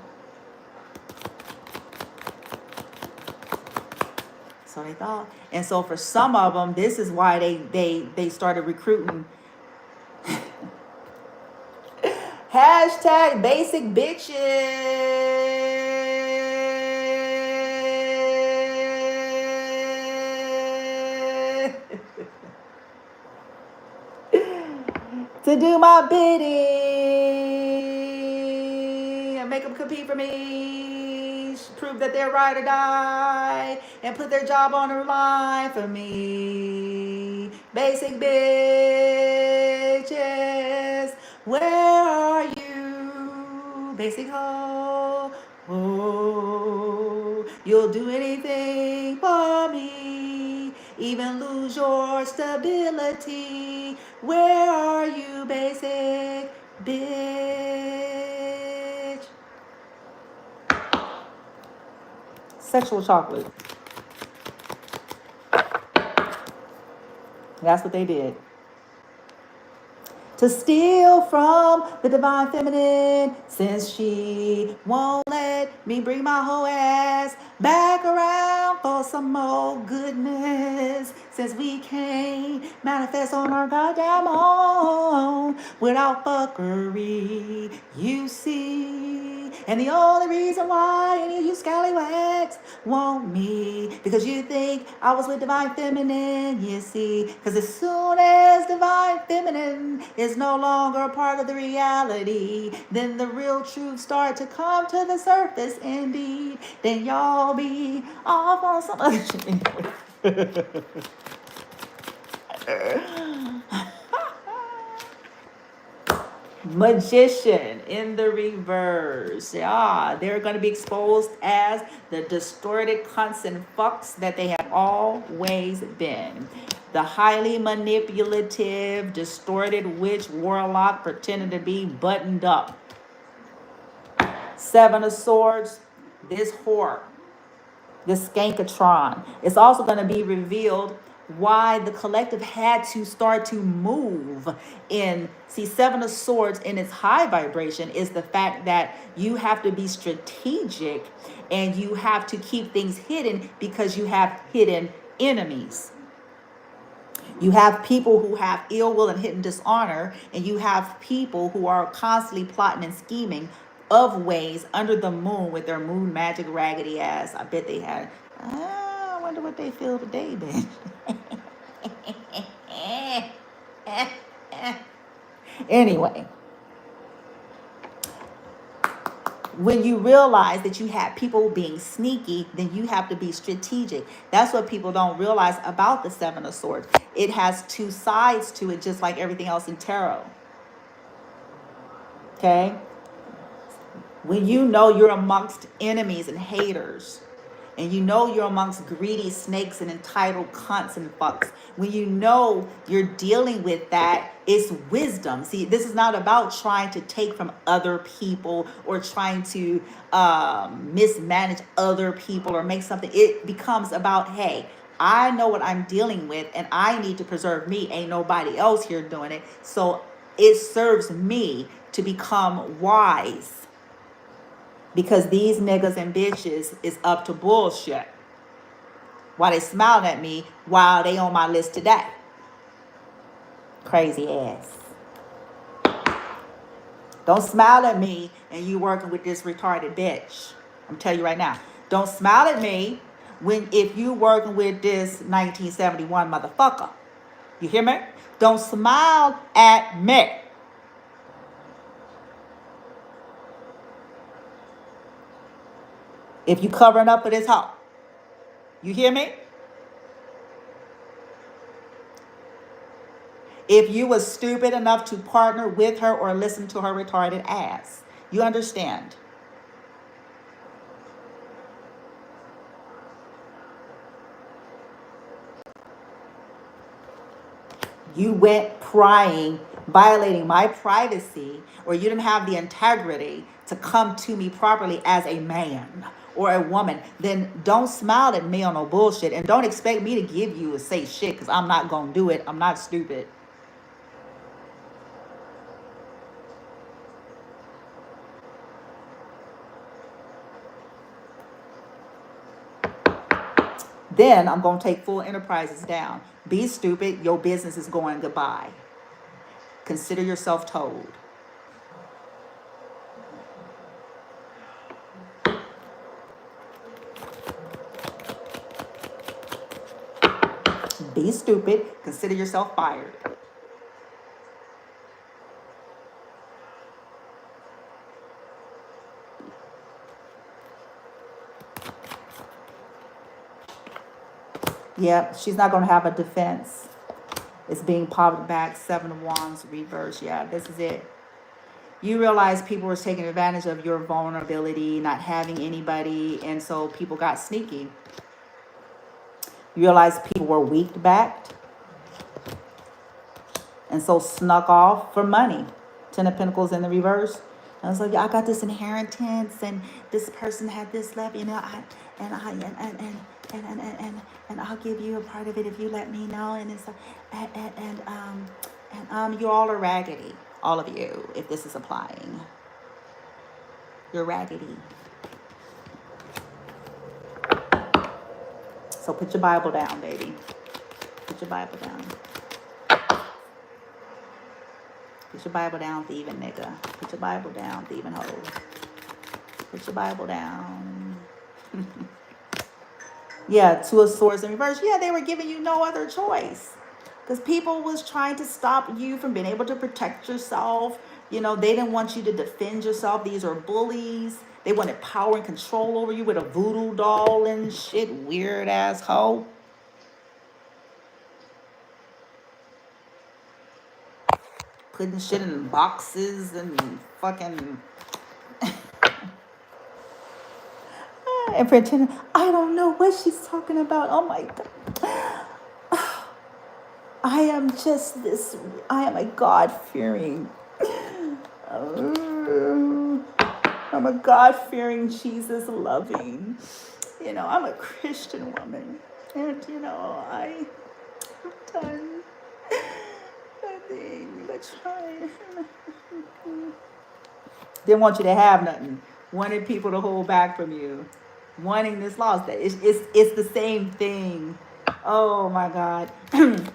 Speaker 1: So they thought. And so for some of them, this is why they started recruiting hashtag basic bitches. To do my bidding and make them compete for me, prove that they're ride or die, and put their job on the line for me. Basic bitches, where are you? Basic hoe, oh, you'll do anything for me, even lose your stability. Where are you, basic bitch? Sexual chocolate. That's what they did. To steal from the divine feminine, since she won't let me bring my whole ass back around for some more goodness. Since we can't manifest on our goddamn own without fuckery, you see. And the only reason why any of you scallywags want me, because you think I was with divine feminine, you see. Because as soon as divine feminine is no longer a part of the reality, then the real truth start to come to the surface indeed. Then y'all be off on some other shit. Magician in the reverse. Yeah, they're going to be exposed as the distorted cunts and fucks that they have always been. The highly manipulative, distorted witch, warlock, pretending to be buttoned up. Seven of Swords, this whore, this skankatron. It's also going to be revealed why the collective had to start to move in. See, Seven of Swords in its high vibration is the fact that you have to be strategic and you have to keep things hidden because you have hidden enemies. You have people who have ill will and hidden dishonor, and you have people who are constantly plotting and scheming of ways under the moon with their moon magic raggedy ass. I bet they had. I wonder what they feel today, bitch. Anyway, when you realize that you have people being sneaky, then you have to be strategic. That's what people don't realize about the Seven of Swords. It has two sides to it, just like everything else in tarot. Okay? When you know you're amongst enemies and haters, and you know you're amongst greedy snakes and entitled cunts and fucks, when you know you're dealing with that, it's wisdom. See, this is not about trying to take from other people or trying to mismanage other people or make something. It becomes about, hey, I know what I'm dealing with and I need to preserve me. Ain't nobody else here doing it. So it serves me to become wise. Because these niggas and bitches is up to bullshit. While they smiling at me while they on my list today. Crazy ass. Don't smile at me and you working with this retarded bitch. I'm telling you right now. Don't smile at me if you working with this 1971 motherfucker. You hear me? Don't smile at me. If you covering up for this hoe. You hear me? If you was stupid enough to partner with her or listen to her retarded ass. You understand? You went prying, violating my privacy, or you didn't have the integrity to come to me properly as a man or a woman, then don't smile at me on no bullshit and don't expect me to give you a say shit because I'm not going to do it. I'm not stupid. Then I'm going to take full enterprises down. Be stupid. Your business is going goodbye. Consider yourself told. Be stupid. Consider yourself fired. Yep, she's not going to have a defense. It's being popped back. Seven of Wands reverse. Yeah, this is it. You realize people were taking advantage of your vulnerability, not having anybody, and so people got sneaky. You realize people were weak-backed, and so snuck off for money. Ten of Pentacles in the reverse. I was like, I got this inheritance, and this person had this left, you know, and I'll give you a part of it if you let me know. And it's you all are raggedy, all of you, if this is applying. You're raggedy. So put your Bible down, baby. Put your Bible down. Put your Bible down, thieving nigga. Put your Bible down, thieving hoe. Put your Bible down. Yeah, Two of Swords in reverse. Yeah, they were giving you no other choice. Because people was trying to stop you from being able to protect yourself. You know, they didn't want you to defend yourself. These are bullies. They wanted power and control over you with a voodoo doll and shit. Weird ass hoe. Putting shit in boxes and fucking... and pretending, I don't know what she's talking about. Oh my God. I am just this, I am a God-fearing, I'm a God-fearing, Jesus-loving, I'm a Christian woman. And, I'm done nothing but trying. Didn't want you to have nothing. Wanted people to hold back from you. Wanting this loss. It's the same thing. Oh my God.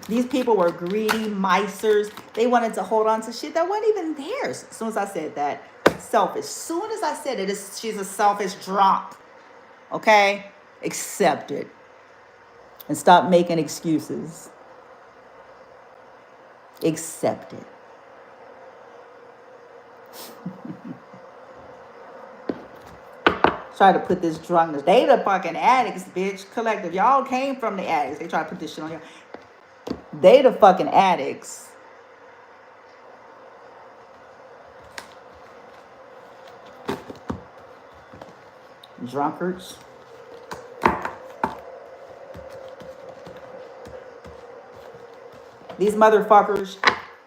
Speaker 1: These people were greedy misers. They wanted to hold on to shit that wasn't even theirs. As soon as I said that, selfish. As soon as I said it, she's a selfish drop. Okay? Accept it. And stop making excuses. Accept it. Try to put this drunkenness. They the fucking addicts, bitch. Collective. Y'all came from the addicts. They try to put this shit on you. They the fucking addicts. Drunkards. These motherfuckers,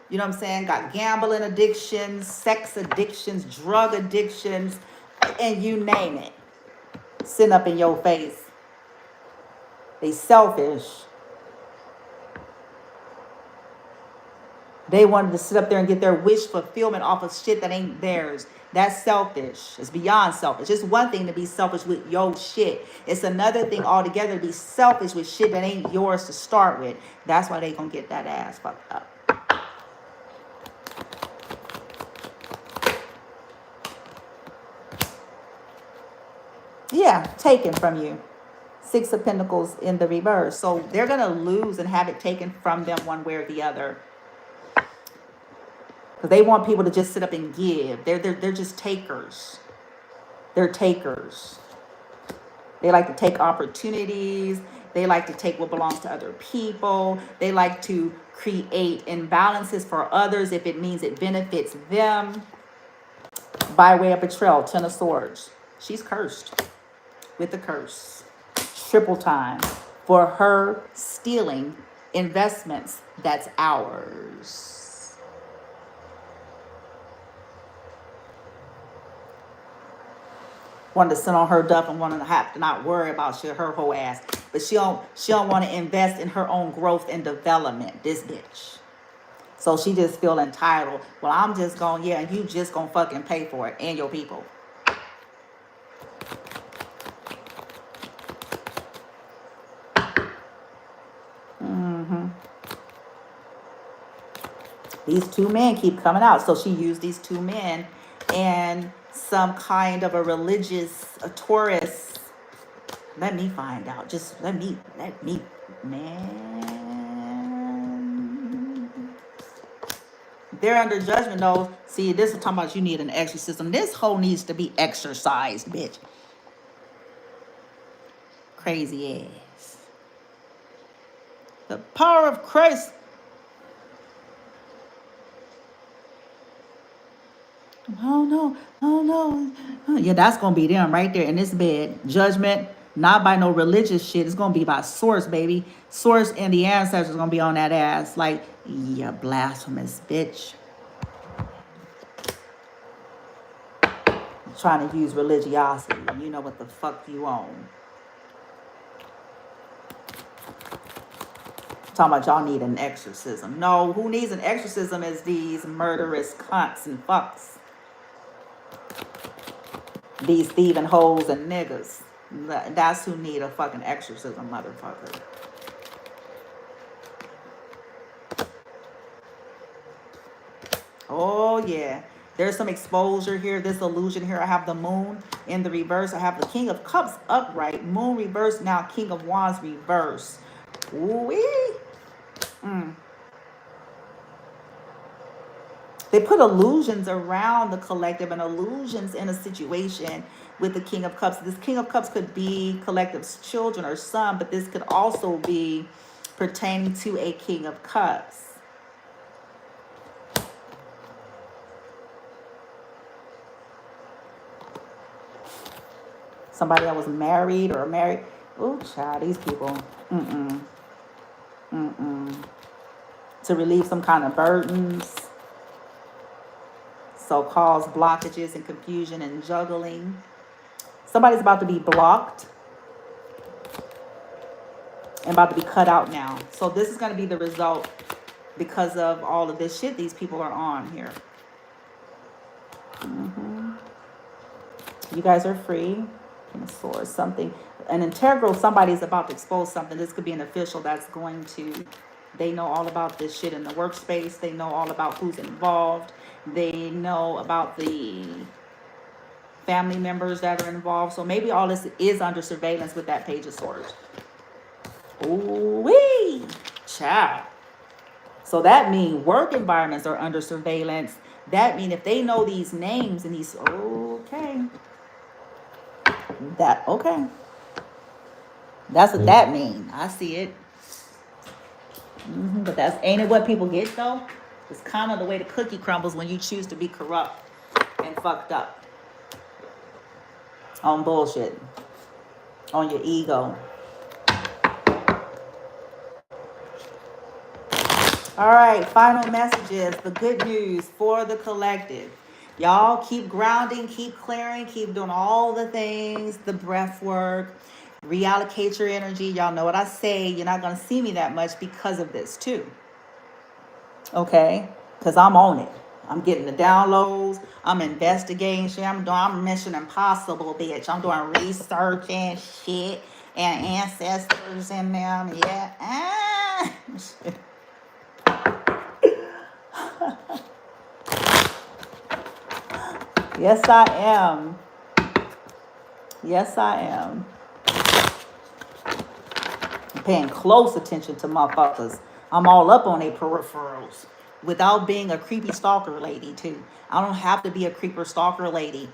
Speaker 1: you know what I'm saying, got gambling addictions, sex addictions, drug addictions, and you name it. Sitting up in your face. They selfish. They wanted to sit up there and get their wish fulfillment off of shit that ain't theirs. That's selfish. It's beyond selfish. It's one thing to be selfish with your shit. It's another thing altogether to be selfish with shit that ain't yours to start with. That's why they gonna get that ass fucked up. Yeah, taken from you. Six of Pentacles in the reverse. So they're gonna lose and have it taken from them one way or the other. Because they want people to just sit up and give. They're just takers. They're takers. They like to take opportunities. They like to take what belongs to other people. They like to create imbalances for others if it means it benefits them. By way of betrayal, Ten of Swords. She's cursed with the curse. Triple time for her stealing investments that's ours. Wanted to sit on her duff and wanted to have to not worry about shit, her whole ass. But she don't want to invest in her own growth and development, this bitch. So she just feel entitled. Well, I'm just going, yeah, and you just gonna fucking pay for it and your people. These two men keep coming out. So she used these two men and some kind of a religious, a Taurus. Let me find out. Just let me, man. They're under judgment though. See, this is talking about you need an exorcism. This hoe needs to be exorcised, bitch. Crazy ass. The power of Christ. Oh no, oh no. Oh, yeah, that's gonna be them right there in this bed. Judgment, not by no religious shit. It's gonna be by source, baby. Source and the ancestors gonna be on that ass. Like, yeah, blasphemous bitch. Trying to use religiosity. You know what the fuck you own. Talking about y'all need an exorcism. No, who needs an exorcism is these murderous cunts and fucks. These thieving hoes and niggas. That's who need a fucking exorcism, motherfucker. Oh, yeah. There's some exposure here. This illusion here. I have the moon in the reverse. I have the King of Cups upright. Moon reverse. Now King of Wands reverse. Ooh-wee. They put illusions around the collective and illusions in a situation with the King of Cups. This King of Cups could be collective's children or son, but this could also be pertaining to a King of Cups. Somebody that was married or married. Oh, child, these people. to relieve some kind of burdens. So cause blockages and confusion and juggling. Somebody's about to be blocked and about to be cut out now. So this is going to be the result because of all of this shit these people are on here. You guys are free. Source something. An integral, somebody's about to expose something. This could be an official that's going to, they know all about this shit in the workspace. They know all about who's involved. They know about the family members that are involved. So maybe all this is under surveillance with that Page of Swords. Ooh-wee, child. So that means work environments are under surveillance. That means if they know these names and these, okay. Okay. That's what that means. I see it. But that's, ain't it what people get though? It's kind of the way the cookie crumbles when you choose to be corrupt and fucked up. On bullshit. On your ego. All right, final messages. The good news for the collective. Y'all keep grounding, keep clearing, keep doing all the things, the breath work, reallocate your energy. Y'all know what I say. You're not going to see me that much because of this too. Okay? Because I'm on it. I'm getting the downloads. I'm investigating shit. I'm Mission Impossible, bitch. I'm doing research and shit and ancestors in them. Yeah. Yes, I am. Yes, I am. I'm paying close attention to motherfuckers. I'm all up on their peripherals without being a creepy stalker lady, too. I don't have to be a creeper stalker lady.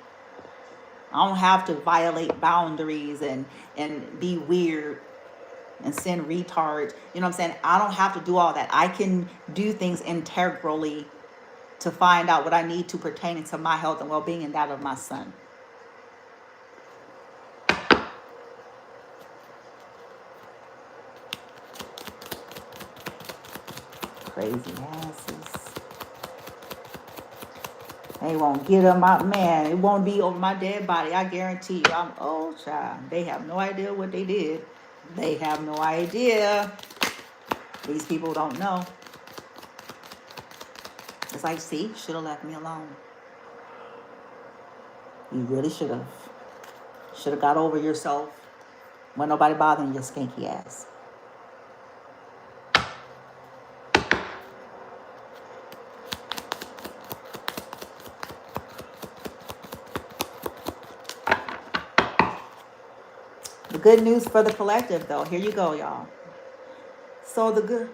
Speaker 1: I don't have to violate boundaries and be weird and send retards. You know what I'm saying? I don't have to do all that. I can do things integrally to find out what I need to pertaining to my health and well-being and that of my son. Crazy asses. They won't get on my man. It won't be over my dead body. I guarantee you. I'm old child. They have no idea what they did. They have no idea. These people don't know. It's like, see, should have left me alone. You really should have. Should have got over yourself. When nobody bothering your skanky ass. The good news for the collective, though. Here you go, y'all. So the good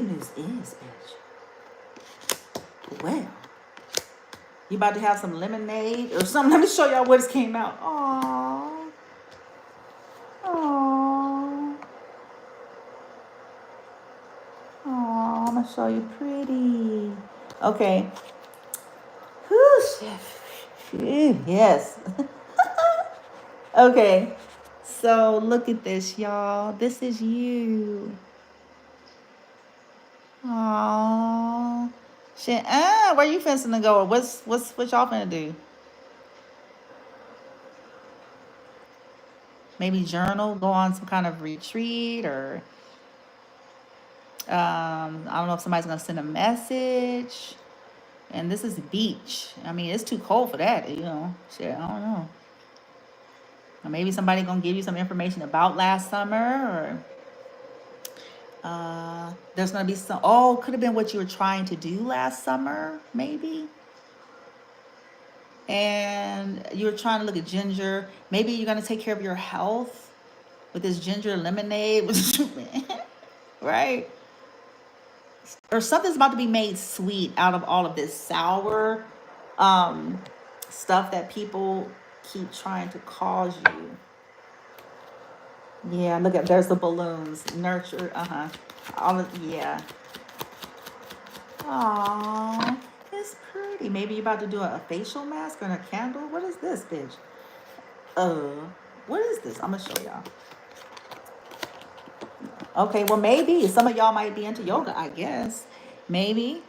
Speaker 1: news is, bitch. Well, you about to have some lemonade or something? Let me show y'all what just came out. Aww. Aww. Aww, I'm gonna show you pretty. Okay. Whew, yes. Okay. So look at this, y'all. This is you. Aww. Shit. Where you finna go? What y'all finna do? Maybe journal, go on some kind of retreat, or I don't know if somebody's gonna send a message. And this is beach. I mean, it's too cold for that, you know. Shit, I don't know. Or maybe somebody gonna give you some information about last summer, or there's gonna be some. Oh, could have been what you were trying to do last summer, maybe. And you were trying to look at ginger. Maybe you're gonna take care of your health with this ginger lemonade, right? Or something's about to be made sweet out of all of this sour stuff that people keep trying to cause you. Yeah, look at, there's the balloons. Nurture, all of, yeah. Aww, it's pretty. Maybe you're about to do a facial mask and a candle. What is this, bitch? What is this? I'm gonna show y'all. Okay, well, maybe some of y'all might be into yoga, I guess. Maybe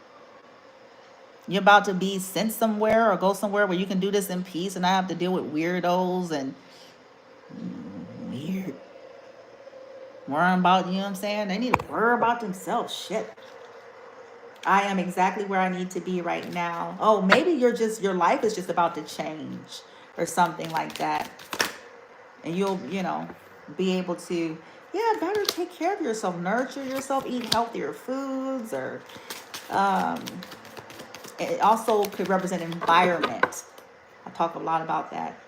Speaker 1: you're about to be sent somewhere or go somewhere where you can do this in peace and not have to deal with weirdos and weird worrying about, you know what I'm saying? They need to worry about themselves. Shit. I am exactly where I need to be right now. Oh, maybe your life is just about to change or something like that. And you'll, be able to, yeah, better take care of yourself, nurture yourself, eat healthier foods, or um, it also could represent environment. I talk a lot about that.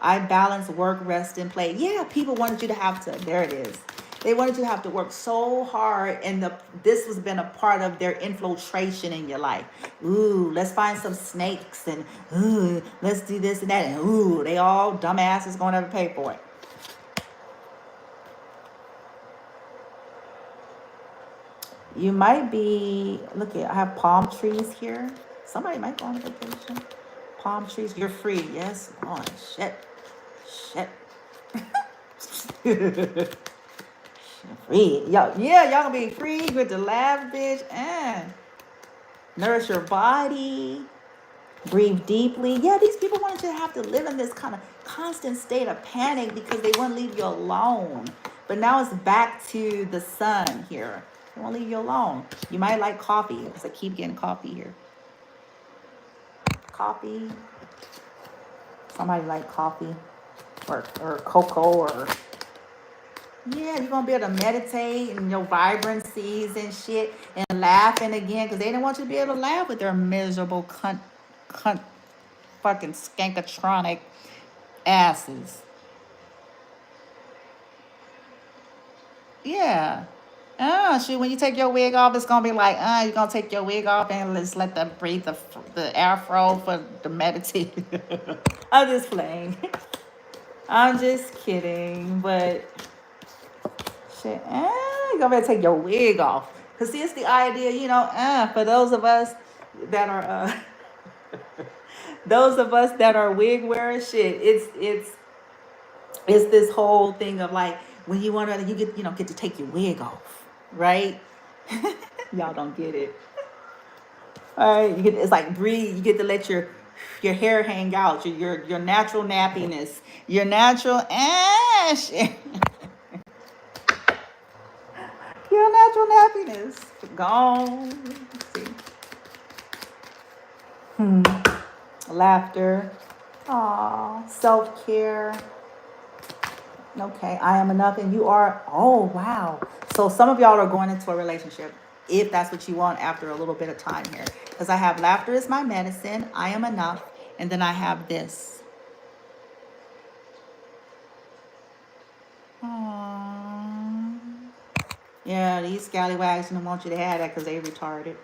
Speaker 1: I balance work, rest, and play. Yeah, people wanted you to have to, there it is. They wanted you to have to work so hard, and this has been a part of their infiltration in your life. Ooh, let's find some snakes, and ooh, let's do this and that, and ooh, they all dumbasses gonna have to pay for it. You might be, look at, I have palm trees here. Somebody might go on vacation. Palm trees, you're free. Yes. Oh, shit. Shit. Free. Y'all, yeah, y'all gonna be free with the laugh, bitch. And nourish your body. Breathe deeply. Yeah, these people wanted you to have to live in this kind of constant state of panic because they won't leave you alone. But now it's back to the sun here. They won't leave you alone. You might like coffee because I keep getting coffee here. Coffee. Somebody like coffee or cocoa or yeah, you're gonna be able to meditate and your vibrancies and shit and laughing again because they don't want you to be able to laugh with their miserable cunt fucking skankatronic asses. Yeah. Shoot, when you take your wig off, it's gonna be like, you're gonna take your wig off and let's let them breathe the afro for the meditation. I'm just playing. I'm just kidding, but shit, you're gonna better take your wig off. Cause see, it's the idea, for those of us that are those of us that are wig wearers, shit, it's this whole thing of like when you want to, you get to take your wig off, right? Y'all don't get it. All right, it's like breathe. You get to let your hair hang out, your natural nappiness, your natural shit. Your natural nappiness gone. Let's see. Laughter. Aw, self-care. Okay, I am enough and you are. Oh, wow. So some of y'all are going into a relationship if that's what you want after a little bit of time here. Because I have laughter is my medicine. I am enough. And then I have this. Aww. Yeah, these scallywags don't want you to have that because they retarded.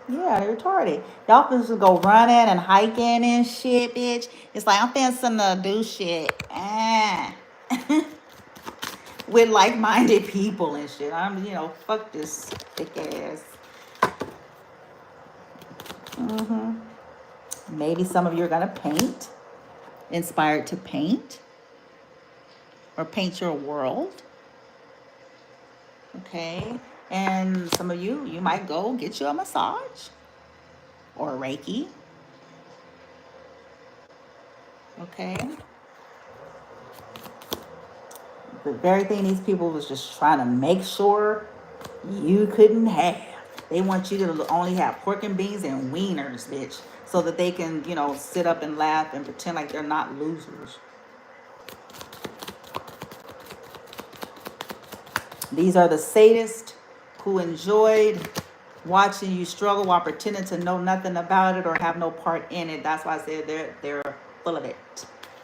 Speaker 1: Yeah, they're retarded. Y'all just go running and hiking and shit, bitch. It's like I'm fancying to do shit. With like-minded people and shit. I'm, fuck this thick ass. Maybe some of you are gonna paint. Inspired to paint. Or paint your world. Okay. And some of you might go get you a massage. Or Reiki. Okay. The very thing these people was just trying to make sure you couldn't have. They want you to only have pork and beans and wieners, bitch. So that they can, sit up and laugh and pretend like they're not losers. These are the sadists who enjoyed watching you struggle while pretending to know nothing about it or have no part in it. That's why I said they're full of it.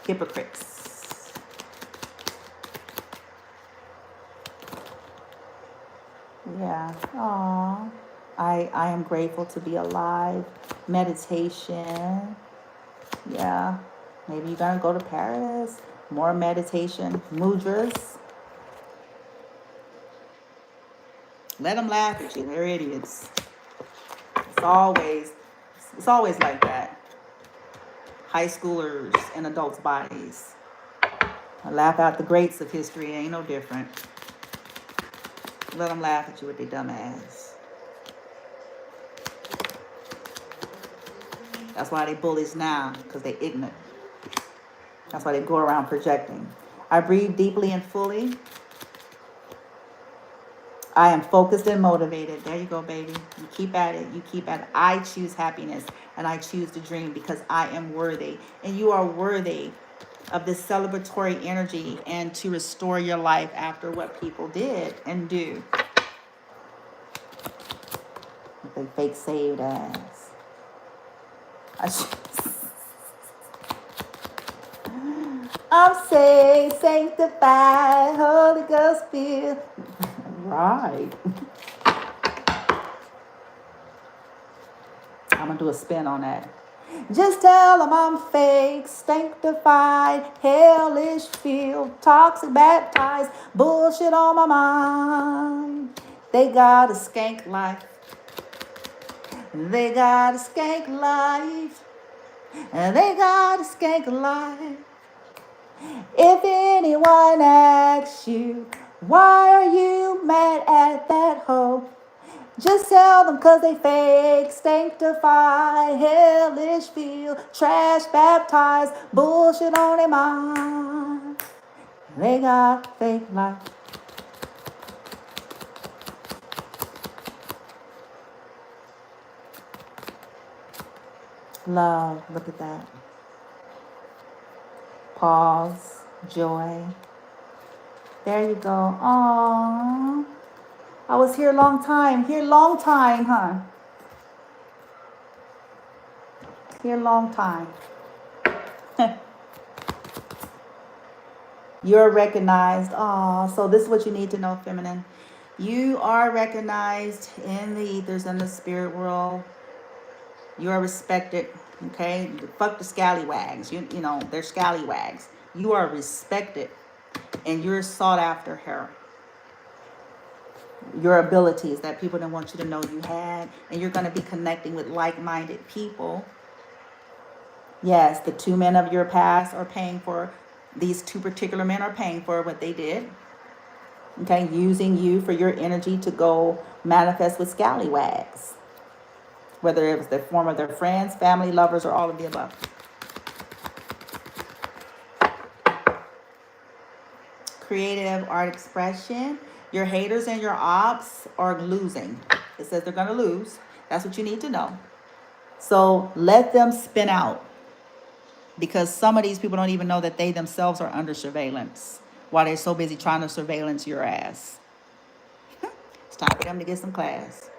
Speaker 1: Hypocrites. Yeah. Aww. I am grateful to be alive. Meditation. Yeah. Maybe you're going to go to Paris. More meditation. Mudras. Let them laugh at you. They're idiots. It's always like that. High schoolers in adults' bodies. I laugh out the greats of history. Ain't no different. Let them laugh at you with their dumb ass. That's why they bullies now, because they ignorant. That's why they go around projecting. I breathe deeply and fully. I am focused and motivated. There you go, baby. You keep at it. You keep at it. I choose happiness and I choose to dream because I am worthy. And you are worthy of this celebratory energy and to restore your life after what people did and do. With they fake saved ass. I'm saved, sanctified, Holy Ghost filled. Right. I'm going to do a spin on that. Just tell them I'm fake, sanctified, hellish filled, toxic baptized, bullshit on my mind. They got a skank life. They got a skank life. And they got a skank life. If anyone asks you, why are you mad at that hoe? Just tell them cause they fake, sanctified, hellish feel, trash baptized, bullshit on their mind. They got fake life. Love, look at that. Pause, joy. There you go. Aww. I was here a long time. Here a long time, huh? Here a long time. You're recognized. Aw, so this is what you need to know, feminine. You are recognized in the ethers and the spirit world. You are respected. Okay? Fuck the scallywags. You know, they're scallywags. You are respected. And you're sought after here. Your abilities that people didn't want you to know you had. And you're going to be connecting with like-minded people. Yes, the two men of your past are paying for, these two particular men are paying for what they did. Okay, using you for your energy to go manifest with scallywags. Whether it was the form of their friends, family, lovers, or all of the above. Creative art expression. Your haters and your ops are losing. It says they're going to lose. That's what you need to know. So let them spin out. Because some of these people don't even know that they themselves are under surveillance while they're so busy trying to surveillance your ass. It's time for them to get some class.